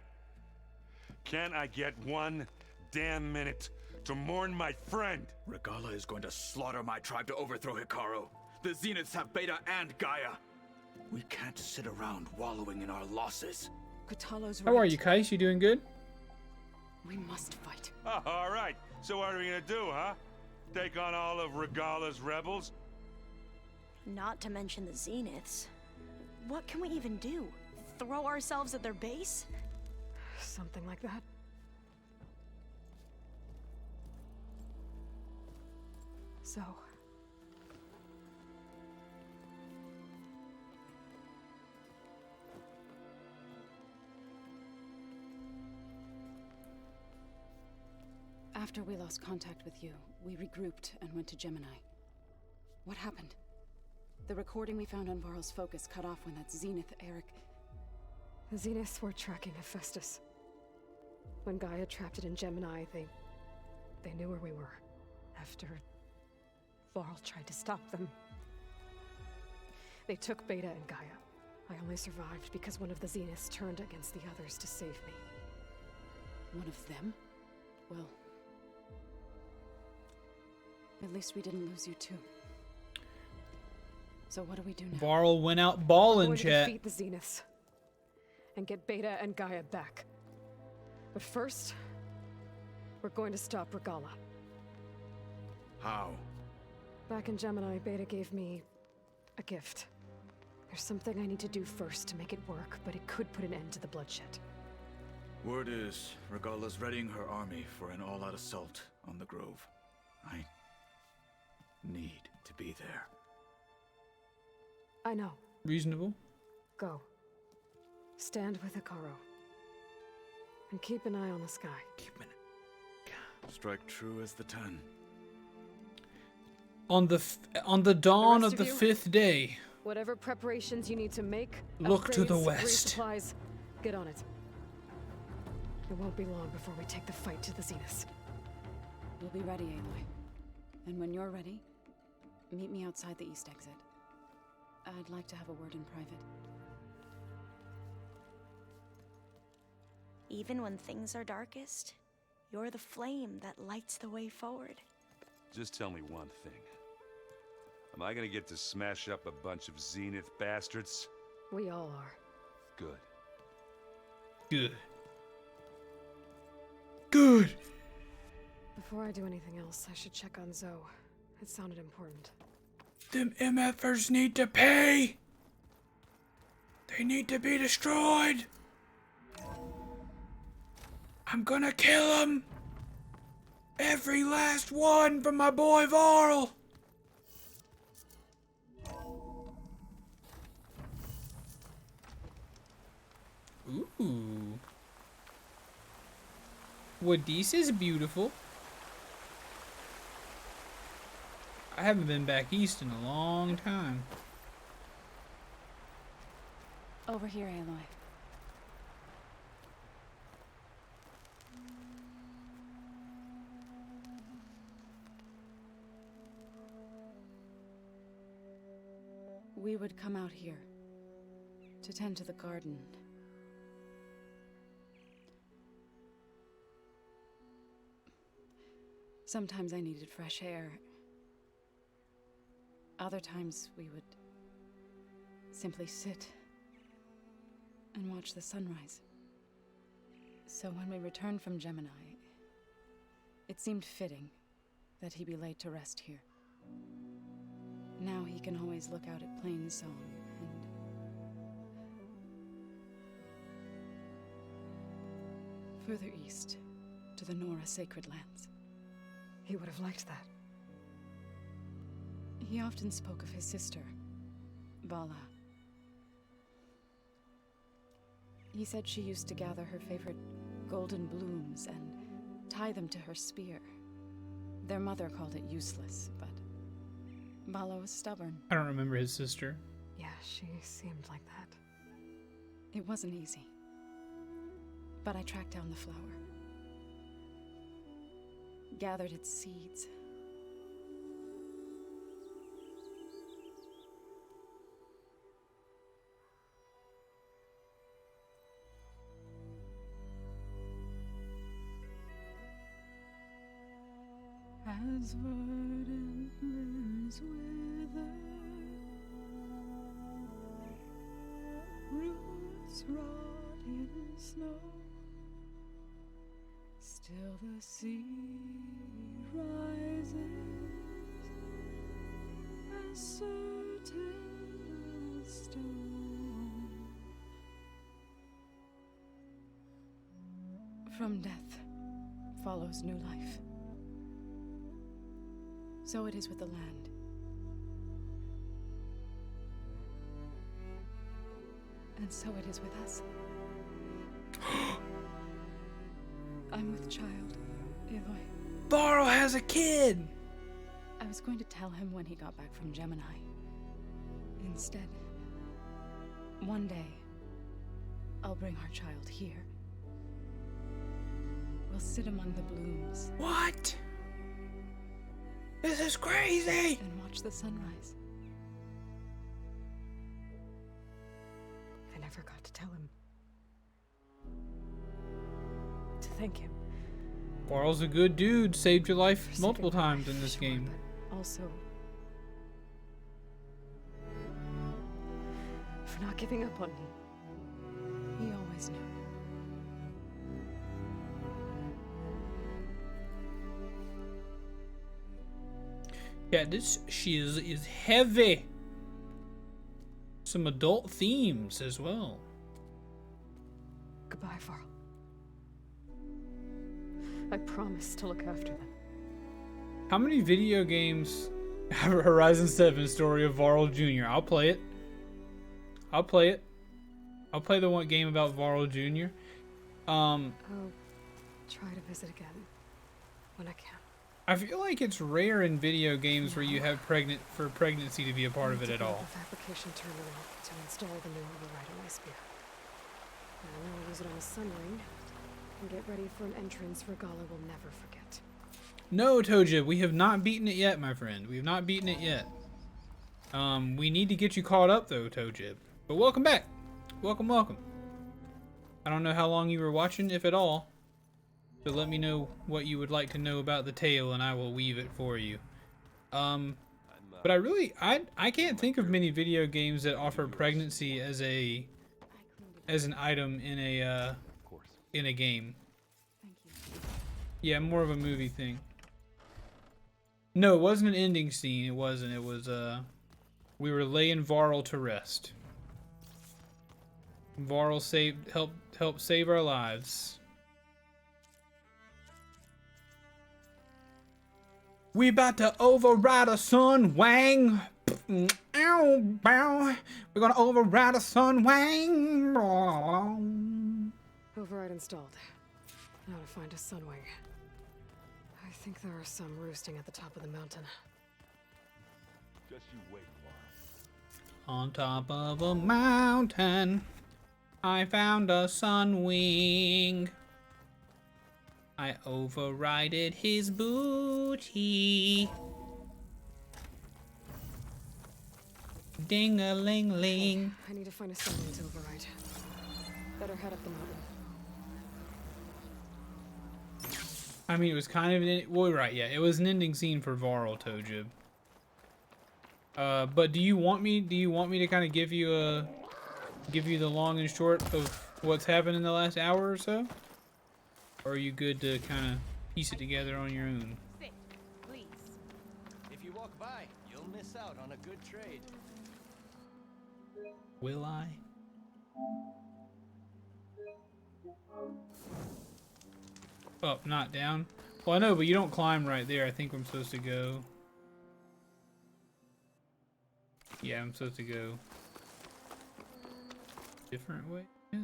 [SPEAKER 8] can't I get one damn minute to mourn my friend?
[SPEAKER 6] Regalla is going to slaughter my tribe to overthrow Hikaru. The Zeniths have Beta and Gaia. We can't sit around wallowing in our losses.
[SPEAKER 5] Kotallo's
[SPEAKER 2] How are you, Kais? You doing good?
[SPEAKER 5] We must fight.
[SPEAKER 8] Oh, all right. So what are we gonna do, huh? Take on all of Regalla's rebels?
[SPEAKER 14] Not to mention the Zeniths. What can we even do? Throw ourselves at their base?
[SPEAKER 5] Something like that. So...
[SPEAKER 15] After we lost contact with you, we regrouped and went to Gemini. What happened? The recording we found on Varl's focus cut off when that Zenith Eric...
[SPEAKER 5] The Zeniths were tracking Hephaestus. When Gaia trapped it in Gemini, they knew where we were. After Varl tried to stop them. They took Beta and Gaia. I only survived because one of the Zeniths turned against the others to save me.
[SPEAKER 15] One of them? Well... At least we didn't lose you too. So what do we do now?
[SPEAKER 2] Varl went out balling,
[SPEAKER 5] We're going
[SPEAKER 2] chat.
[SPEAKER 5] to defeat the Zeniths. And get Beta and Gaia back. But first, we're going to stop Regalla.
[SPEAKER 6] How?
[SPEAKER 5] Back in Gemini, Beta gave me A gift. There's something I need to do first to make it work, but it could put an end to the bloodshed.
[SPEAKER 6] Word is, Regalla's readying her army for an all-out assault on the Grove. I need to be there.
[SPEAKER 5] I know.
[SPEAKER 2] Reasonable.
[SPEAKER 5] Go. Stand with Akaro. And keep an eye on the sky.
[SPEAKER 6] Strike true as the 10.
[SPEAKER 2] On the dawn
[SPEAKER 5] rest
[SPEAKER 2] of the
[SPEAKER 5] of you?
[SPEAKER 2] 5th day,
[SPEAKER 5] Whatever preparations you need to make,
[SPEAKER 2] Look to the
[SPEAKER 5] upgrades,
[SPEAKER 2] west.
[SPEAKER 5] resupplies, get on it. It won't be long before we take the fight to the Zeniths.
[SPEAKER 15] We'll be ready, Aloy. And when you're ready, meet me outside the east exit. I'd like to have a word in private.
[SPEAKER 14] Even when things are darkest, you're the flame that lights the way forward.
[SPEAKER 16] Just tell me one thing. Am I gonna get to smash up a bunch of Zenith bastards?
[SPEAKER 5] We all are.
[SPEAKER 16] Good.
[SPEAKER 2] Good. Good!
[SPEAKER 5] Before I do anything else, I should check on Zoe. It sounded important.
[SPEAKER 2] Them MFers need to pay! They need to be destroyed! I'm gonna kill them! Every last one for my boy Varl! Ooh. Wadis is beautiful. I haven't been back east in a long time.
[SPEAKER 15] Over here, Aloy. We would come out here to tend to the garden. Sometimes I needed fresh air. Other times we would simply sit and watch the sunrise. So when we returned from Gemini, it seemed fitting that he be laid to rest here. Now he can always look out at Plainsong and... further east, to the Nora Sacred Lands.
[SPEAKER 5] He would have liked that.
[SPEAKER 15] He often spoke of his sister, Vala. He said she used to gather her favorite golden blooms and tie them to her spear. Their mother called it useless, but Vala was stubborn.
[SPEAKER 2] I don't remember his sister.
[SPEAKER 5] Yeah, she seemed like that.
[SPEAKER 15] It wasn't easy. But I tracked down the flower. Gathered its seeds. As verdant limbs wither, roots rot in snow, still the sea rises, as certain as stone. From death follows new life. So it is with the land. And so it is with us. I'm with child, Aloy.
[SPEAKER 2] Varl has a kid!
[SPEAKER 15] I was going to tell him when he got back from Gemini. Instead, one day, I'll bring our child here. We'll sit among the blooms.
[SPEAKER 2] What? This is crazy!
[SPEAKER 15] And watch the sunrise.
[SPEAKER 5] I never got to tell him. To thank him.
[SPEAKER 2] Varl's a good dude, saved your life multiple times in this game.
[SPEAKER 5] But also, for not giving up on me.
[SPEAKER 15] He always knew.
[SPEAKER 2] Yeah, this shiz is heavy. some adult themes as well.
[SPEAKER 5] Goodbye, Varl. I promise to look after them.
[SPEAKER 2] How many video games have a Horizon 7 story of Varl Jr.? I'll play it. I'll play it. I'll play the one game about Varl Jr.
[SPEAKER 5] I'll try to visit again when I can.
[SPEAKER 2] I feel like it's rare in video games where you have pregnancy to be a part of it at all.
[SPEAKER 5] The fabrication terminal to install the new override on my spear. And I'll use it on a sun ring and get ready for an entrance Regala will never forget.
[SPEAKER 2] No, Toja, we have not beaten it yet, my friend. We have not beaten it yet. We need to get you caught up, though, Toja. But welcome back. Welcome, welcome. I don't know how long you were watching, if at all. So let me know what you would like to know about the tale, and I will weave it for you. But I can't think of many video games that offer pregnancy as an item in a game. Yeah, more of a movie thing. No, it wasn't an ending scene. It wasn't. It was we were laying Varl to rest. Varl helped save our lives. We about to override a Sun Wang. Ow, bow. We're gonna override a Sun Wang.
[SPEAKER 5] Override installed. Now to find a Sunwing. I think there are some roosting at the top of the mountain.
[SPEAKER 16] Just you wait, Varl.
[SPEAKER 2] On top of a mountain, I found a Sunwing. I overrided his booty. Ding-a-ling-ling.
[SPEAKER 5] I need to find a Sunwing to override. Better head up the mountain.
[SPEAKER 2] I mean, it was kind of an... Well, right, yeah. It was an ending scene for Varl, Toja. But do you want me to kind of give you the long and short of what's happened in the last hour or so? Or are you good to kind of piece it together on your own?
[SPEAKER 12] Sit, please. If you walk by, you'll miss out on a good trade.
[SPEAKER 2] Will I? Up, not down. Well, I know, but you don't climb right there. I think I'm supposed to go. Yeah, I'm supposed to go different way, yes.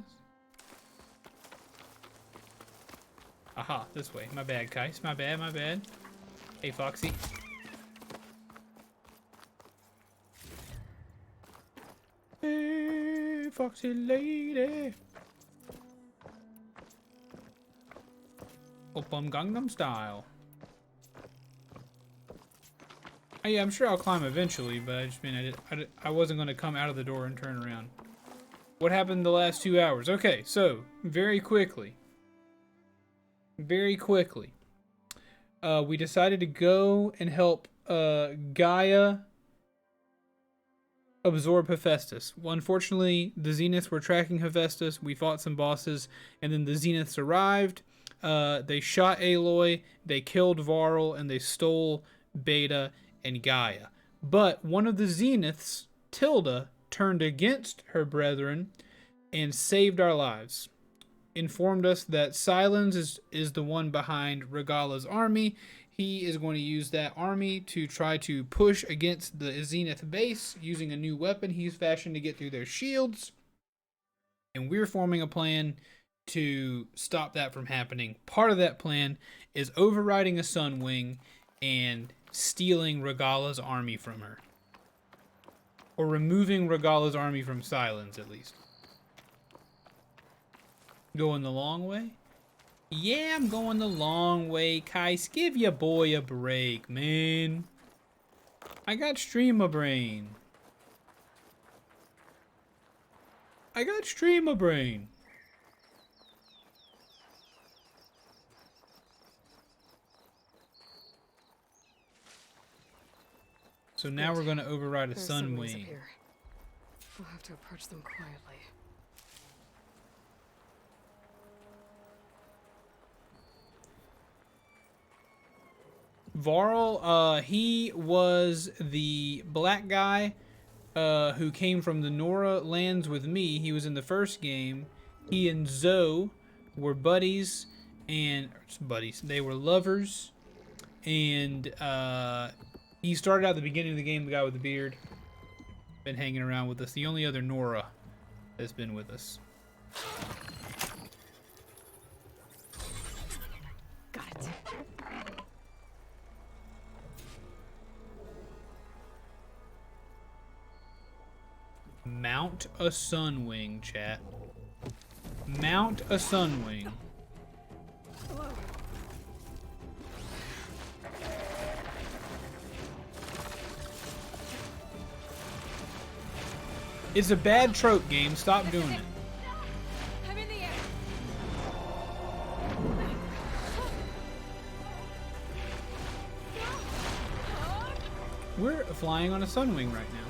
[SPEAKER 2] Aha, this way. My bad, Kais. My bad, my bad. Hey, Foxy. Hey, Foxy lady. Opam Gangnam Style. Oh, yeah, I'm sure I'll climb eventually, but I just mean I wasn't going to come out of the door and turn around. What happened the last 2 hours? Okay, so very quickly, we decided to go and help Gaia absorb Hephaestus. Well, unfortunately, the Zeniths were tracking Hephaestus. We fought some bosses, and then the Zeniths arrived. They shot Aloy, they killed Varl, and they stole Beta and Gaia. But one of the Zeniths, Tilda, turned against her brethren and saved our lives. Informed us that Sylens is the one behind Regala's army. He is going to use that army to try to push against the Zenith base using a new weapon he's fashioned to get through their shields. And we're forming a plan to stop that from happening. Part of that plan is overriding a Sunwing and stealing Regala's army from her. Or removing Regala's army from Sylens, at least. Going the long way? Yeah, I'm going the long way, Kais. Give your boy a break, man. I got streamer brain. I got streamer brain. So now we're going to override a Sunwing.
[SPEAKER 5] We'll have to approach them quietly.
[SPEAKER 2] Varl, he was the black guy who came from the Nora lands with me. He was in the first game. He and Zoe were buddies, and they were lovers, and he started out at the beginning of the game, the guy with the beard. Been hanging around with us. The only other Nora has been with us.
[SPEAKER 5] Got it.
[SPEAKER 2] Mount a Sunwing, chat. Mount a Sunwing. It's a bad trope game. Stop doing it.
[SPEAKER 5] I'm in the air.
[SPEAKER 2] We're flying on a Sunwing right now.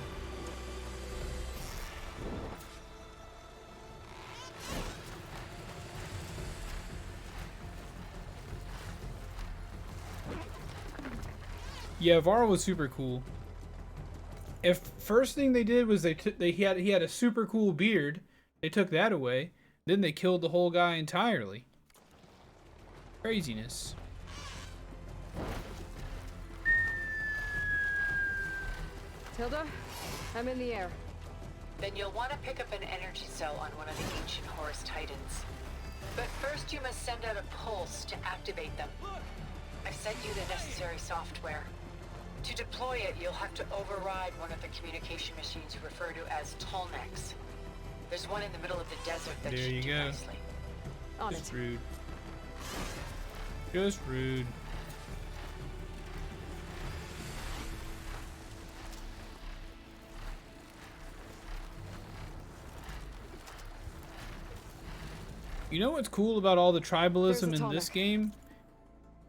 [SPEAKER 2] Yeah, Varl was super cool. If first thing they did was he had a super cool beard, they took that away, then they killed the whole guy entirely. Craziness.
[SPEAKER 5] Tilda, I'm in the air.
[SPEAKER 7] Then you'll want to pick up an energy cell on one of the ancient Horus Titans. But first you must send out a pulse to activate them. I've sent you the necessary software. To deploy it, you'll have to override one of the communication machines you refer to as Tolnecs. There's one in the middle of the desert that
[SPEAKER 2] There
[SPEAKER 7] should
[SPEAKER 2] you
[SPEAKER 7] do
[SPEAKER 2] go.
[SPEAKER 7] nicely.
[SPEAKER 5] On
[SPEAKER 2] Just
[SPEAKER 5] it.
[SPEAKER 2] rude. Just rude. You know what's cool about all the tribalism
[SPEAKER 5] There's a
[SPEAKER 2] in this
[SPEAKER 5] Tolnec.
[SPEAKER 2] game?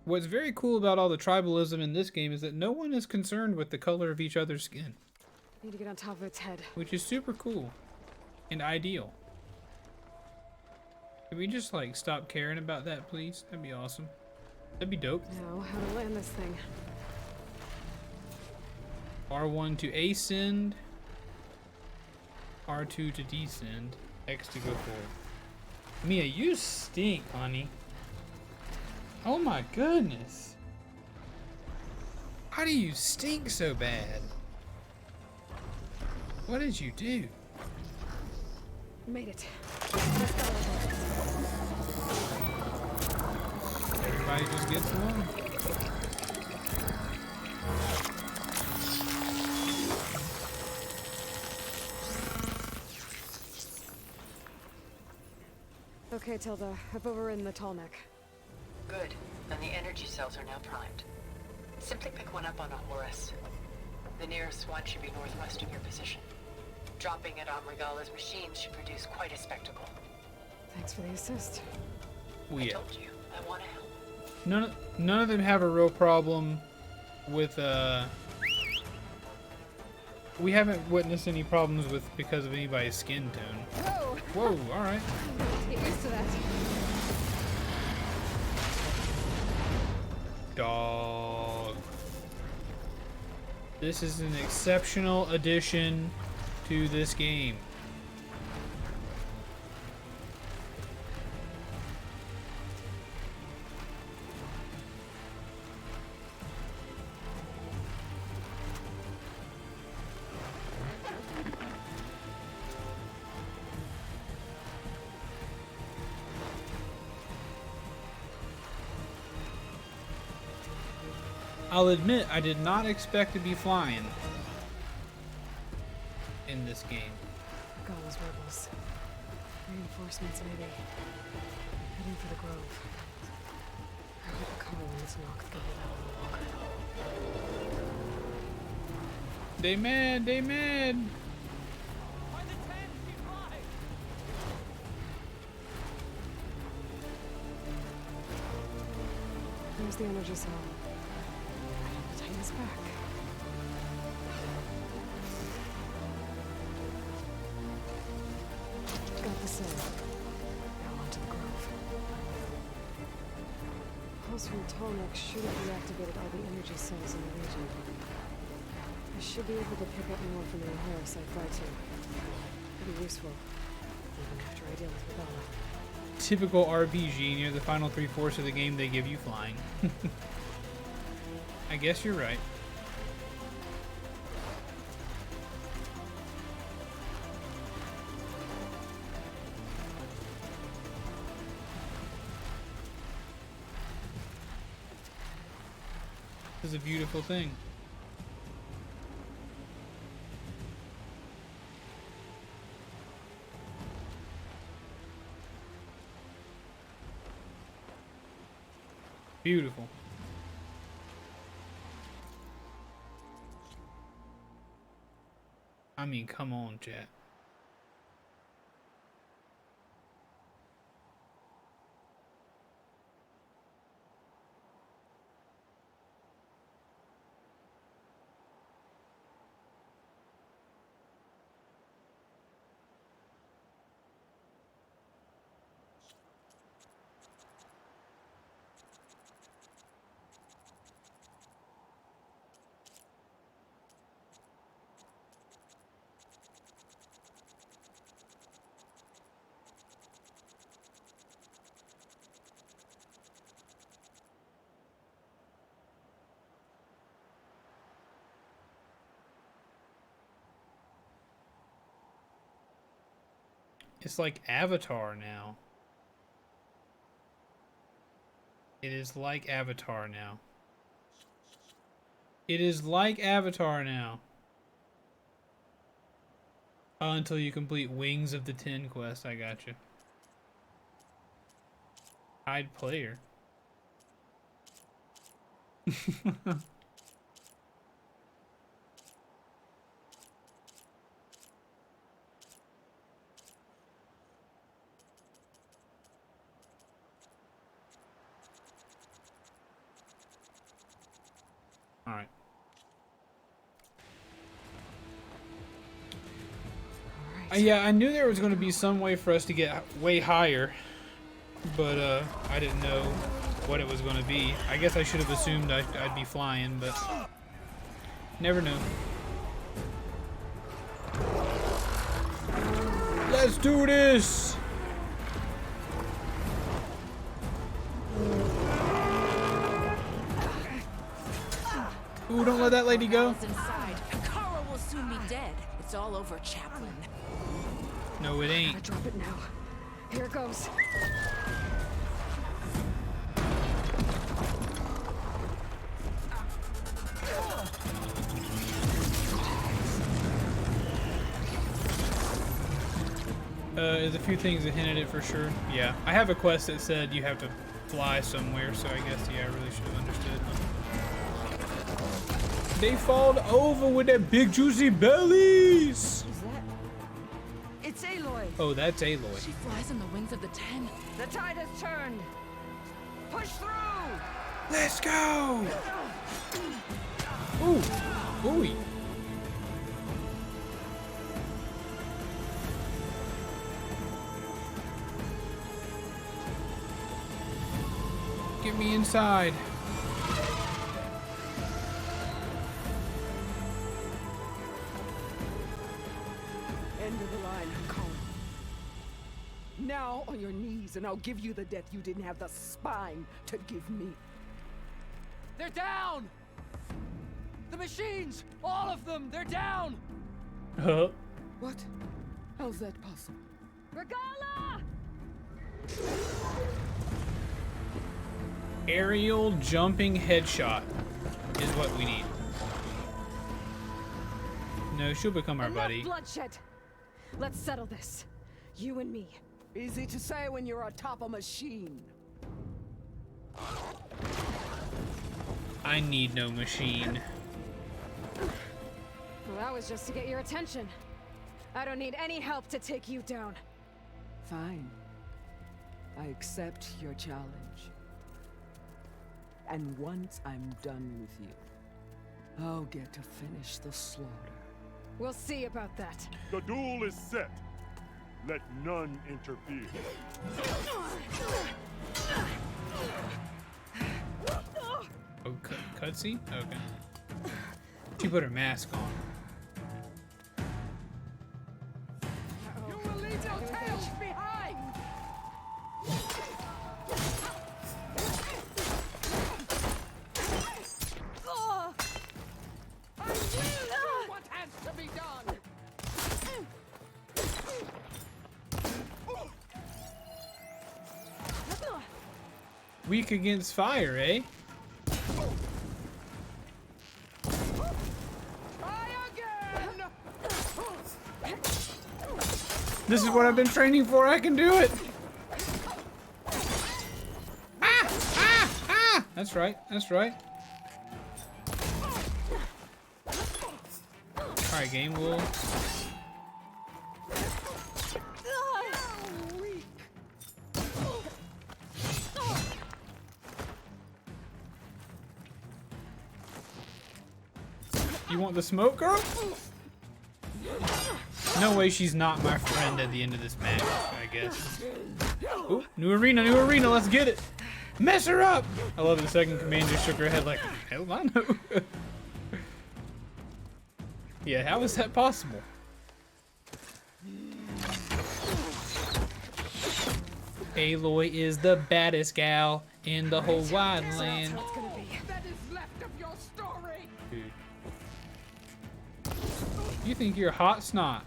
[SPEAKER 2] What's very cool about all the tribalism in this game is that no one is concerned with the color of each other's skin,
[SPEAKER 5] Need to get on top of its head.
[SPEAKER 2] which is super cool and ideal. Can we just like stop caring about that, please? That'd be awesome. That'd be dope.
[SPEAKER 5] Now, how to land this thing?
[SPEAKER 2] R1 to ascend, R2 to descend, X to go forward. Mia, you stink, honey. Oh my goodness. How do you stink so bad? What did you do?
[SPEAKER 5] Made it.
[SPEAKER 2] Everybody just gets one.
[SPEAKER 5] Okay, Tilda, I've overridden the Tolnec.
[SPEAKER 7] Good. Then the energy cells are now primed. Simply pick one up on a Horus. The nearest one should be northwest of your position. Dropping it on Regala's machine should produce quite a spectacle.
[SPEAKER 5] Thanks for the assist.
[SPEAKER 2] Well, yeah.
[SPEAKER 7] I told you, I want to help.
[SPEAKER 2] None of them have a real problem with we haven't witnessed any problems with because of anybody's skin tone.
[SPEAKER 5] Whoa!
[SPEAKER 2] Whoa, alright.
[SPEAKER 5] Get used to that.
[SPEAKER 2] Dog. This is an exceptional addition to this game. I'll admit, I did not expect to be flying in this game.
[SPEAKER 5] Regala's rebels. Reinforcements, maybe. Heading for the Grove. I hope Carl and this Noct can hold out a little longer.
[SPEAKER 2] They mad, they mad.
[SPEAKER 5] There's the energy cell. Take this back. Got the cell. Now onto the Grove. Pulse from Tolnec should have reactivated all the energy cells in the region. I should be able to pick up more from the O'Hara Sci-Fi team. Pretty useful, even after I deal with Regala.
[SPEAKER 2] Typical RPG, near the final 3/4 of the game they give you flying. I guess you're right. This is a beautiful thing. Beautiful. I mean, come on, chat. It's like Avatar now. It is like Avatar now. It is like Avatar now. Oh, until you complete Wings of the Ten quest, I gotcha. Hide player. Alright. Yeah, I knew there was going to be some way for us to get way higher, but I didn't know what it was going to be. I guess I should have assumed I'd be flying, but never know. Let's do this! Ooh, don't let that lady go.
[SPEAKER 17] Inside. Kara will soon be dead. It's all over, Chaplain.
[SPEAKER 2] No, it ain't.
[SPEAKER 5] Drop it now. Here it goes.
[SPEAKER 2] There's a few things that hinted it for sure. Yeah, I have a quest that said you have to fly somewhere, so I guess, yeah, I really should have understood. They falled over with their big juicy bellies!
[SPEAKER 17] Is that? It's Aloy.
[SPEAKER 2] Oh, that's Aloy.
[SPEAKER 17] She flies on the wings of the Ten.
[SPEAKER 18] The tide has turned. Push through.
[SPEAKER 2] Let's go! Ooh, ooey. Get me inside.
[SPEAKER 18] End of the line, Kara. Now on your knees, and I'll give you the death you didn't have the spine to give me.
[SPEAKER 12] They're down! The machines! All of them! They're down!
[SPEAKER 18] What? How's that possible?
[SPEAKER 5] Regala!
[SPEAKER 2] Aerial jumping headshot is what we need. No, she'll become our buddy.
[SPEAKER 5] Bloodshed. Let's settle this. You and me.
[SPEAKER 18] Easy to say when you're atop a machine.
[SPEAKER 2] I need no machine.
[SPEAKER 5] Well, that was just to get your attention. I don't need any help to take you down.
[SPEAKER 18] Fine. I accept your challenge. And once I'm done with you, I'll get to finish the slaughter.
[SPEAKER 5] We'll see about that.
[SPEAKER 19] The duel is set. Let none interfere.
[SPEAKER 2] Oh, cutscene? Okay. She put her mask on.
[SPEAKER 8] You will leave no tails behind! I will do what has to be done!
[SPEAKER 2] Weak against fire, eh? This is what I've been training for. I can do it. Ah! Ah! Ah! That's right. That's right. Alright, game. We'll... You want the smoke, girl? No way she's not my friend at the end of this match, I guess. Ooh, new arena, let's get it! Mess her up! I love it, the second command just shook her head like, hell I know. Yeah, how is that possible? Aloy is the baddest gal in the whole wide land.
[SPEAKER 8] That is left of your story!
[SPEAKER 2] Dude. You think you're hot snot.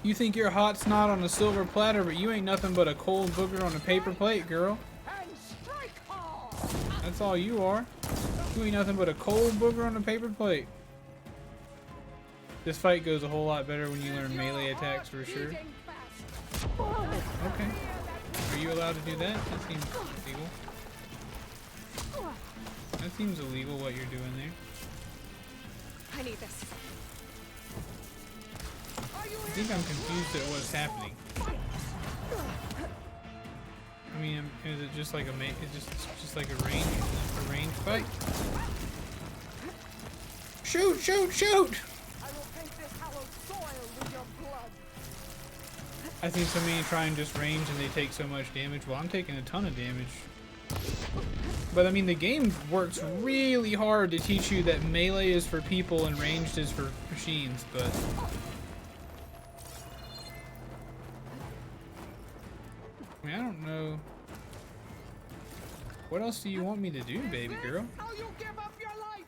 [SPEAKER 2] You think you're hot snot on a silver platter, but you ain't nothing but a cold booger on a paper plate, girl. That's all you are. You ain't nothing but a cold booger on a paper plate. This fight goes a whole lot better when you learn melee attacks for sure. Okay. Are you allowed to do that? That seems illegal. That seems illegal what you're doing there.
[SPEAKER 5] I need this.
[SPEAKER 2] I think I'm confused at what's happening. I mean, is it just like a just like a range fight? Shoot! Shoot! Shoot!
[SPEAKER 8] I will paint this hallowed soil with your blood.
[SPEAKER 2] I think so many try and just range and they take so much damage. Well, I'm taking a ton of damage. But I mean, the game works really hard to teach you that melee is for people and ranged is for machines, but... I mean, I don't know. What else do you want me to do, baby girl?
[SPEAKER 8] How you give up your life?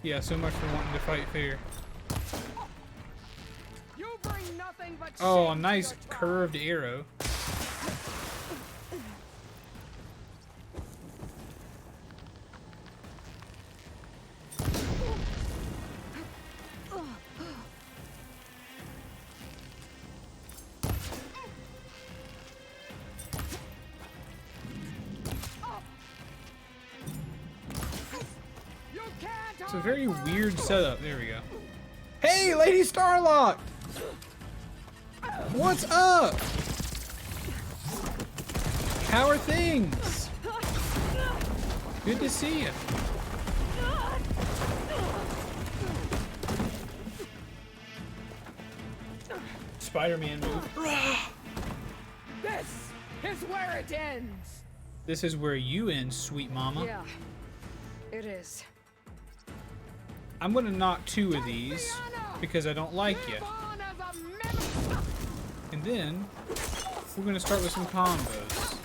[SPEAKER 2] Yeah, so much for wanting to fight fair.
[SPEAKER 8] You bring nothing but
[SPEAKER 2] Oh, a nice curved arrow. It's a very weird setup. There we go. Hey, Lady Starlock! What's up? How are things? Good to see you. Spider-Man move.
[SPEAKER 8] This is where it ends.
[SPEAKER 2] This is where you end, sweet mama.
[SPEAKER 5] Yeah, it is.
[SPEAKER 2] I'm gonna knock 2 of these because I don't like you. And then we're gonna start with some combos.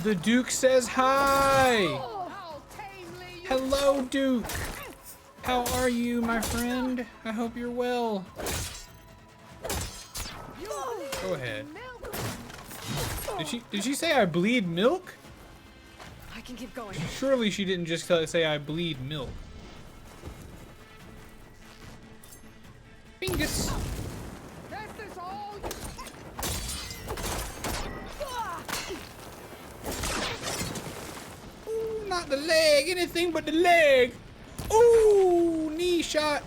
[SPEAKER 2] The Duke says hi! Hello, Duke! How are you, my friend? I hope you're well. Go ahead. Did she say I bleed milk?
[SPEAKER 5] I can keep going.
[SPEAKER 2] Surely she didn't just say I bleed milk. Bingus.
[SPEAKER 8] This is all.
[SPEAKER 2] Ooh, not the leg. Anything but the leg. Ooh, knee shot.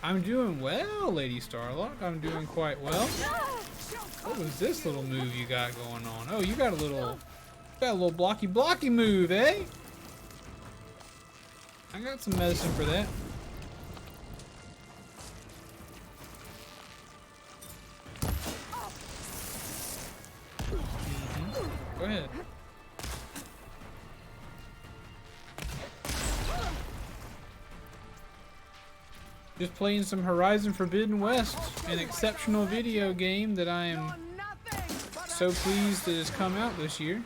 [SPEAKER 2] I'm doing well, Lady Starlock. I'm doing quite well. What was this little move you got going on? Oh, you got a little blocky move, eh? I got some medicine for that. Go ahead. Just playing some Horizon Forbidden West, an exceptional video game that I am so pleased that has come out this year.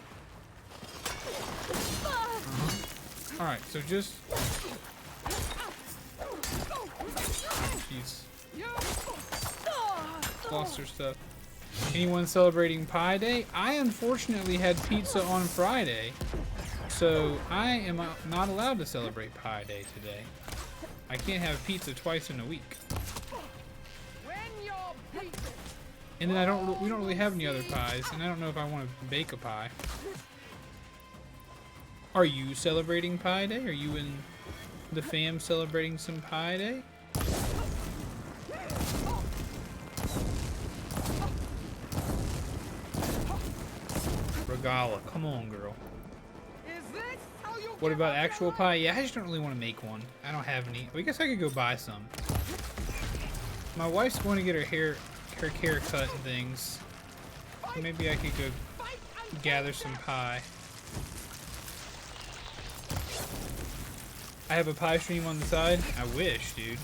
[SPEAKER 2] Alright, so just... Jeez. Lost her stuff. Anyone celebrating Pi Day? I unfortunately had pizza on Friday, so I am not allowed to celebrate Pi Day today. I can't have pizza twice in a week. And then we don't really have any other pies, and I don't know if I want to bake a pie. Are you celebrating Pi Day? Are you and the fam celebrating some Pi Day? Regala, come on, girl. What about actual pie? Yeah, I just don't really want to make one. I don't have any. I guess I could go buy some. My wife's going to get her hair cut and things. Maybe I could go gather some pie. I have a pie stream on the side. I wish, dude.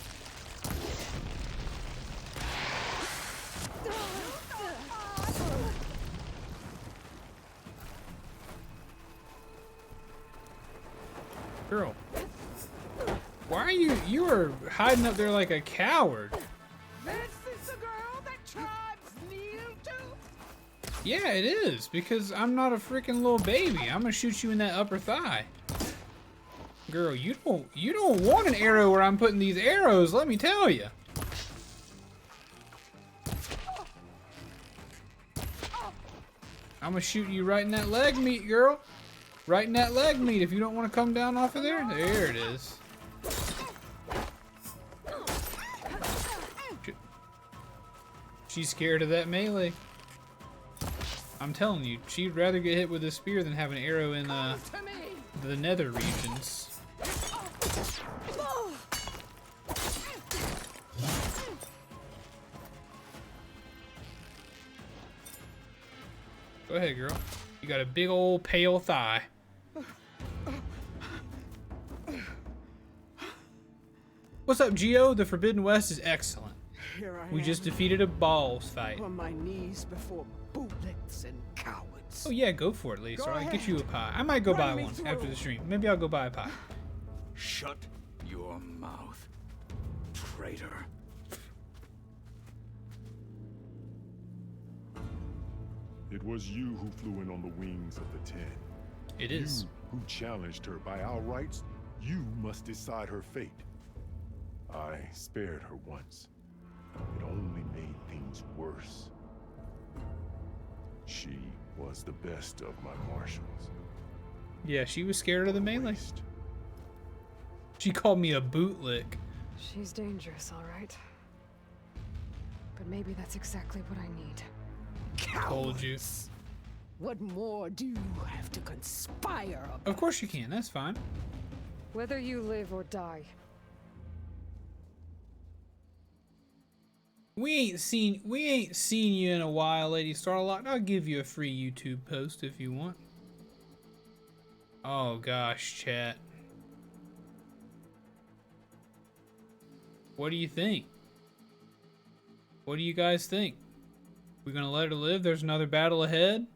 [SPEAKER 2] Girl, why are you are hiding up there like a coward?
[SPEAKER 8] This is the girl that tribes kneel to?
[SPEAKER 2] Yeah, it is, because I'm not a freaking little baby. I'm gonna shoot you in that upper thigh. Girl, you don't want an arrow where I'm putting these arrows, let me tell you. I'm gonna shoot you right in that leg meat, girl. Right in that leg meat if you don't want to come down off of there. There it is. She's scared of that melee. I'm telling you, she'd rather get hit with a spear than have an arrow in the nether regions. Go ahead, girl. You got a big old pale thigh. What's up, Geo? The Forbidden West is excellent.
[SPEAKER 18] Here I
[SPEAKER 2] We
[SPEAKER 18] am,
[SPEAKER 2] just defeated a balls fight.
[SPEAKER 18] on my knees before bootlets and cowards.
[SPEAKER 2] Oh yeah, go for it, Lisa.
[SPEAKER 18] Go
[SPEAKER 2] I'll get
[SPEAKER 18] ahead.
[SPEAKER 2] you a pie. I might go
[SPEAKER 18] Run
[SPEAKER 2] buy
[SPEAKER 18] me
[SPEAKER 2] one
[SPEAKER 18] through.
[SPEAKER 2] after the stream. Maybe I'll go buy a pie.
[SPEAKER 6] Shut your mouth, traitor.
[SPEAKER 19] It was you who flew in on the wings of the Ten.
[SPEAKER 2] It is.
[SPEAKER 19] You who challenged her by our rights, you must decide her fate. I spared her once. It only made things worse. She was the best of my marshals.
[SPEAKER 2] Yeah, she was scared of the melee. She called me a bootlick.
[SPEAKER 5] She's dangerous, all right. But maybe that's exactly what I need.
[SPEAKER 2] Told you.
[SPEAKER 18] What more do you have to conspire about?
[SPEAKER 2] Of course you can. That's fine.
[SPEAKER 5] Whether you live or die.
[SPEAKER 2] We ain't seen you in a while, Lady Starlock. I'll give you a free YouTube post if you want. Oh gosh, chat. What do you think? What do you guys think? We gonna let her live? There's another battle ahead.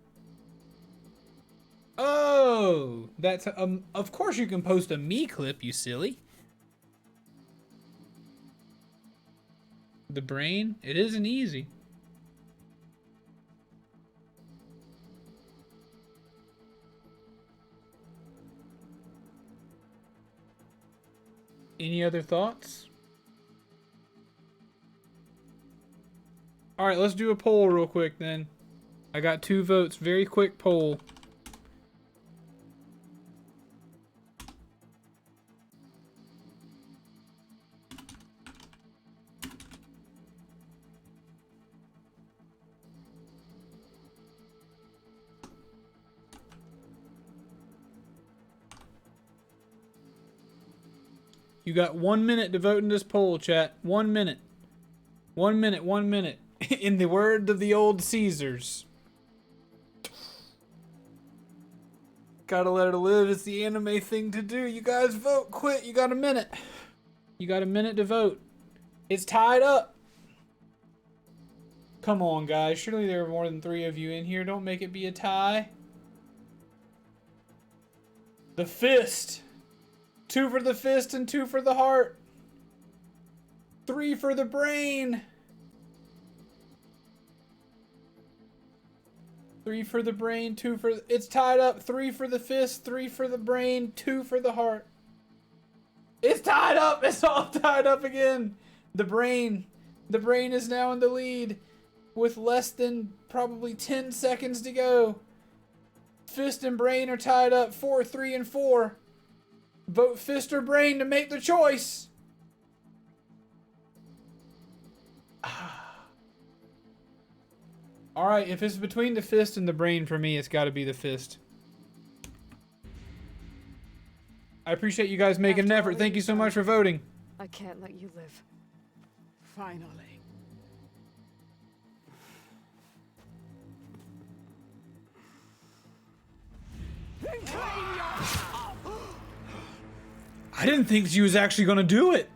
[SPEAKER 2] Oh, that's of course you can post a me clip, you silly. The brain, it isn't easy. Any other thoughts? All right, let's do a poll real quick then. I got 2 votes, very quick poll. You got 1 minute to vote in this poll, chat. 1 minute. 1 minute, 1 minute. In the word of the old Caesars. Gotta let her live. It's the anime thing to do. You guys vote quick. You got a minute. You got a minute to vote. It's tied up. Come on, guys. Surely there are more than 3 of you in here. Don't make it be a tie. The fist. 2 for the fist and 2 for the heart. 3 for the brain. 3 for the brain, 2 for... It's tied up. 3 for the fist, 3 for the brain, 2 for the heart. It's tied up. It's all tied up again. The brain. The brain is now in the lead with less than probably 10 seconds to go. Fist and brain are tied up. 4, 3, and 4. Vote fist or brain to make the choice. Alright, if it's between the fist and the brain for me, it's gotta be the fist. I appreciate you guys making an effort. Thank you so much for voting.
[SPEAKER 5] I can't let you live.
[SPEAKER 18] Finally.
[SPEAKER 2] I didn't think she was actually gonna do it.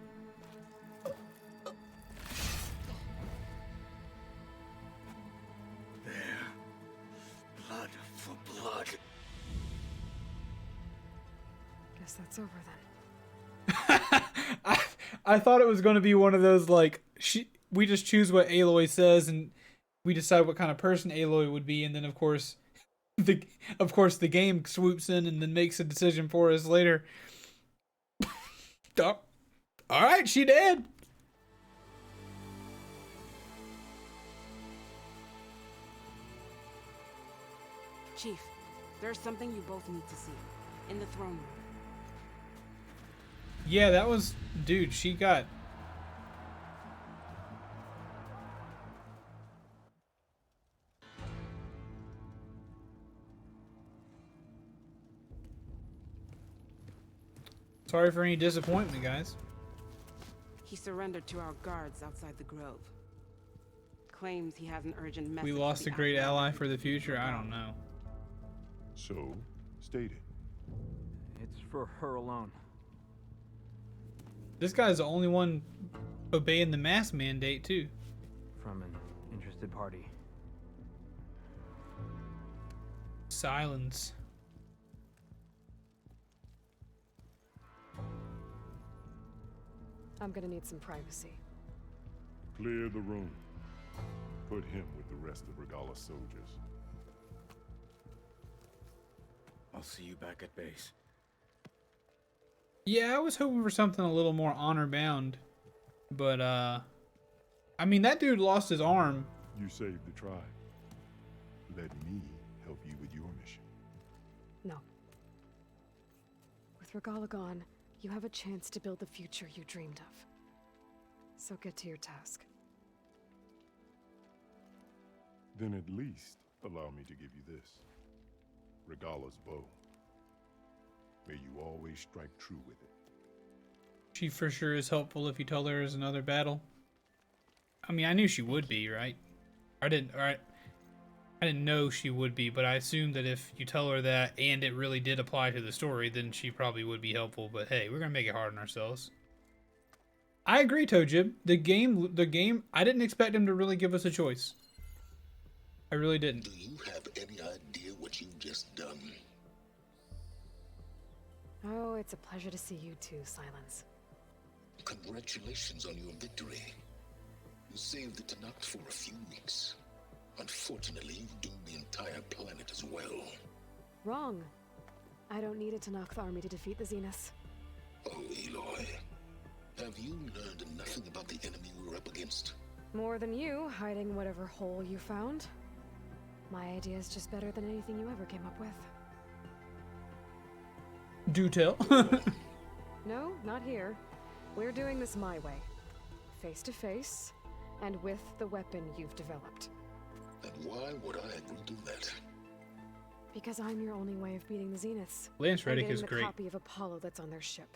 [SPEAKER 6] Blood for blood.
[SPEAKER 5] Guess that's over then.
[SPEAKER 2] I thought it was gonna be one of those like we just choose what Aloy says and we decide what kind of person Aloy would be, and then of course the game swoops in and then makes a decision for us later. Oh, all right, she did.
[SPEAKER 17] Chief, there's something you both need to see. In the throne room.
[SPEAKER 2] Yeah, that was... Dude, she got... Sorry for any disappointment, guys.
[SPEAKER 17] He surrendered to our guards outside the grove. Claims he has an urgent message.
[SPEAKER 2] We lost a great ally for the future? I don't know.
[SPEAKER 19] So, stated.
[SPEAKER 20] It's for her alone.
[SPEAKER 2] This guy's the only one obeying the mask mandate, too.
[SPEAKER 20] From an interested party.
[SPEAKER 2] Silence.
[SPEAKER 5] I'm gonna need some privacy.
[SPEAKER 19] Clear the room. Put him with the rest of Regala's soldiers.
[SPEAKER 6] I'll see you back at base.
[SPEAKER 2] Yeah, I was hoping for something a little more honor-bound. But, I mean, that dude lost his arm.
[SPEAKER 19] You saved the tribe. Let me help you with your mission.
[SPEAKER 5] No. With Regala gone, you have a chance to build the future you dreamed of. So get to your task.
[SPEAKER 19] Then at least allow me to give you this. Regala's bow. May you always strike true with it.
[SPEAKER 2] She for sure is helpful if you tell her there's another battle. I mean, I knew she would be, right? I didn't know she would be, but I assumed that if you tell her that and it really did apply to the story, then she probably would be helpful. But hey, we're gonna make it hard on ourselves. I agree, Tojib. The game, I didn't expect him to really give us a choice. I really didn't.
[SPEAKER 10] Do you have any idea what you've just done?
[SPEAKER 5] Oh, it's a pleasure to see you too, Silence.
[SPEAKER 10] Congratulations on your victory. You saved the Tenakth for a few weeks. Unfortunately, you've doomed the entire planet as well.
[SPEAKER 5] Wrong. I don't need a Tenakth army to defeat the Zeniths.
[SPEAKER 10] Oh, Aloy. Have you learned nothing about the enemy we're up against?
[SPEAKER 5] More than you, hiding whatever hole you found. My idea is just better than anything you ever came up with.
[SPEAKER 2] Do tell.
[SPEAKER 5] No, not here. We're doing this my way. Face to face, and with the weapon you've developed.
[SPEAKER 10] And why would I agree to that?
[SPEAKER 5] Because I'm your only way of beating the Zeniths.
[SPEAKER 2] Lance Reddick is
[SPEAKER 5] the
[SPEAKER 2] great.
[SPEAKER 5] Copy of Apollo that's on their ship.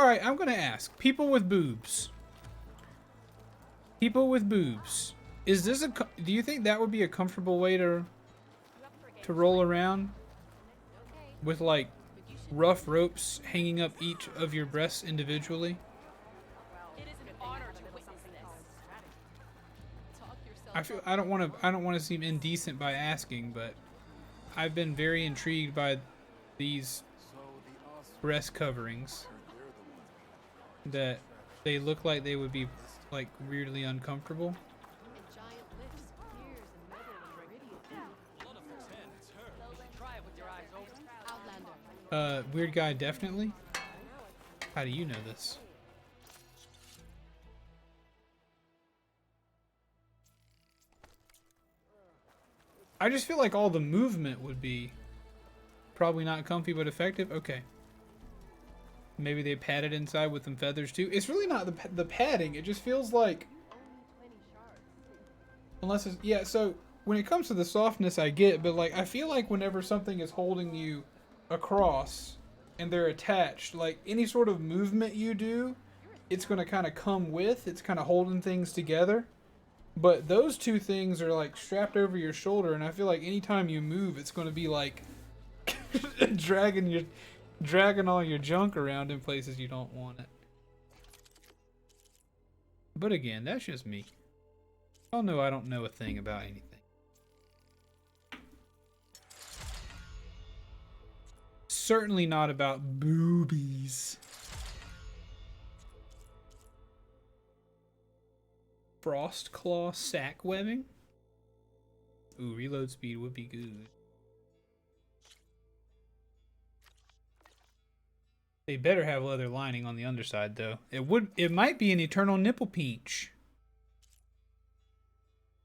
[SPEAKER 2] alright, I'm gonna ask. People with boobs. People with boobs. Is this do you think that would be a comfortable way to roll around? With like rough ropes hanging up each of your breasts individually? I don't want to seem indecent by asking, but I've been very intrigued by these breast coverings that they look like they would be like weirdly uncomfortable. Weird guy, definitely. How do you know this? I just feel like all the movement would be probably not comfy but effective. Okay. Maybe they padded inside with some feathers too. It's really not the padding. It just feels like, unless it's, yeah, so when it comes to the softness I get, but like I feel like whenever something is holding you across and they're attached, like any sort of movement you do, it's going to kind of come with, it's kind of holding things together. But those two things are like strapped over your shoulder, and I feel like anytime you move, it's going to be like dragging all your junk around in places you don't want it. But again, that's just me. Y'all know I don't know a thing about anything. Certainly not about boobies. Frost Claw sack webbing? Ooh, reload speed would be good. They better have leather lining on the underside though. It might be an eternal nipple pinch.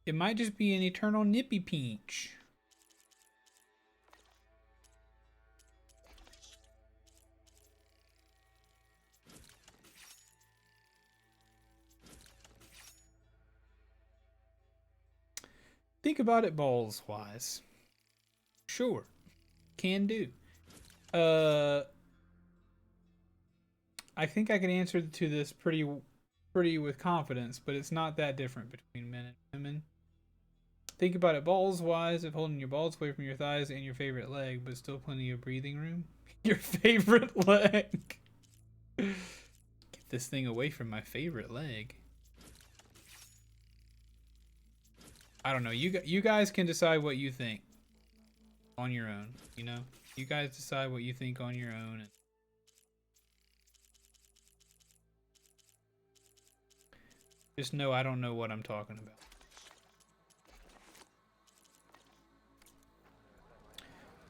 [SPEAKER 2] It might just be an eternal nippy pinch. Think about it balls wise. Sure. Can do. I think I can answer to this pretty with confidence, but it's not that different between men and women. Think about it balls wise of holding your balls away from your thighs and your favorite leg, but still plenty of breathing room. Your favorite leg. Get this thing away from my favorite leg. I don't know. You guys can decide what you think on your own. You know, you guys decide what you think on your own. And just know I don't know what I'm talking about.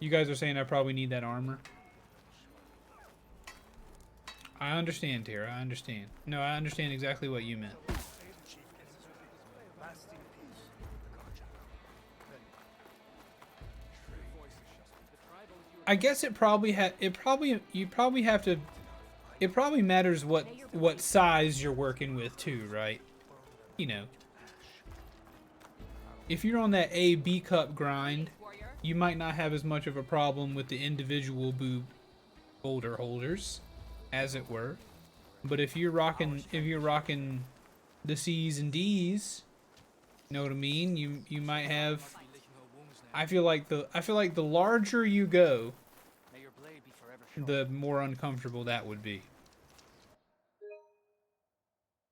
[SPEAKER 2] You guys are saying I probably need that armor. I understand, Tara. I understand. No, I understand exactly what you meant. I guess it probably matters what size you're working with too, right? You know, if you're on that A-B cup grind, you might not have as much of a problem with the individual boob boulder holders, as it were. But if you're rocking the C's and D's, you know what I mean? You might have. I feel like the larger you go, the more uncomfortable that would be.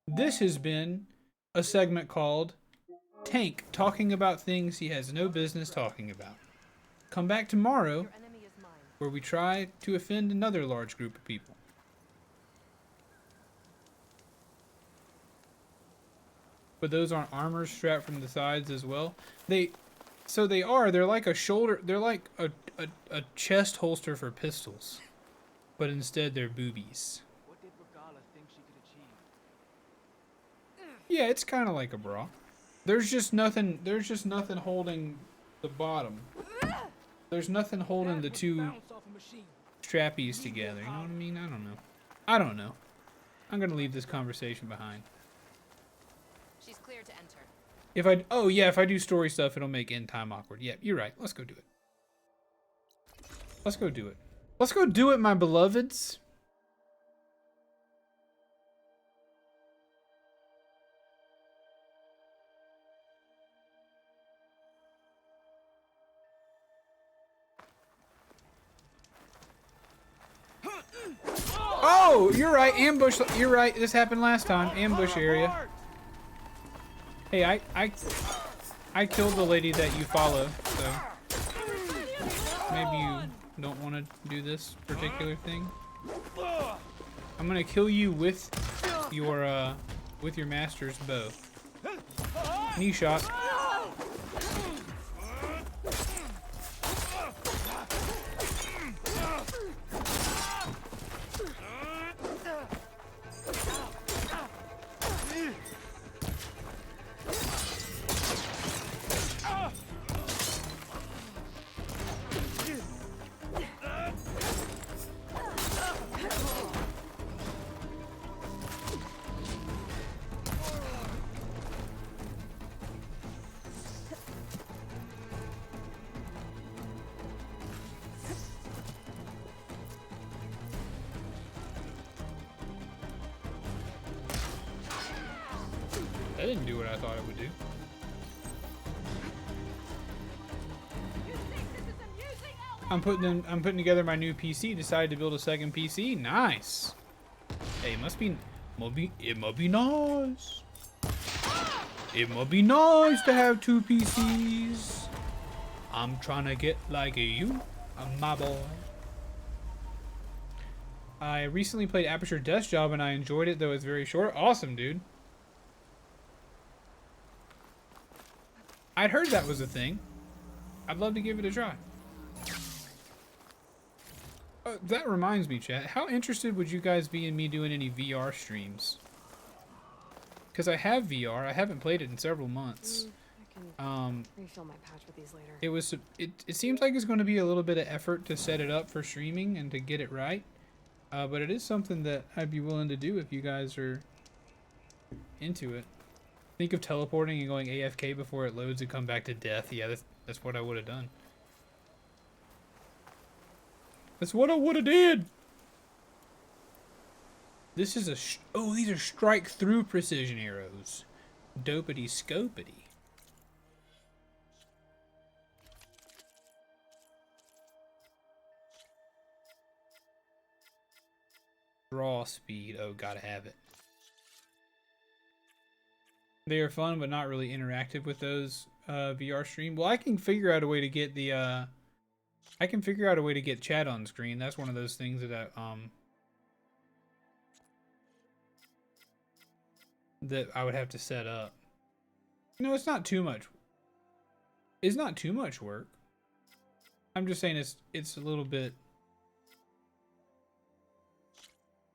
[SPEAKER 2] This has been a segment called Tank talking about things he has no business talking about. Come back tomorrow where we try to offend another large group of people. But those aren't armors strapped from the sides as well. They're like a shoulder, they're like a chest holster for pistols. But instead they're boobies.
[SPEAKER 12] What did Regala think she could achieve?
[SPEAKER 2] Yeah, it's kind of like a bra. There's just nothing holding the bottom. There's nothing holding the two strappies together. You know what I mean? I don't know. I'm going to leave this conversation behind.
[SPEAKER 13] She's clear to enter.
[SPEAKER 2] If I do story stuff, it'll make end time awkward. Yep, you're right. Let's go do it. Let's go do it. Let's go do it, my beloveds. Oh, you're right. Ambush. You're right. This happened last time. Ambush area. Hey, I killed the lady that you follow, so maybe you don't want to do this particular thing. I'm gonna kill you with your master's bow. Knee shot. That didn't do what I thought it would do. I'm putting together my new PC. Decided to build a second PC. Nice. Hey, it must be nice. It must be nice to have two PCs. I'm trying to get like you, my boy. I recently played Aperture Desk Job and I enjoyed it, though it's very short. Awesome, dude. I'd heard that was a thing. I'd love to give it a try. That reminds me, chat. How interested would you guys be in me doing any VR streams? Because I have VR. I haven't played it in several months.
[SPEAKER 5] I can refill my pouch with these later.
[SPEAKER 2] It seems like it's going to be a little bit of effort to set it up for streaming and to get it right. But it is something that I'd be willing to do if you guys are into it. Think of teleporting and going AFK before it loads and come back to death. Yeah, that's what I would have done. That's what I would have did. This is oh, these are strike through precision arrows. Dopity scopity. Draw speed. Oh, gotta have it. They are fun, but not really interactive with those VR stream. Well, I can figure out a way to get the I can figure out a way to get chat on screen. That's one of those things that I would have to set up. No, it's not too much. It's not too much work. I'm just saying it's a little bit.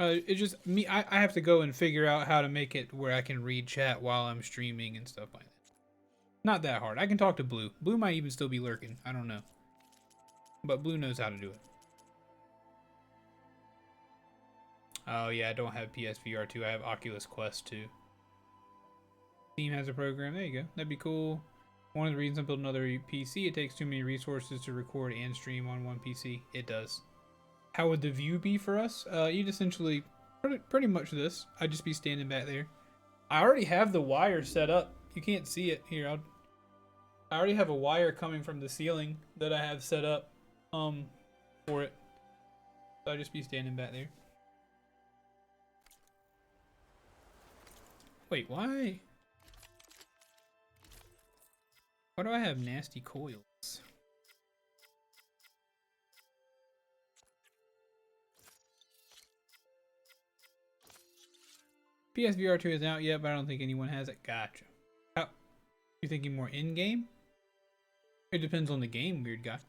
[SPEAKER 2] It's just me. I have to go and figure out how to make it where I can read chat while I'm streaming and stuff like that. Not that hard. I can talk to Blue. Blue might even still be lurking. I don't know. But Blue knows how to do it. Oh yeah, I don't have PSVR 2. I have Oculus Quest 2. Steam has a program. There you go. That'd be cool. One of the reasons I built another PC, it takes too many resources to record and stream on one PC. It does. How would the view be for us? You'd essentially, pretty much this. I'd just be standing back there. I already have the wire set up. You can't see it here. I already have a wire coming from the ceiling that I have set up for it. So I'd just be standing back there. Wait, why? Why do I have nasty coils? PSVR 2 isn't out yet, but I don't think anyone has it. Gotcha. How? You thinking more in-game? It depends on the game, weird guy.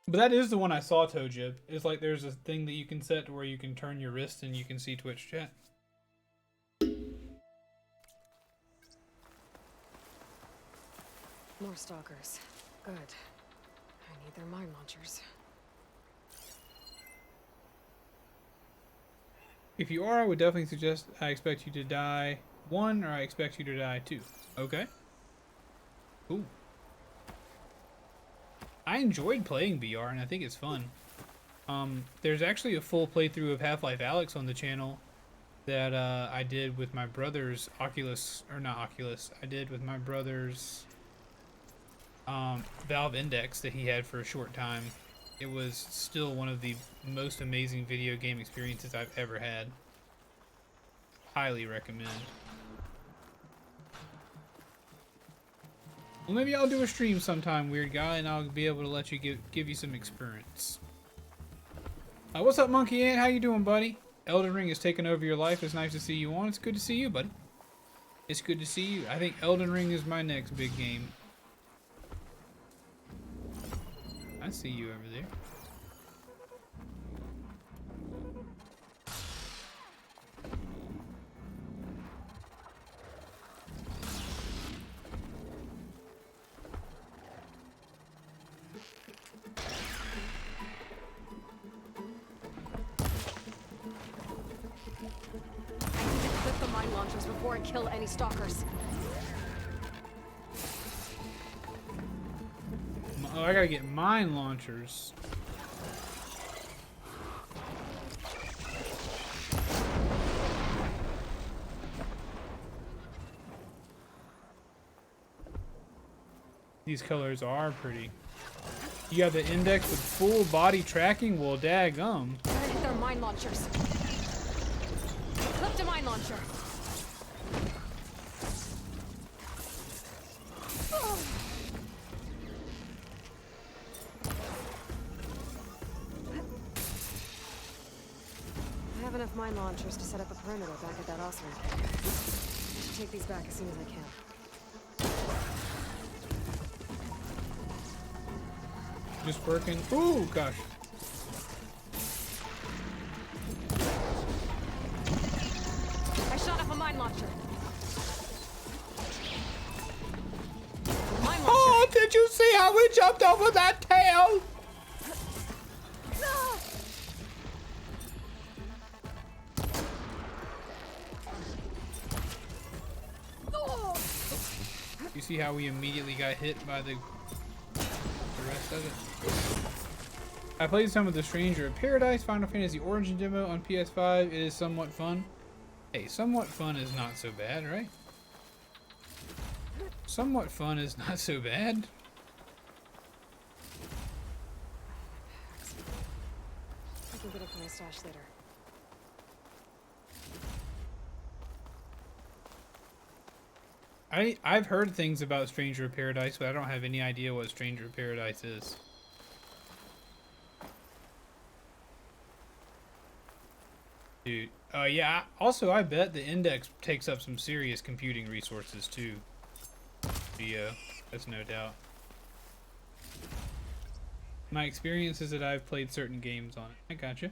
[SPEAKER 2] But that is the one I saw, Tojib. It's like there's a thing that you can set to where you can turn your wrist and you can see Twitch chat.
[SPEAKER 5] More stalkers. Good. I need their mine launchers.
[SPEAKER 2] If you are, I would definitely suggest I expect you to die 1 or I expect you to die 2. Okay. Cool. I enjoyed playing VR and I think it's fun. There's actually a full playthrough of Half-Life Alyx on the channel that I did with my brother's Oculus, or not Oculus, I did with my brother's Valve Index that he had for a short time. it was still one of the most amazing video game experiences I've ever had. Highly recommend. Well, maybe I'll do a stream sometime, weird guy, and I'll be able to let you give you some experience. What's up, Monkey Ant? How you doing, buddy? Elden Ring has taken over your life. It's nice to see you on. It's good to see you, buddy. It's good to see you. I think Elden Ring is my next big game. I see you over there.
[SPEAKER 5] Clip the mine launchers before I kill any stalkers.
[SPEAKER 2] Oh, I gotta get mine launchers. These colors are pretty. You got the index with full body tracking? Well, daggum.
[SPEAKER 5] Gotta hit their mine launchers. Clip the mine launcher. I have enough mine launchers to set up a perimeter back at that Osman. I should take these back as soon as I can.
[SPEAKER 2] Just working. Ooh, gosh.
[SPEAKER 5] I shot up a mine launcher. Mine launcher.
[SPEAKER 2] Oh, did you see how we jumped over that tail? You see how we immediately got hit by the rest of it? I played some of the Stranger of Paradise Final Fantasy Origin demo on PS5. It is somewhat fun. Hey, somewhat fun is not so bad, right? Somewhat fun is not so bad.
[SPEAKER 5] I can get it from my stash later.
[SPEAKER 2] I've heard things about Stranger of Paradise, but I don't have any idea what Stranger of Paradise is. Dude, yeah, also I bet the index takes up some serious computing resources too. Video, that's no doubt. My experience is that I've played certain games on it. I gotcha.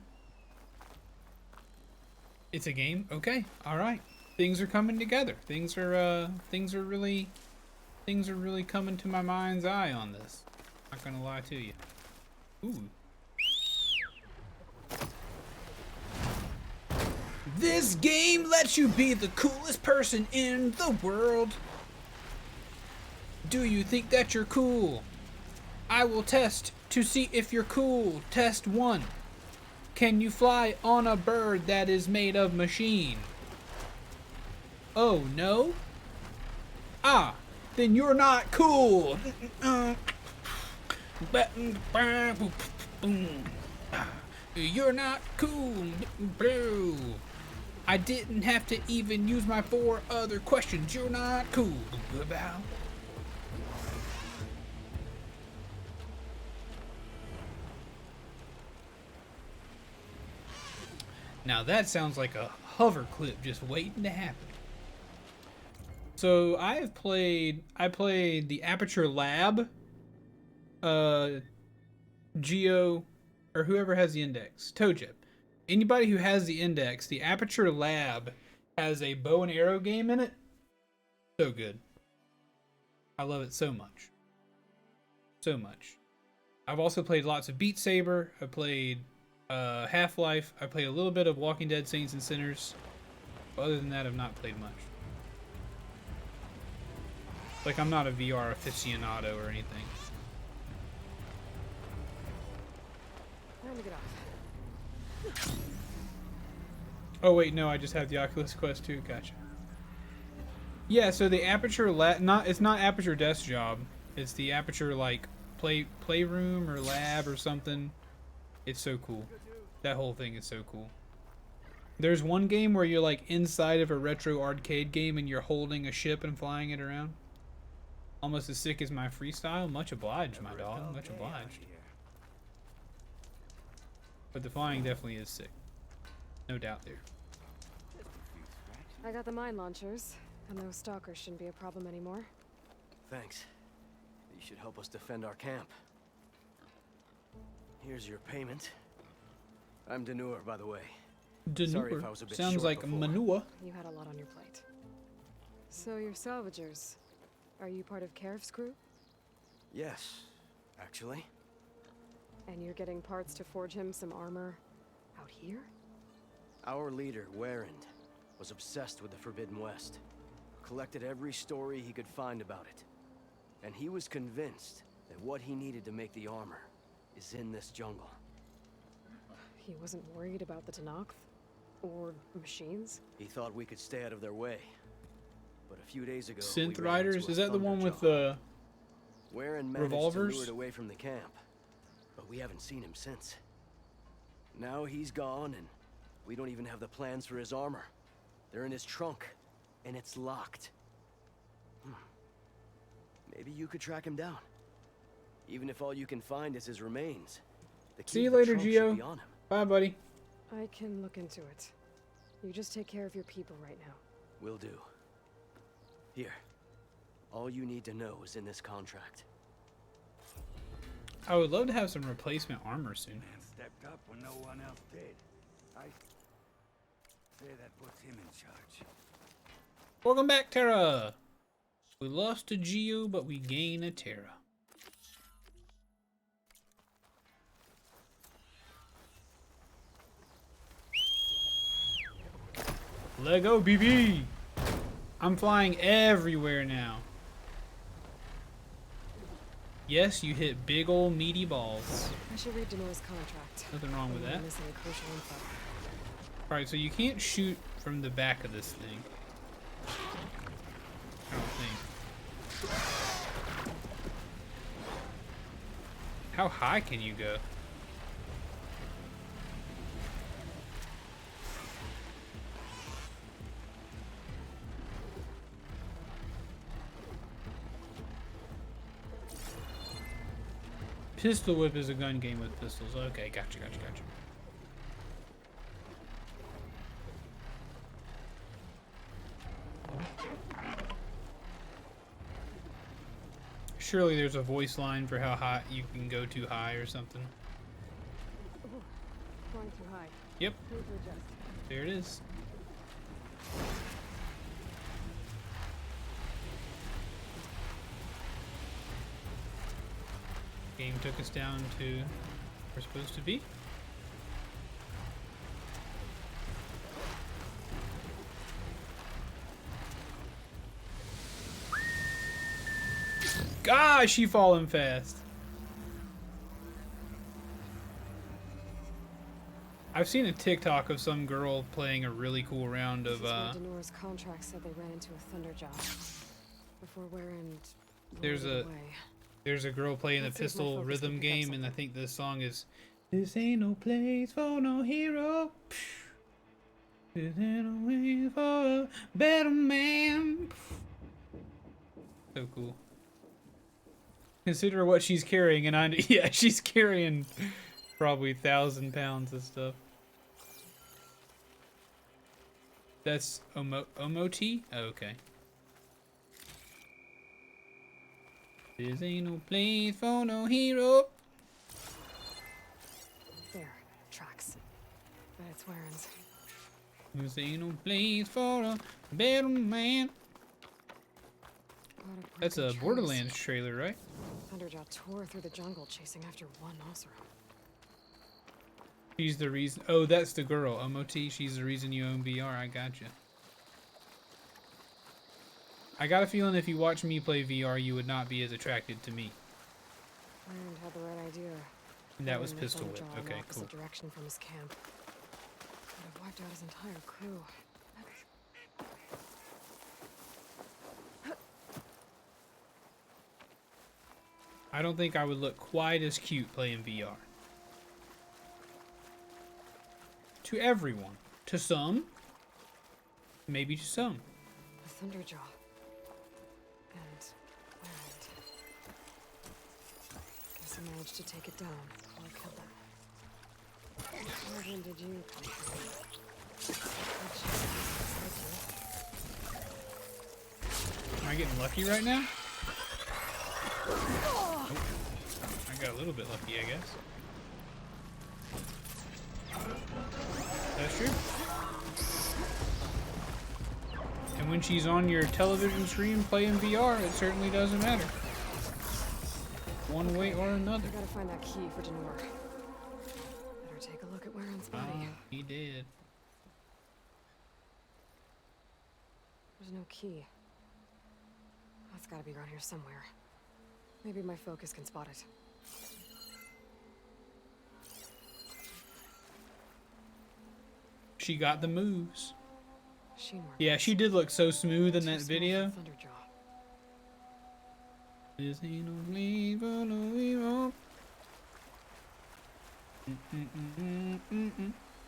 [SPEAKER 2] It's a game? Okay, alright. Things are coming together. Things are really coming to my mind's eye on this. Not gonna lie to you. Ooh. This game lets you be the coolest person in the world. Do you think that you're cool? I will test to see if you're cool. Test 1. Can you fly on a bird that is made of machine? Oh, no? Ah, then you're not cool. You're not cool, bro. I didn't have to even use my 4 other questions. You're not cool. Now that sounds like a hover clip just waiting to happen. So I played the Aperture Lab, Geo, or whoever has the index, Tojip. Anybody who has the index, the Aperture Lab has a bow and arrow game in it. So good. I love it so much. So much. I've also played lots of Beat Saber. I played Half-Life. I played a little bit of Walking Dead Saints and Sinners. But other than that, I've not played much. Like, I'm not a VR aficionado or anything.
[SPEAKER 5] Time to get off.
[SPEAKER 2] Oh wait, no, I just have the Oculus Quest 2. Gotcha. Yeah, so the Aperture it's not Aperture Desk Job. It's the Aperture, like, playroom or lab or something. It's so cool. That whole thing is so cool. There's one game where you're like inside of a retro arcade game and you're holding a ship and flying it around. Almost as sick as my freestyle. Much obliged, my dog. Much obliged. But the flying definitely is sick. No doubt there.
[SPEAKER 5] I got the mine launchers, and those stalkers shouldn't be a problem anymore.
[SPEAKER 21] Thanks. You should help us defend our camp. Here's your payment. I'm Denur, by the way. Sorry if I was a bit
[SPEAKER 2] Sounds
[SPEAKER 21] short
[SPEAKER 2] like
[SPEAKER 21] before.
[SPEAKER 2] manure.
[SPEAKER 5] You had a lot on your plate. So you're salvagers. Are you part of Karif's crew?
[SPEAKER 21] Yes, actually.
[SPEAKER 5] And you're getting parts to forge him some armor out here?
[SPEAKER 21] Our leader, Warrand, was obsessed with the Forbidden West. Collected every story he could find about it. And he was convinced that what he needed to make the armor is in this jungle.
[SPEAKER 5] He wasn't worried about the Tenakth? Or machines?
[SPEAKER 21] He thought we could stay out of their way. But a few days ago,
[SPEAKER 2] Synth
[SPEAKER 21] we ran into
[SPEAKER 2] Riders?
[SPEAKER 21] a
[SPEAKER 2] Is that the one with
[SPEAKER 21] Thunderjaw.
[SPEAKER 2] the
[SPEAKER 21] Warren managed
[SPEAKER 2] revolvers?
[SPEAKER 21] to lure it away from the camp, but we haven't seen him since. Now he's gone, and we don't even have the plans for his armor. They're in his trunk, and it's locked. Maybe you could track him down. Even if all you can find is his remains. The key
[SPEAKER 2] See you
[SPEAKER 21] to the
[SPEAKER 2] later,
[SPEAKER 21] trunk should
[SPEAKER 2] Geo.
[SPEAKER 21] be on him.
[SPEAKER 2] Bye, buddy.
[SPEAKER 5] I can look into it. You just take care of your people right now.
[SPEAKER 21] Will do. Here. All you need to know is in this contract.
[SPEAKER 2] I would love to have some replacement armor soon.
[SPEAKER 11] Man stepped up when no one else did. I say that puts him in charge.
[SPEAKER 2] Welcome back, Terra. We lost a Geo, but we gain a Terra. Lego BB. I'm flying everywhere now. Yes, you hit big old meaty balls.
[SPEAKER 5] I should read Denor's contract.
[SPEAKER 2] Nothing wrong with that.
[SPEAKER 5] Missing crucial info.
[SPEAKER 2] Alright, so you can't shoot from the back of this thing. I don't think. How high can you go? Pistol Whip is a gun game with pistols. Okay, gotcha. Surely there's a voice line for how high you can go too high or something.
[SPEAKER 5] Ooh, flying too high.
[SPEAKER 2] Yep.
[SPEAKER 5] Need to adjust.
[SPEAKER 2] There it is. Game took us down to where we're supposed to be. Gosh, she falling fast. I've seen a TikTok of some girl playing a really cool round of
[SPEAKER 5] Denor's contract said they ran into a Thunderjaw before Warrand lured
[SPEAKER 2] there's a girl playing the
[SPEAKER 5] Let's see if my
[SPEAKER 2] pistol
[SPEAKER 5] focus
[SPEAKER 2] rhythm
[SPEAKER 5] can pick up
[SPEAKER 2] game, and I think the song is "This ain't no place for no hero. This ain't no way for a better man." So cool. Consider what she's carrying, and yeah, she's carrying probably 1,000 pounds of stuff. That's Omoti? Oh, okay. This ain't no place for no hero.
[SPEAKER 5] There, tracks. But it's Warren's.
[SPEAKER 2] This ain't no place for a better man. That's a Borderlands trailer, right?
[SPEAKER 5] Thunderjaw tore through the jungle chasing after one Oseram.
[SPEAKER 2] She's the reason. Oh, that's the girl, Omoti. She's the reason you own VR. I gotcha. I got a feeling if you watch me play VR, you would not be as attracted to me.
[SPEAKER 5] Warren had the right idea.
[SPEAKER 2] And that was
[SPEAKER 5] Warren
[SPEAKER 2] Pistol
[SPEAKER 5] left
[SPEAKER 2] Whip.
[SPEAKER 5] Thunderjaw in
[SPEAKER 2] Okay,
[SPEAKER 5] opposite
[SPEAKER 2] cool.
[SPEAKER 5] direction from his camp. Could have wiped out his entire crew.
[SPEAKER 2] I don't think I would look quite as cute playing VR. To everyone. To some. Maybe to some.
[SPEAKER 5] The Thunderjaw. And Warrant. Guess I managed to take it down before I killed them. When did you come through?
[SPEAKER 2] Am I getting lucky right now? Oh, I got a little bit lucky, I guess. That's true. And when she's on your television screen playing VR, it certainly doesn't matter. One way or another.
[SPEAKER 5] I gotta find that key for Denor. Better take a look at Warren's body.
[SPEAKER 2] He did.
[SPEAKER 5] There's no key. That's gotta be around here somewhere. Maybe my focus can spot it.
[SPEAKER 2] She got the moves.
[SPEAKER 5] Sheen work.
[SPEAKER 2] Yeah, she did look so smooth in that
[SPEAKER 5] Too small
[SPEAKER 2] video.
[SPEAKER 5] for Thunderjaw.
[SPEAKER 2] This ain't no play for no hero.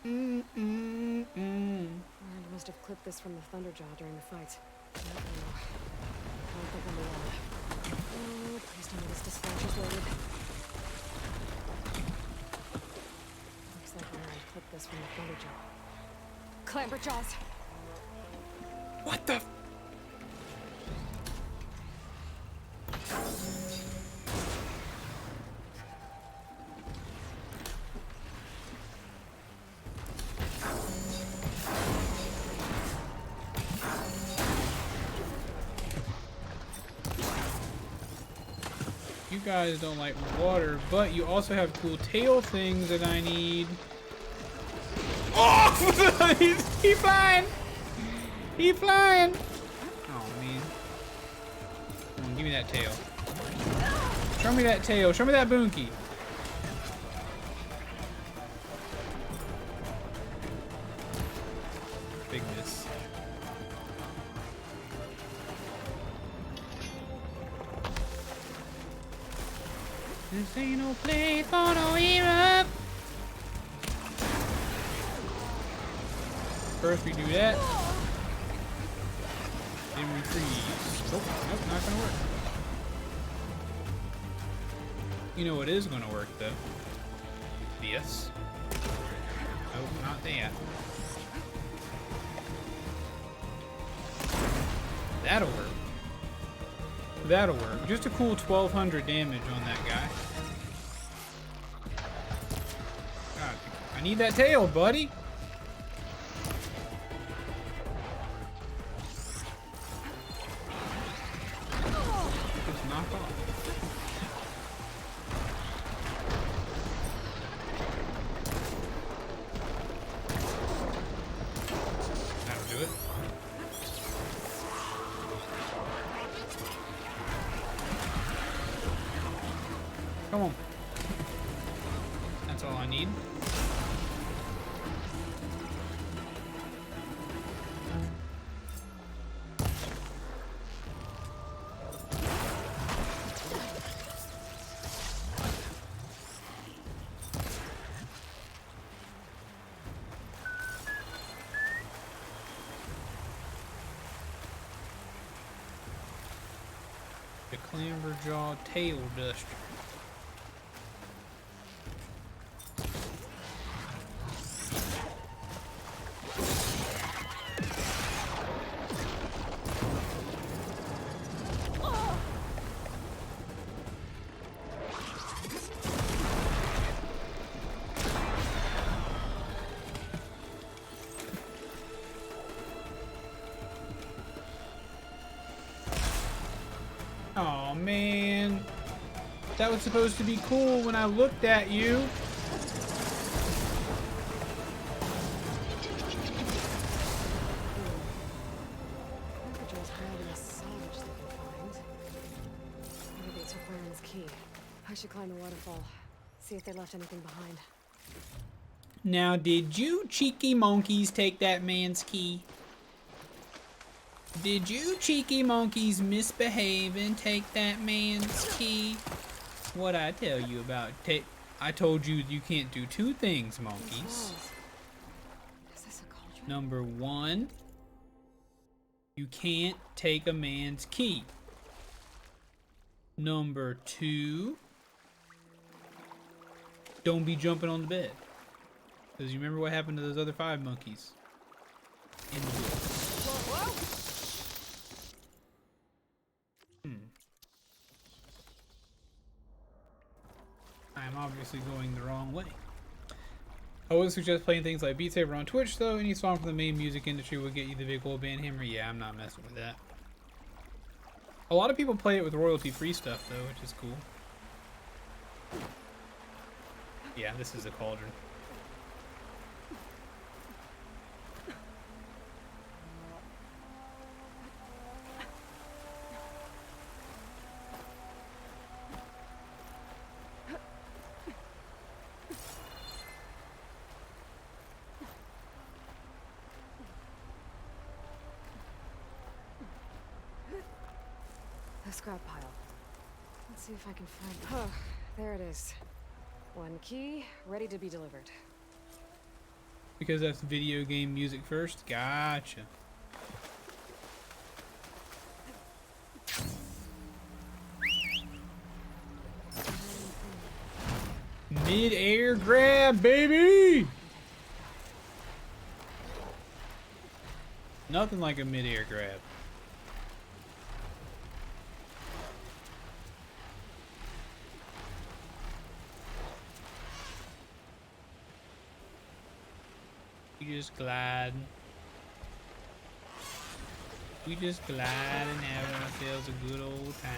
[SPEAKER 5] Warren must have clipped this from the Thunderjaw during the fight. I don't know. I don't think I'm allowed. Oh, please tell me this dispatch is loaded. Looks like Warren clipped this from the Thunderjaw. Clamberjaws!
[SPEAKER 2] What the? You guys don't like water, but you also have cool tail things that I need. Oh! He flying! He flying! Oh, man. Come on, give me that tail. Show me that tail. Show me that boonky. Big miss. This ain't no place for no hero. First we do that. Then we freeze. Nope, nope, not gonna work. You know what is gonna work though? This. Nope, not that. That'll work. That'll work. Just a cool 1200 damage on that guy. God, I need that tail, buddy. Just knock off. That'll do it. Come on. That's all I need. The Clamberjaw Tail Duster. Oh man, that was supposed to be cool when I looked at you.
[SPEAKER 5] Clamberjaw's grabbing a salvage they can find. Maybe they took Warren's key. I should climb the waterfall. See if they left anything behind.
[SPEAKER 2] Now, did you cheeky monkeys take that man's key? Did you cheeky monkeys misbehave and take that man's key? what I tell you about. I told you you can't do two things, monkeys.
[SPEAKER 5] Is this a cauldron?
[SPEAKER 2] Number one, you can't take a man's key. Number two, don't be jumping on the bed. Because you remember what happened to those other 5 monkeys in the woods. I'm obviously going the wrong way. I would suggest playing things like Beat Saber on Twitch, though. Any song from the main music industry will get you the big old band hammer. Yeah, I'm not messing with that. A lot of people play it with royalty-free stuff, though, which is cool. Yeah, this is a cauldron.
[SPEAKER 5] The scrap pile. Let's see if I can find it. Oh, there it is. 1 key, ready to be delivered.
[SPEAKER 2] Because that's video game music first? Gotcha. Mid-air grab, baby! Nothing like a mid-air grab. We just glide. We just glide and having ourselves a good old time.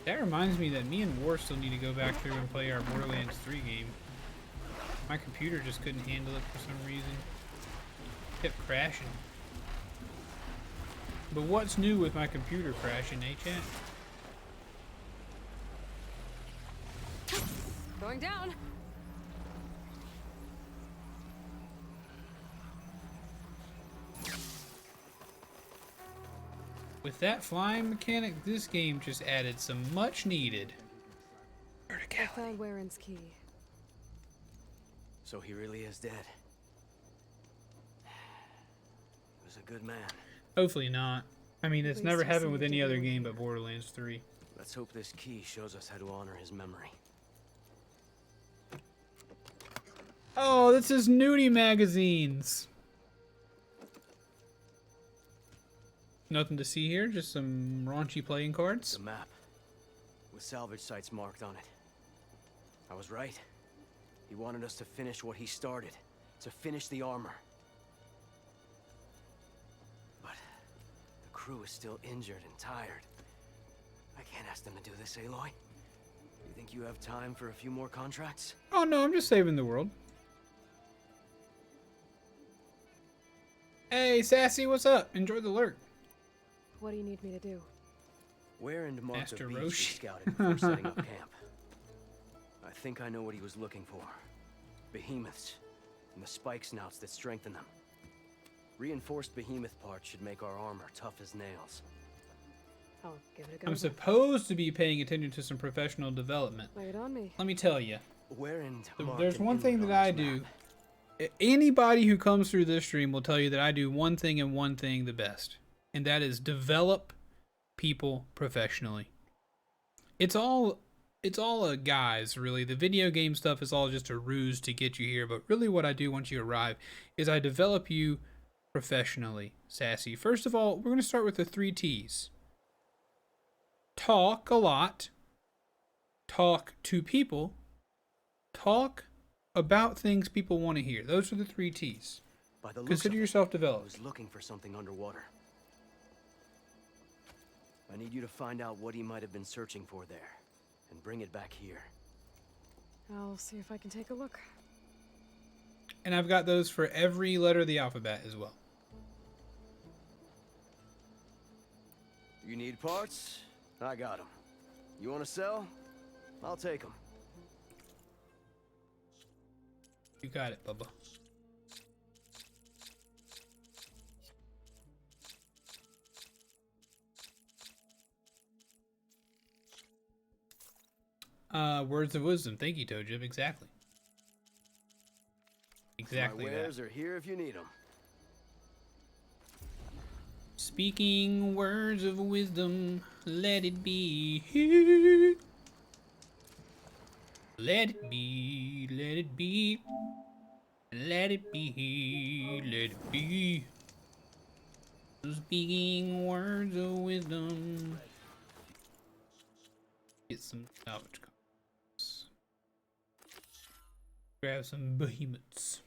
[SPEAKER 2] That reminds me that me and War still need to go back through and play our Borderlands 3 game. My computer just couldn't handle it for some reason. It kept crashing. But what's new with my computer crashing, eh, chat?
[SPEAKER 5] Going down.
[SPEAKER 2] With that flying mechanic, this game just added some much needed verticality.
[SPEAKER 5] I found Warren's key.
[SPEAKER 21] So he really is dead. He was a good man.
[SPEAKER 2] Hopefully not. I mean, it's
[SPEAKER 5] At
[SPEAKER 2] never
[SPEAKER 5] least
[SPEAKER 2] happened
[SPEAKER 5] he
[SPEAKER 2] with
[SPEAKER 5] saved
[SPEAKER 2] any other
[SPEAKER 5] everyone.
[SPEAKER 2] game but Borderlands 3.
[SPEAKER 21] Let's hope this key shows us how to honor his memory.
[SPEAKER 2] Oh, this is nudie magazines. Nothing to see here, just some raunchy playing cards.
[SPEAKER 21] The map, with salvage sites marked on it. I was right. He wanted us to finish what he started, to finish the armor. But the crew is still injured and tired. I can't ask them to do this, Aloy. You think you have time for a few more contracts?
[SPEAKER 2] Oh no, I'm just saving the world. Hey, Sassy, what's up? Enjoy the lurk.
[SPEAKER 5] What do you need me to do?
[SPEAKER 21] Where and marked
[SPEAKER 2] Master
[SPEAKER 21] the beach we
[SPEAKER 2] Roshi.
[SPEAKER 21] scouted before setting up camp. I think I know what he was looking for. Behemoths, and the spike snouts that strengthen them. Reinforced behemoth parts should make our armor tough as nails.
[SPEAKER 5] I'll give it a go.
[SPEAKER 2] I'm
[SPEAKER 5] then.
[SPEAKER 2] supposed to be paying attention to some professional development.
[SPEAKER 5] Lay it on me.
[SPEAKER 2] Let me tell you.
[SPEAKER 21] Where and
[SPEAKER 2] There's one thing that I do. Anybody who comes through this stream will tell you that I do one thing and one thing the best. And that is develop people professionally. It's all a guise, really. The video game stuff is all just a ruse to get you here. But really what I do once you arrive is I develop you professionally, Sassy. First of all, we're going to start with the 3 T's. Talk a lot. Talk to people. Talk about things people want to hear. Those are the 3 T's.
[SPEAKER 21] By the looks
[SPEAKER 2] Consider
[SPEAKER 21] of it,
[SPEAKER 2] yourself
[SPEAKER 21] I
[SPEAKER 2] developed.
[SPEAKER 21] was looking for something underwater. I need you to find out what he might have been searching for there, and bring it back here.
[SPEAKER 5] I'll see if I can take a look.
[SPEAKER 2] And I've got those for every letter of the alphabet as well.
[SPEAKER 21] You need parts? I got them. You want to sell? I'll take them.
[SPEAKER 2] You got it, Bubba. Words of wisdom. Thank you, Tojib. Exactly. Exactly
[SPEAKER 21] My
[SPEAKER 2] that.
[SPEAKER 21] wares are here if you need them.
[SPEAKER 2] Speaking words of wisdom, let it be. Let it be, let it be. Let it be, let it be. Speaking words of wisdom. Get some salvage coins. Grab some behemoths.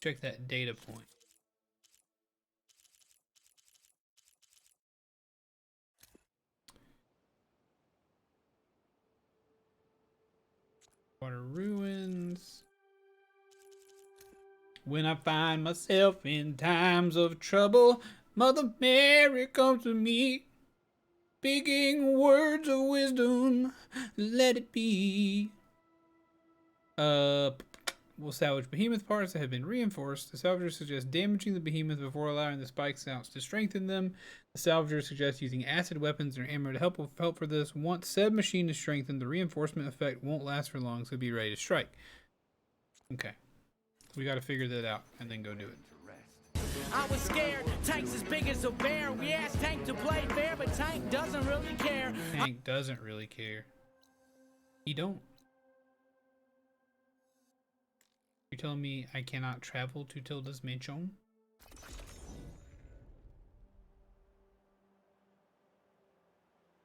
[SPEAKER 2] Check that data point. Water ruins. When I find myself in times of trouble, Mother Mary comes to me, speaking words of wisdom, let it be. We'll salvage behemoth parts that have been reinforced. The salvager suggests damaging the behemoth before allowing the spike sounds to strengthen them. The salvager suggests using acid weapons or ammo to help for this. Once said machine is strengthened, the reinforcement effect won't last for long, so be ready to strike. Okay. We gotta figure that out and then go do it.
[SPEAKER 8] I was scared. Tank's as big as a bear. We asked Tank to play fair, but Tank doesn't really care.
[SPEAKER 2] Tank doesn't really care. He don't. You're telling me I cannot travel to Tilda's mansion?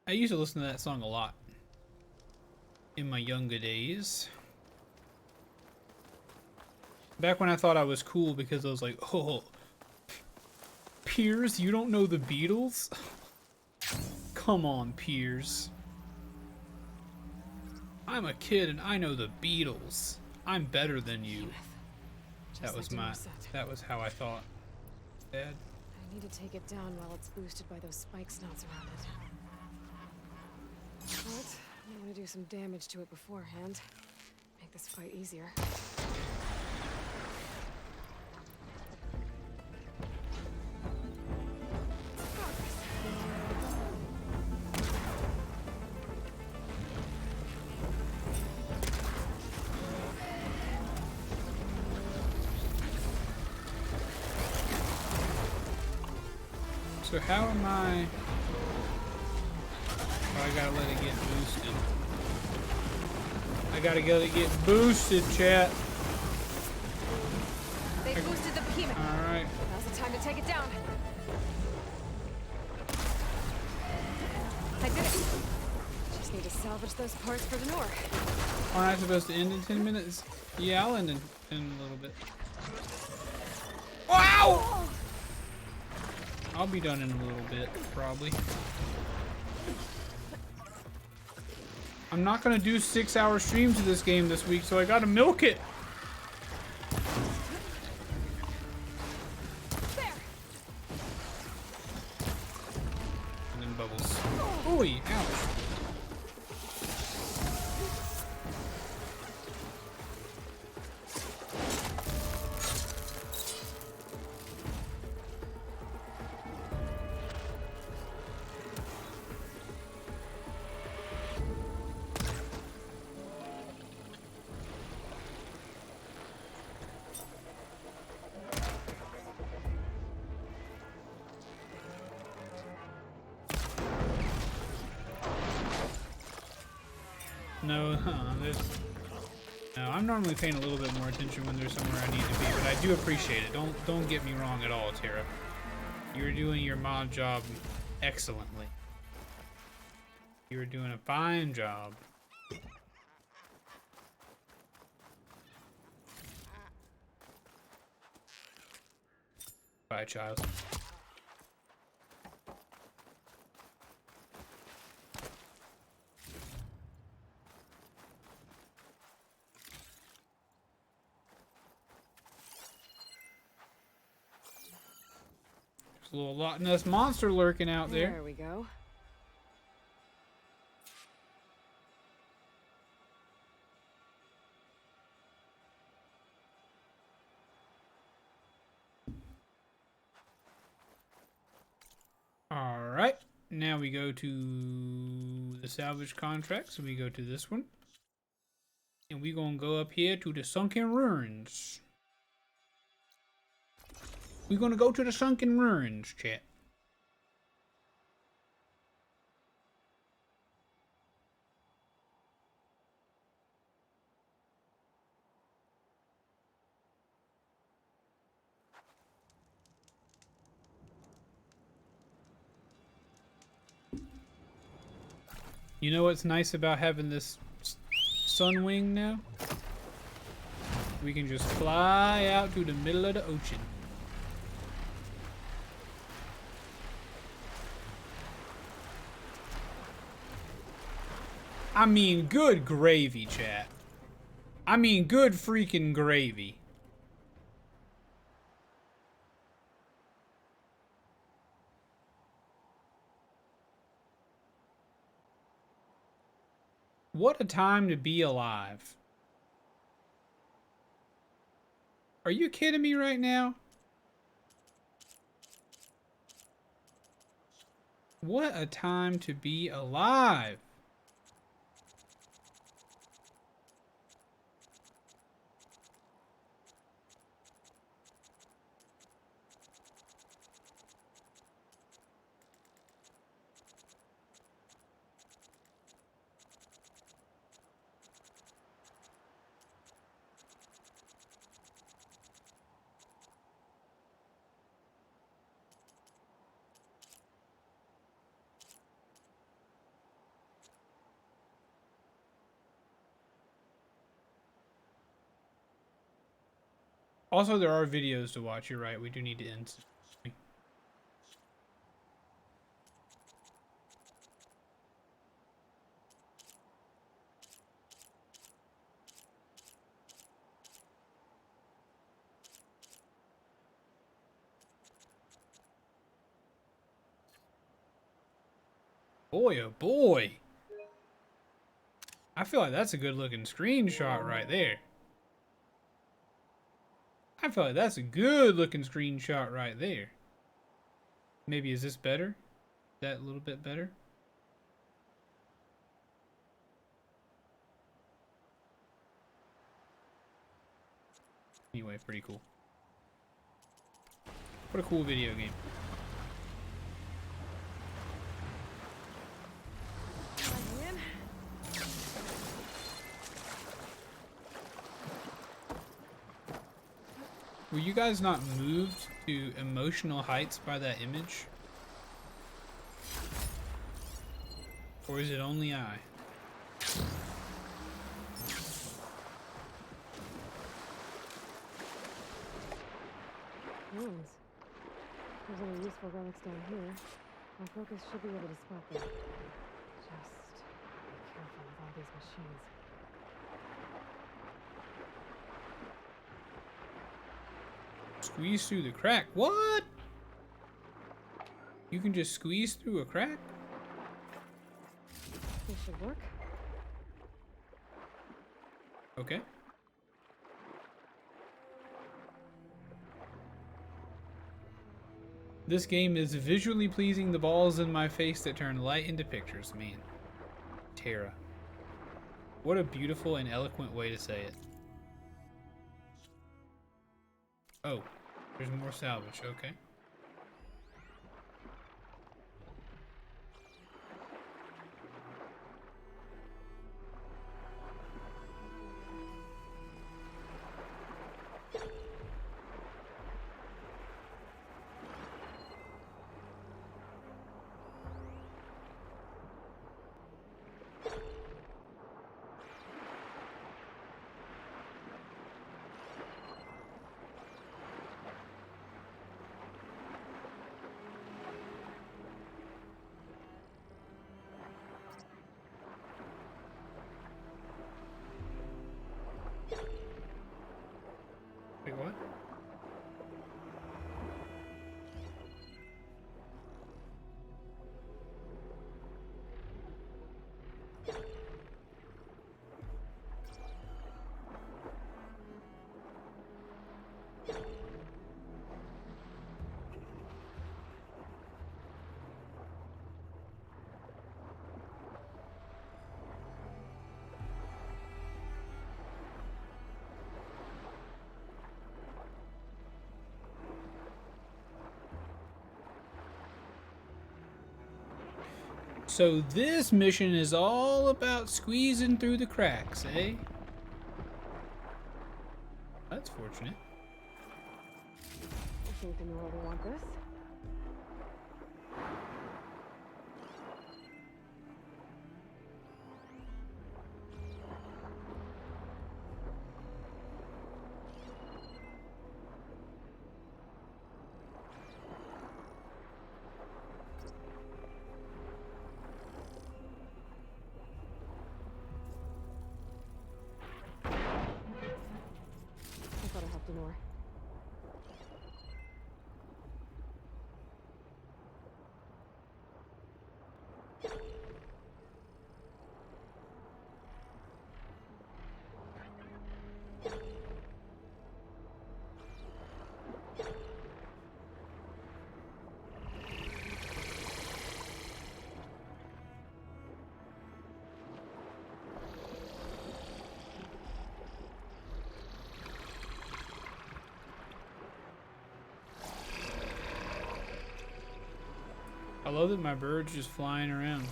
[SPEAKER 2] I used to listen to that song a lot in my younger days. Back when I thought I was cool because I was like, oh, Piers, you don't know the Beatles? Come on, Piers. I'm a kid and I know the Beatles. I'm better than you. That was how I thought. Dad.
[SPEAKER 5] I need to take it down while it's boosted by those spike snouts around it. But I want to do some damage to it beforehand. Make this fight easier.
[SPEAKER 2] So how am I... Oh, I gotta let it get boosted. I gotta let it get boosted, chat.
[SPEAKER 5] They boosted the behemoth.
[SPEAKER 2] Alright.
[SPEAKER 5] Now's the time to take it down. I did it. Just need to salvage those parts for the north.
[SPEAKER 2] Aren't I supposed to end in 10 minutes? Yeah, I'll end in a little bit. Wow! I'll be done in a little bit, probably. I'm not gonna do 6-hour streams of this game this week, so I gotta milk it.
[SPEAKER 5] There.
[SPEAKER 2] And then bubbles. Ooh, ouch. No, no, I'm normally paying a little bit more attention when there's somewhere I need to be, but I do appreciate it. Don't get me wrong at all, Tara. You're doing your mod job excellently. You're doing a fine job. Bye, child. There's a little Loch Ness monster lurking out there.
[SPEAKER 5] There we go.
[SPEAKER 2] Now we go to the salvage contract, so we go to this one. And we gonna go up here to the Sunken Ruins. We're gonna go to the Sunken Ruins, chat. You know what's nice about having this Sunwing now? We can just fly out to the middle of the ocean. I mean, good gravy, chat. I mean, good freaking gravy. What a time to be alive. Are you kidding me right now? What a time to be alive. Also, there are videos to watch. You're right. We do need to end. Boy, oh boy. I feel like that's a good looking screenshot right there. I feel like that's a good looking screenshot right there. Maybe is this better? That a little bit better? Anyway, pretty cool. What a cool video game. Were you guys not moved to emotional heights by that image? Or is it only I?
[SPEAKER 5] Ruins. If there's any useful relics down here, my focus should be able to spot them. Just be careful with all these machines.
[SPEAKER 2] Squeeze through the crack. What? You can just squeeze through a crack?
[SPEAKER 5] This should work.
[SPEAKER 2] Okay. This game is visually pleasing. The balls in my face that turn light into pictures. Man. Terra. What a beautiful and eloquent way to say it. Oh, there's more salvage. Okay. So this mission is all about squeezing through the cracks, eh? That's fortunate.
[SPEAKER 5] I think the Nora will want this. I thought I helped Denor.
[SPEAKER 2] I love that my bird's just flying around.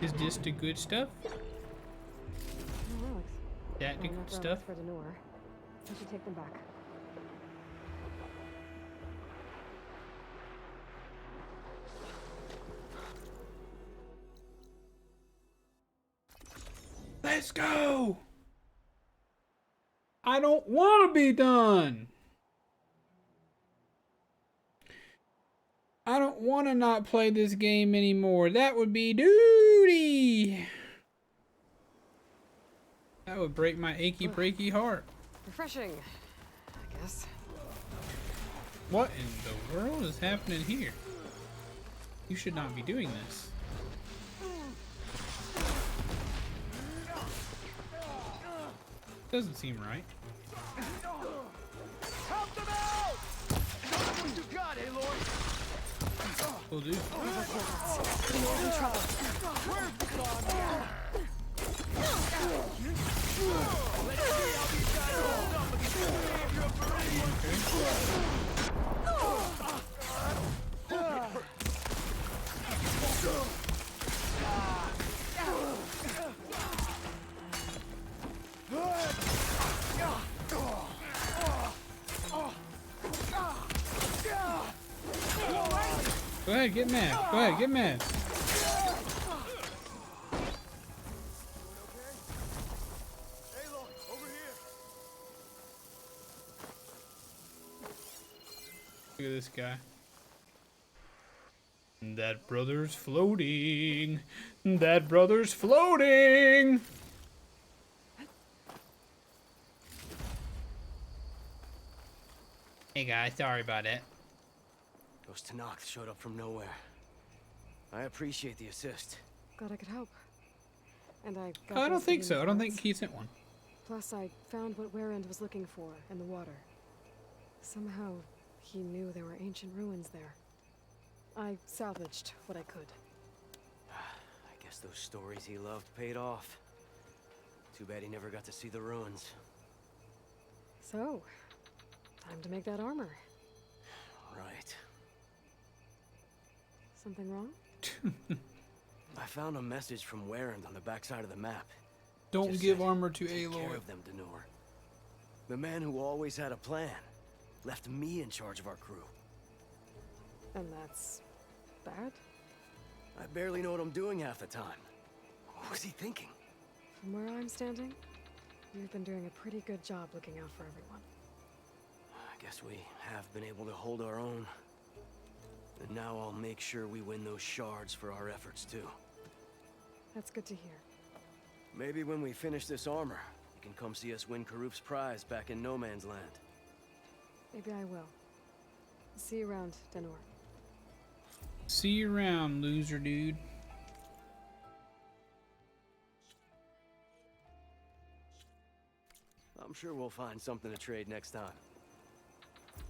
[SPEAKER 2] Is this the good stuff? That the good stuff?
[SPEAKER 5] For Denor. I should take them back.
[SPEAKER 2] Let's go! I don't want to be done! I don't want to not play this game anymore. That would be duty! That would break my achy breaky heart.
[SPEAKER 5] Refreshing, I guess.
[SPEAKER 2] What in the world is happening here? You should not be doing this. Doesn't seem right.
[SPEAKER 8] Help them out! Show them what you got, Aloy!
[SPEAKER 2] Will do.
[SPEAKER 8] Denor's in trouble. Where's the god? Let's see how these guys hold up against the savior of Viridian.
[SPEAKER 2] Go ahead, get mad. Go ahead, get mad. Look at this guy. That brother's floating. That brother's floating. Hey guys, sorry about that.
[SPEAKER 21] Those Tenakth showed up from nowhere. I appreciate the assist.
[SPEAKER 5] Glad I could help. And I got
[SPEAKER 2] I don't
[SPEAKER 5] those
[SPEAKER 2] think so. I don't
[SPEAKER 5] unicorns.
[SPEAKER 2] think he sent one.
[SPEAKER 5] Plus, I found what Warrend was looking for in the water. Somehow, he knew there were ancient ruins there. I salvaged what I could.
[SPEAKER 21] I guess those stories he loved paid off. Too bad he never got to see the ruins.
[SPEAKER 5] So, time to make that armor.
[SPEAKER 21] Right.
[SPEAKER 5] Something wrong?
[SPEAKER 21] I found a message from Warrend on the backside of the map.
[SPEAKER 2] Don't
[SPEAKER 21] Just
[SPEAKER 2] give
[SPEAKER 21] said,
[SPEAKER 2] armor to
[SPEAKER 21] "Take
[SPEAKER 2] Aloy."
[SPEAKER 21] care of them, Denor. The man who always had a plan left me in charge of our crew.
[SPEAKER 5] And that's bad?
[SPEAKER 21] I barely know what I'm doing half the time. What was he thinking?
[SPEAKER 5] From where I'm standing, you've been doing a pretty good job looking out for everyone.
[SPEAKER 21] I guess we have been able to hold our own. And now I'll make sure we win those shards for our efforts too.
[SPEAKER 5] That's good to hear.
[SPEAKER 21] Maybe when we finish this armor, you can come see us win Karup's prize back in No Man's Land.
[SPEAKER 5] Maybe I will. See you around, Denor.
[SPEAKER 2] See you around, loser dude.
[SPEAKER 21] I'm I'm sure we'll find something to trade next time.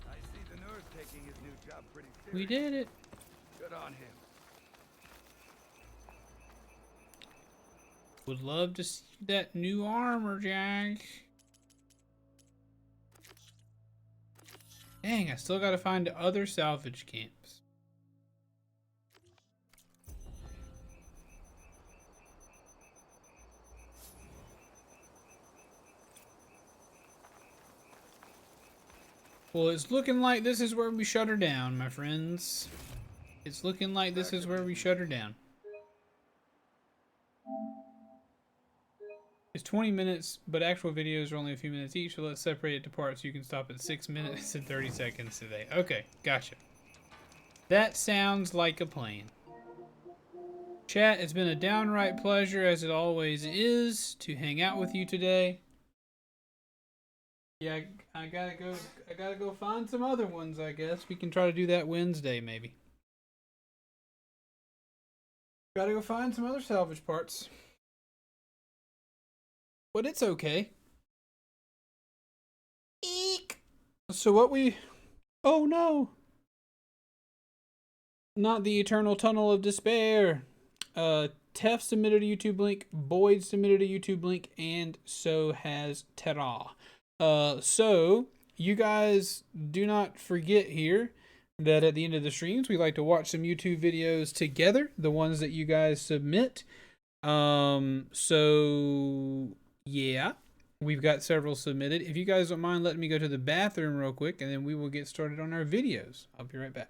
[SPEAKER 11] I see the nurse taking his new job pretty serious.
[SPEAKER 2] We did it.
[SPEAKER 11] Good on him.
[SPEAKER 2] Would love to see that new armor, Jack. Dang, I still gotta find other salvage camps. Well, it's looking like this is where we shut her down, my friends. It's looking like this is where we shut her down. It's 20 minutes, but actual videos are only a few minutes each, so let's separate it to parts so you can stop at 6 minutes and 30 seconds today. Okay, gotcha. That sounds like a plan. Chat, it's been a downright pleasure, as it always is, to hang out with you today. Yeah, I gotta go find some other ones, I guess. We can try to do that Wednesday, maybe. Gotta go find some other salvage parts. But it's okay. Eek! So what we... Oh no! Not the Eternal Tunnel of Despair. Tef submitted a YouTube link, Boyd submitted a YouTube link, and so has Terra. So, you guys do not forget here that at the end of the streams, we like to watch some YouTube videos together, the ones that you guys submit. So... yeah, we've got several submitted. If you guys don't mind letting me go to the bathroom real quick, and then we will get started on our videos. I'll be right back.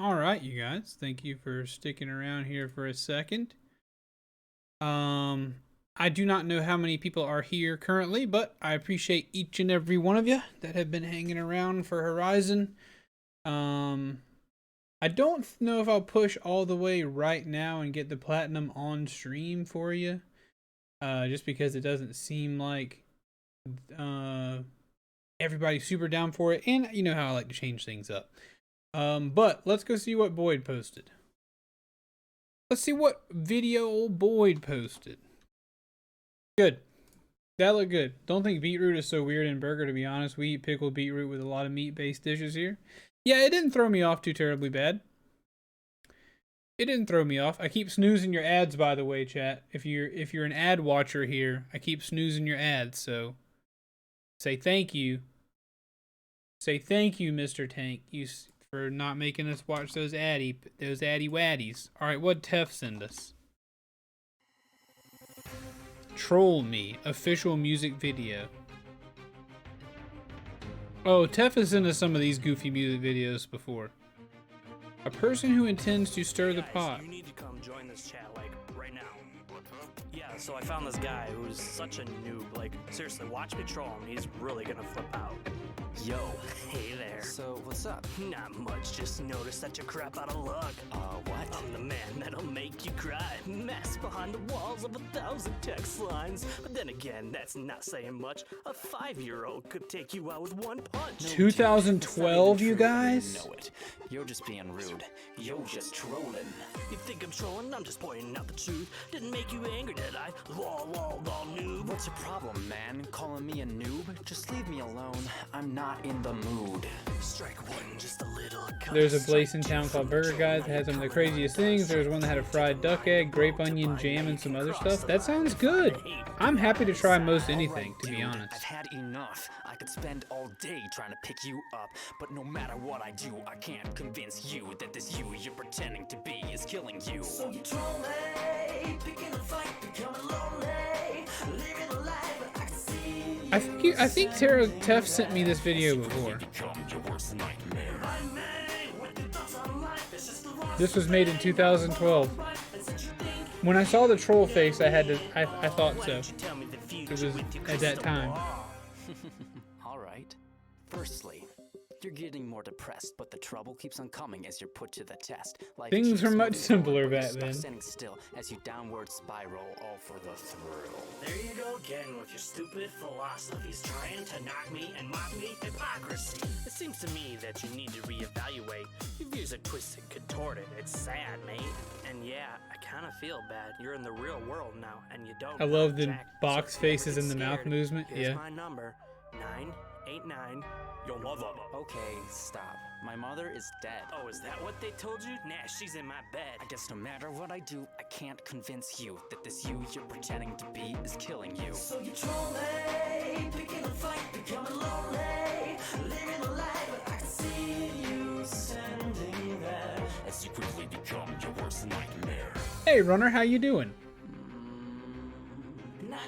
[SPEAKER 2] Alright, you guys. Thank you for sticking around here for a second. I do not know how many people are here currently, but I appreciate each and every one of you that have been hanging around for Horizon. I don't know if I'll push all the way right now and get the platinum on stream for you. Just because it doesn't seem like everybody's super down for it. And you know how I like to change things up. But let's go see what Boyd posted. Let's see what video old Boyd posted. Good. That looked good. Don't think beetroot is so weird in burger, to be honest. We eat pickled beetroot with a lot of meat-based dishes here. Yeah, it didn't throw me off too terribly bad. It didn't throw me off. I keep snoozing your ads, by the way, chat. If you're an ad watcher here, I keep snoozing your ads, so say thank you. Say thank you, Mr. Tank, for not making us watch those addy waddies. All right, what'd Tef send us? Troll Me official music video. Oh, Tef has sent us some of these goofy music videos before. A person who intends to stir the pot.
[SPEAKER 1] You need to come join this chat, like, right now. Yeah, so I found this guy who's such a noob. Like, seriously, watch me troll him. He's really gonna flip out. Yo, hey there.
[SPEAKER 22] So, what's up?
[SPEAKER 1] Not much, just noticed that you're crap out of luck.
[SPEAKER 22] What?
[SPEAKER 1] I'm the man that'll make you cry. Masked behind the walls of 1,000 text lines. But then again, that's not saying much. A 5-year-old could take you out with one punch.
[SPEAKER 2] 2012, you guys?
[SPEAKER 22] Know it. You're just being rude. You're just trolling.
[SPEAKER 1] You think I'm trolling? I'm just pointing out the truth. Didn't make you angry, did I? Lol, noob.
[SPEAKER 22] What's your problem, man? Calling me a noob? Just leave me alone. I'm not in the mood.
[SPEAKER 1] Strike one, just a little.
[SPEAKER 2] There's a place in town called Burger Guys that has some of the craziest things. There's one that had a fried duck egg, grape onion jam, and some other stuff. That sounds good. I'm happy to try most anything, to be honest.
[SPEAKER 22] I've had enough. I could spend all day trying to pick you up, but no matter what I do, I can't convince you that this you you're pretending to be is killing you.
[SPEAKER 1] So you troll me, picking a fight, becoming lonely, living a life I can see.
[SPEAKER 2] I think Tara Teff sent me this video before. This was made in 2012. When I saw the troll face, I thought so. It was at that time.
[SPEAKER 22] All right. Firstly, you're getting more depressed, but the trouble keeps on coming as you're put to the test. Life
[SPEAKER 2] Things were much simpler back
[SPEAKER 22] then.
[SPEAKER 2] then.
[SPEAKER 22] Standing still as you downward spiral, all for the thrill.
[SPEAKER 1] There you go again with your stupid philosophies, trying to knock me and mock me hypocrisy. It seems to me that you need to reevaluate. Your views are twisted, contorted. It's sad, mate. And yeah, I kind of feel bad. You're in the real world now, and you don't.
[SPEAKER 2] I love the
[SPEAKER 1] Jack,
[SPEAKER 2] box
[SPEAKER 1] so
[SPEAKER 2] faces and the
[SPEAKER 1] scared.
[SPEAKER 2] mouth movement.
[SPEAKER 1] Here's
[SPEAKER 2] Yeah.
[SPEAKER 1] my number: 989. Your mother.
[SPEAKER 22] Okay, stop. My mother is dead.
[SPEAKER 1] Oh, is that what they told you? Nah, she's in my bed.
[SPEAKER 22] I guess no matter what I do, I can't convince you that this you you're pretending to be is killing you.
[SPEAKER 1] So you troll me, picking a fight, becoming lonely, living a life I can see you standing there as you quickly become your worst nightmare.
[SPEAKER 2] Hey, Runner, how you doing?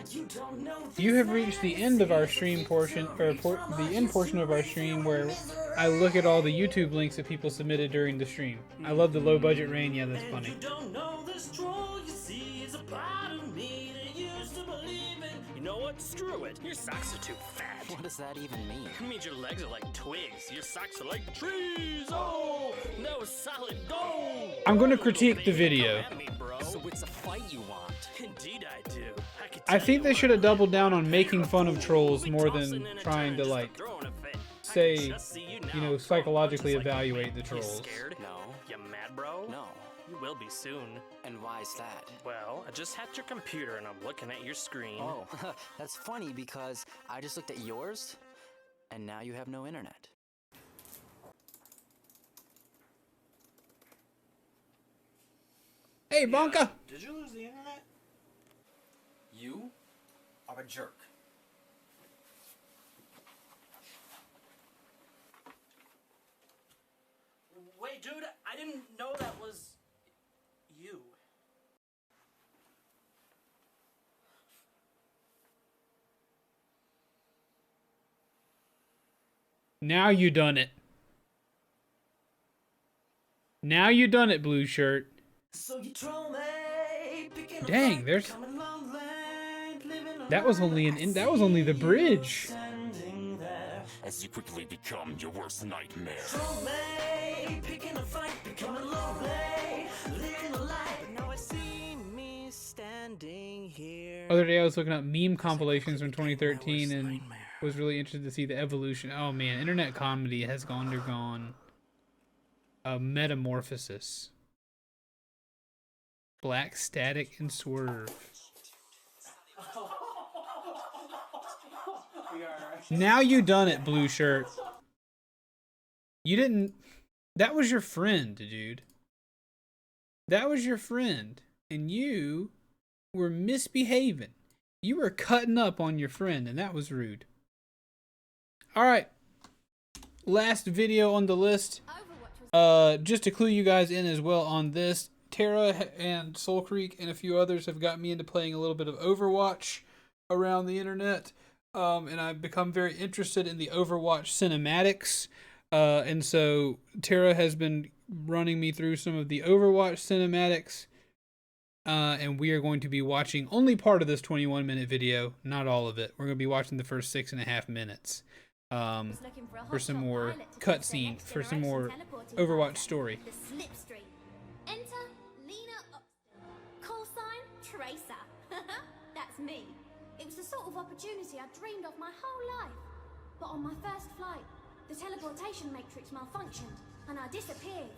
[SPEAKER 1] You don't know
[SPEAKER 2] You have reached the end of our stream portion, or the end portion of our stream where I look at all the YouTube links that people submitted during the stream. I love the low budget rain. Yeah, that's funny.
[SPEAKER 1] You don't know this troll you see is a part of me that used to believe in. You know what? Screw it. Your socks are too fat.
[SPEAKER 22] What does that even mean?
[SPEAKER 1] It means your legs are like twigs. Your socks are like trees. Oh, no solid gold.
[SPEAKER 2] I'm going to critique the video.
[SPEAKER 22] So it's a fight you want?
[SPEAKER 1] Indeed I do.
[SPEAKER 2] I think they should have doubled down on making fun of trolls more than trying to, like, say, you know, psychologically evaluate the trolls.
[SPEAKER 1] Scared? No. You mad, bro?
[SPEAKER 22] No.
[SPEAKER 1] You will be soon.
[SPEAKER 22] And why is that?
[SPEAKER 1] Well, I just hacked your computer and I'm looking at your screen.
[SPEAKER 22] Oh, that's funny because I just looked at yours, and now you have no internet.
[SPEAKER 2] Hey, Bonka!
[SPEAKER 1] Did you lose the internet?
[SPEAKER 22] You are a jerk.
[SPEAKER 1] Wait, dude, I didn't know that was you.
[SPEAKER 2] Now you done it. Now you done it, blue shirt.
[SPEAKER 1] So you troll me,
[SPEAKER 2] Dang, there's. That was only the bridge.
[SPEAKER 10] As you quickly become your worst nightmare.
[SPEAKER 1] Troll me, picking a fight, becoming lonely, living a life, but now I see me standing here.
[SPEAKER 2] Other day I was looking up meme compilations from 2013 and was really interested to see the evolution. Oh man, internet comedy has undergone a metamorphosis. Black Static and Swerve. Now you done it, blue shirt. You didn't. That was your friend, dude. That was your friend. And you were misbehaving. You were cutting up on your friend, and that was rude. Alright. Last video on the list. Just to clue you guys in as well on this. Tara and Soul Creek and a few others have got me into playing a little bit of Overwatch around the internet. And I've become very interested in the Overwatch cinematics. And so Tara has been running me through some of the Overwatch cinematics. And we are going to be watching only part of this 21-minute video, not all of it. We're going to be watching the first 6.5 minutes for some more cutscene, for some more Overwatch story.
[SPEAKER 4] The slipstream. Enter Lena Upton. Call sign Tracer. That's me. It was the sort of opportunity I dreamed of my whole life. But on my first flight, the teleportation matrix malfunctioned, and I disappeared.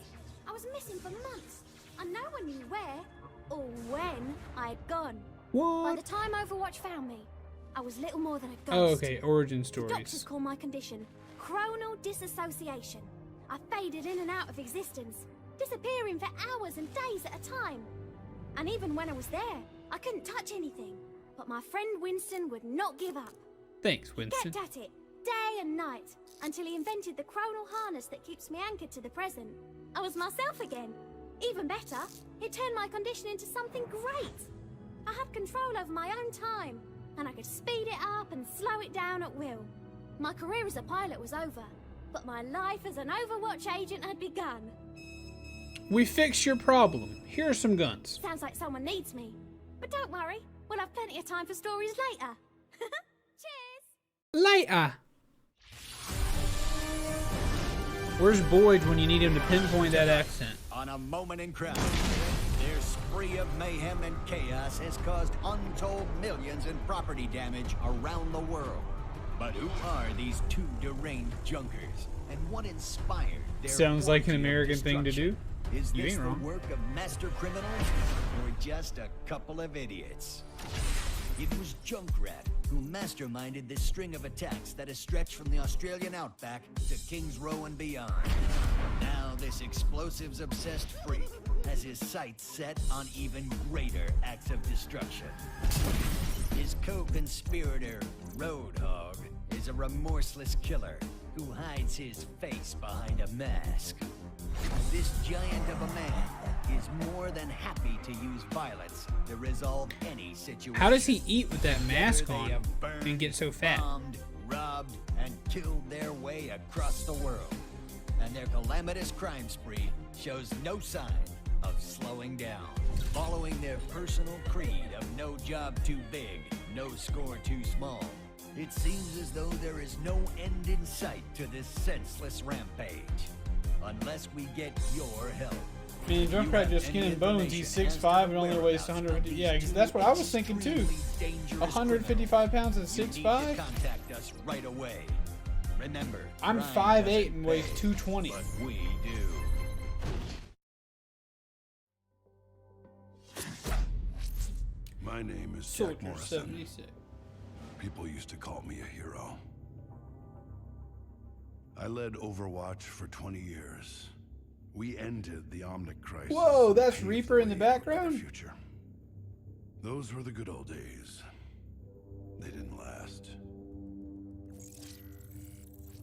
[SPEAKER 4] I was missing for months, and no one knew where or when I'd gone.
[SPEAKER 2] What?
[SPEAKER 4] By the time Overwatch found me, I was little more than a ghost.
[SPEAKER 2] Oh, okay, origin
[SPEAKER 4] The
[SPEAKER 2] stories.
[SPEAKER 4] doctors call my condition chronal disassociation. I faded in and out of existence, disappearing for hours and days at a time. And even when I was there, I couldn't touch anything. But my friend Winston would not give up.
[SPEAKER 2] Thanks, Winston.
[SPEAKER 4] Kept at it, day and night, until he invented the chronal harness that keeps me anchored to the present. I was myself again. Even better, it turned my condition into something great. I had control over my own time, and I could speed it up and slow it down at will. My career as a pilot was over, but my life as an Overwatch agent had begun.
[SPEAKER 2] We fixed your problem. Here are some guns.
[SPEAKER 4] Sounds like someone needs me. But don't worry, we'll have plenty of time for stories later. Cheers!
[SPEAKER 2] Later. Where's Boyd when you need him to pinpoint that accent?
[SPEAKER 9] On a moment in crime, their spree of mayhem and chaos has caused untold millions in property damage around the world. But who are these two deranged junkers, and what inspired their
[SPEAKER 2] Sounds like an
[SPEAKER 9] orgy of
[SPEAKER 2] American thing to do.
[SPEAKER 9] Is
[SPEAKER 2] You
[SPEAKER 9] this
[SPEAKER 2] ain't
[SPEAKER 9] the
[SPEAKER 2] wrong.
[SPEAKER 9] work of master criminals, or just a couple of idiots? It was Junkrat who masterminded this string of attacks that has stretched from the Australian outback to Kings Row and beyond. Now this explosives-obsessed freak has his sights set on even greater acts of destruction. His co-conspirator, Roadhog, is a remorseless killer who hides his face behind a mask. This giant of a man is more than happy to use violence to resolve any situation.
[SPEAKER 2] How does he eat with that mask
[SPEAKER 9] Whether
[SPEAKER 2] on
[SPEAKER 9] they have burned,
[SPEAKER 2] and get so fat?
[SPEAKER 9] bombed, robbed, and killed their way across the world. And their calamitous crime spree shows no sign of slowing down. Following their personal creed of no job too big, no score too small, it seems as though there is no end in sight to this senseless rampage. Unless we get your help.
[SPEAKER 2] I mean, Junkrat just skin and bones. He's 6'5" and only weighs 150. Yeah, that's what I was thinking too. 155 pounds and 6'5".
[SPEAKER 9] Contact us right away. Remember,
[SPEAKER 2] I'm
[SPEAKER 9] crime
[SPEAKER 2] 5'8"
[SPEAKER 9] doesn't
[SPEAKER 2] and weighs
[SPEAKER 9] pay,
[SPEAKER 2] 220.
[SPEAKER 9] But we do.
[SPEAKER 3] My name is Jack
[SPEAKER 2] Soldier
[SPEAKER 3] Morrison.
[SPEAKER 2] 76.
[SPEAKER 3] People used to call me a hero. I led Overwatch for 20 years. We ended the Omnic crisis.
[SPEAKER 2] Whoa,
[SPEAKER 3] and
[SPEAKER 2] that's
[SPEAKER 3] paved
[SPEAKER 2] Reaper in the
[SPEAKER 3] way for a better
[SPEAKER 2] background?
[SPEAKER 3] Future. Those were the good old days. They didn't last.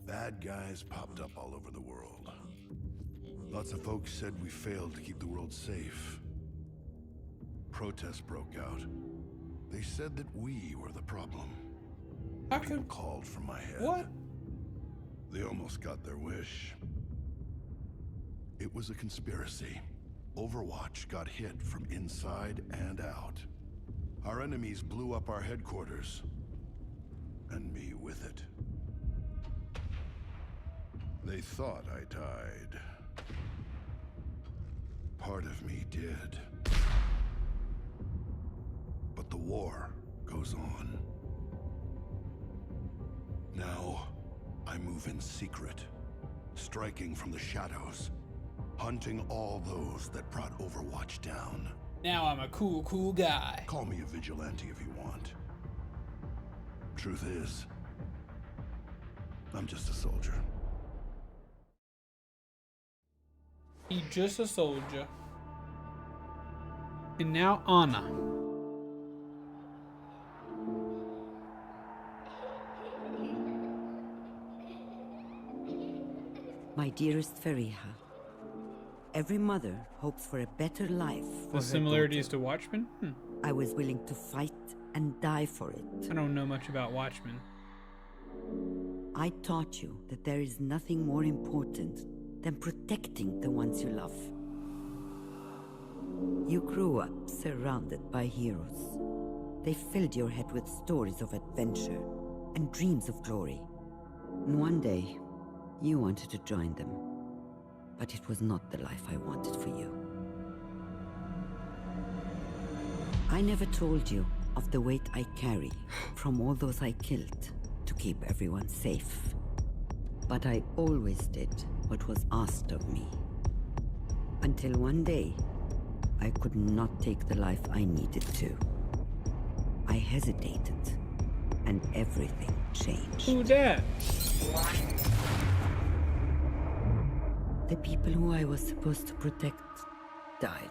[SPEAKER 3] Bad guys popped up all over the world. Lots of folks said we failed to keep the world safe. Protests broke out. They said that we were the problem. People called from my head.
[SPEAKER 2] What?
[SPEAKER 3] They almost got their wish. It was a conspiracy. Overwatch got hit from inside and out. Our enemies blew up our headquarters. And me with it. They thought I died. Part of me did. But the war goes on. Now, I move in secret, striking from the shadows, hunting all those that brought Overwatch down.
[SPEAKER 2] Now I'm a cool guy.
[SPEAKER 3] Call me a vigilante if you want. Truth is, I'm just a soldier.
[SPEAKER 2] He's just a soldier. And now Anna.
[SPEAKER 23] My dearest Fariha, every mother hopes for a better life for
[SPEAKER 2] The
[SPEAKER 23] her
[SPEAKER 2] similarities
[SPEAKER 23] daughter.
[SPEAKER 2] to Watchmen?
[SPEAKER 23] I was willing to fight and die for it.
[SPEAKER 2] I don't know much about Watchmen.
[SPEAKER 23] I taught you that there is nothing more important than protecting the ones you love. You grew up surrounded by heroes. They filled your head with stories of adventure and dreams of glory. And one day, you wanted to join them. But it was not the life I wanted for you. I never told you of the weight I carry from all those I killed to keep everyone safe. But I always did what was asked of me. Until one day, I could not take the life I needed to. I hesitated, and everything changed.
[SPEAKER 2] Who dat?
[SPEAKER 23] The people who I was supposed to protect died,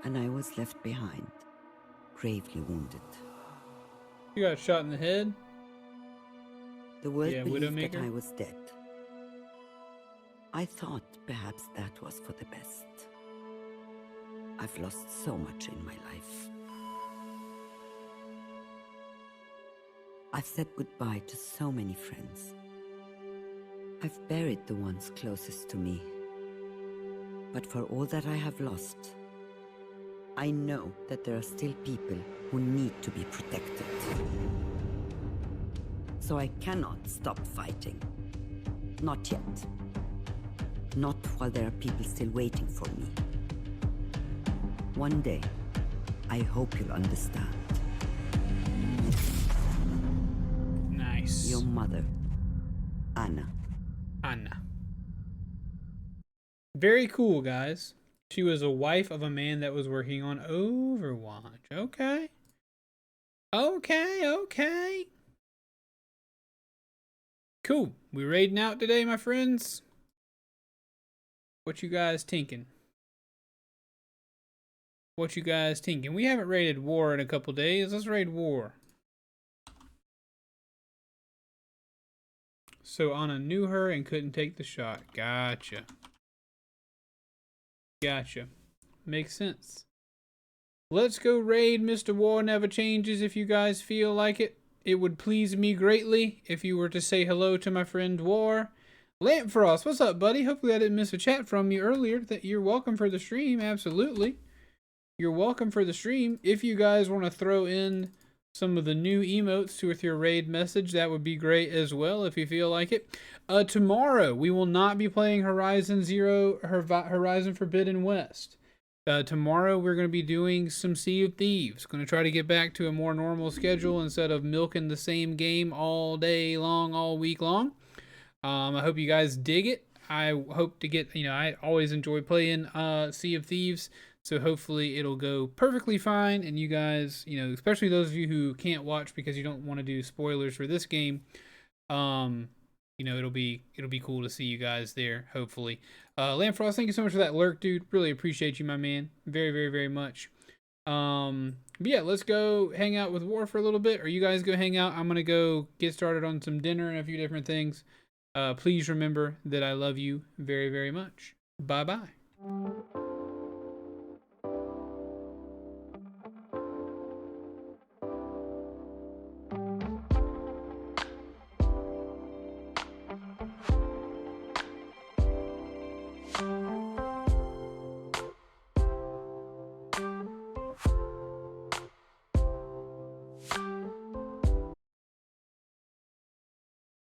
[SPEAKER 23] and I was left behind, gravely wounded.
[SPEAKER 2] You got shot in the head?
[SPEAKER 23] The world
[SPEAKER 2] Yeah,
[SPEAKER 23] believed that
[SPEAKER 2] Widowmaker?
[SPEAKER 23] I was dead. I thought perhaps that was for the best. I've lost so much in my life. I've said goodbye to so many friends. I've buried the ones closest to me. But for all that I have lost, I know that there are still people who need to be protected. So I cannot stop fighting. Not yet. Not while there are people still waiting for me. One day, I hope you'll understand.
[SPEAKER 2] Nice.
[SPEAKER 23] Your mother, Anna.
[SPEAKER 2] Anna. Very cool, guys. She was a wife of a man that was working on Overwatch. Okay. Okay. Cool. We raiding out today, my friends. What you guys tinking? What you guys tinking? We haven't raided War in a couple days. Let's raid War. So Anna knew her and couldn't take the shot. Gotcha. Makes sense. Let's go raid Mr. War Never Changes if you guys feel like it. It would please me greatly if you were to say hello to my friend War. Lampfrost, what's up, buddy? Hopefully I didn't miss a chat from you earlier. That you're welcome for the stream, absolutely. You're welcome for the stream. If you guys want to throw in some of the new emotes with your raid message, that would be great as well if you feel like it. Tomorrow, we will not be playing Horizon Forbidden West. Tomorrow, we're going to be doing some Sea of Thieves. Going to try to get back to a more normal schedule instead of milking the same game all day long, all week long. I hope you guys dig it. I hope to get, I always enjoy playing Sea of Thieves. So hopefully it'll go perfectly fine, and you guys, especially those of you who can't watch because you don't want to do spoilers for this game, it'll be cool to see you guys there, hopefully. Lampfrost, thank you so much for that lurk, dude. Really appreciate you, my man. Very, very, very much. But yeah, let's go hang out with War for a little bit, or you guys go hang out. I'm going to go get started on some dinner and a few different things. Please remember that I love you very, very much. Bye-bye.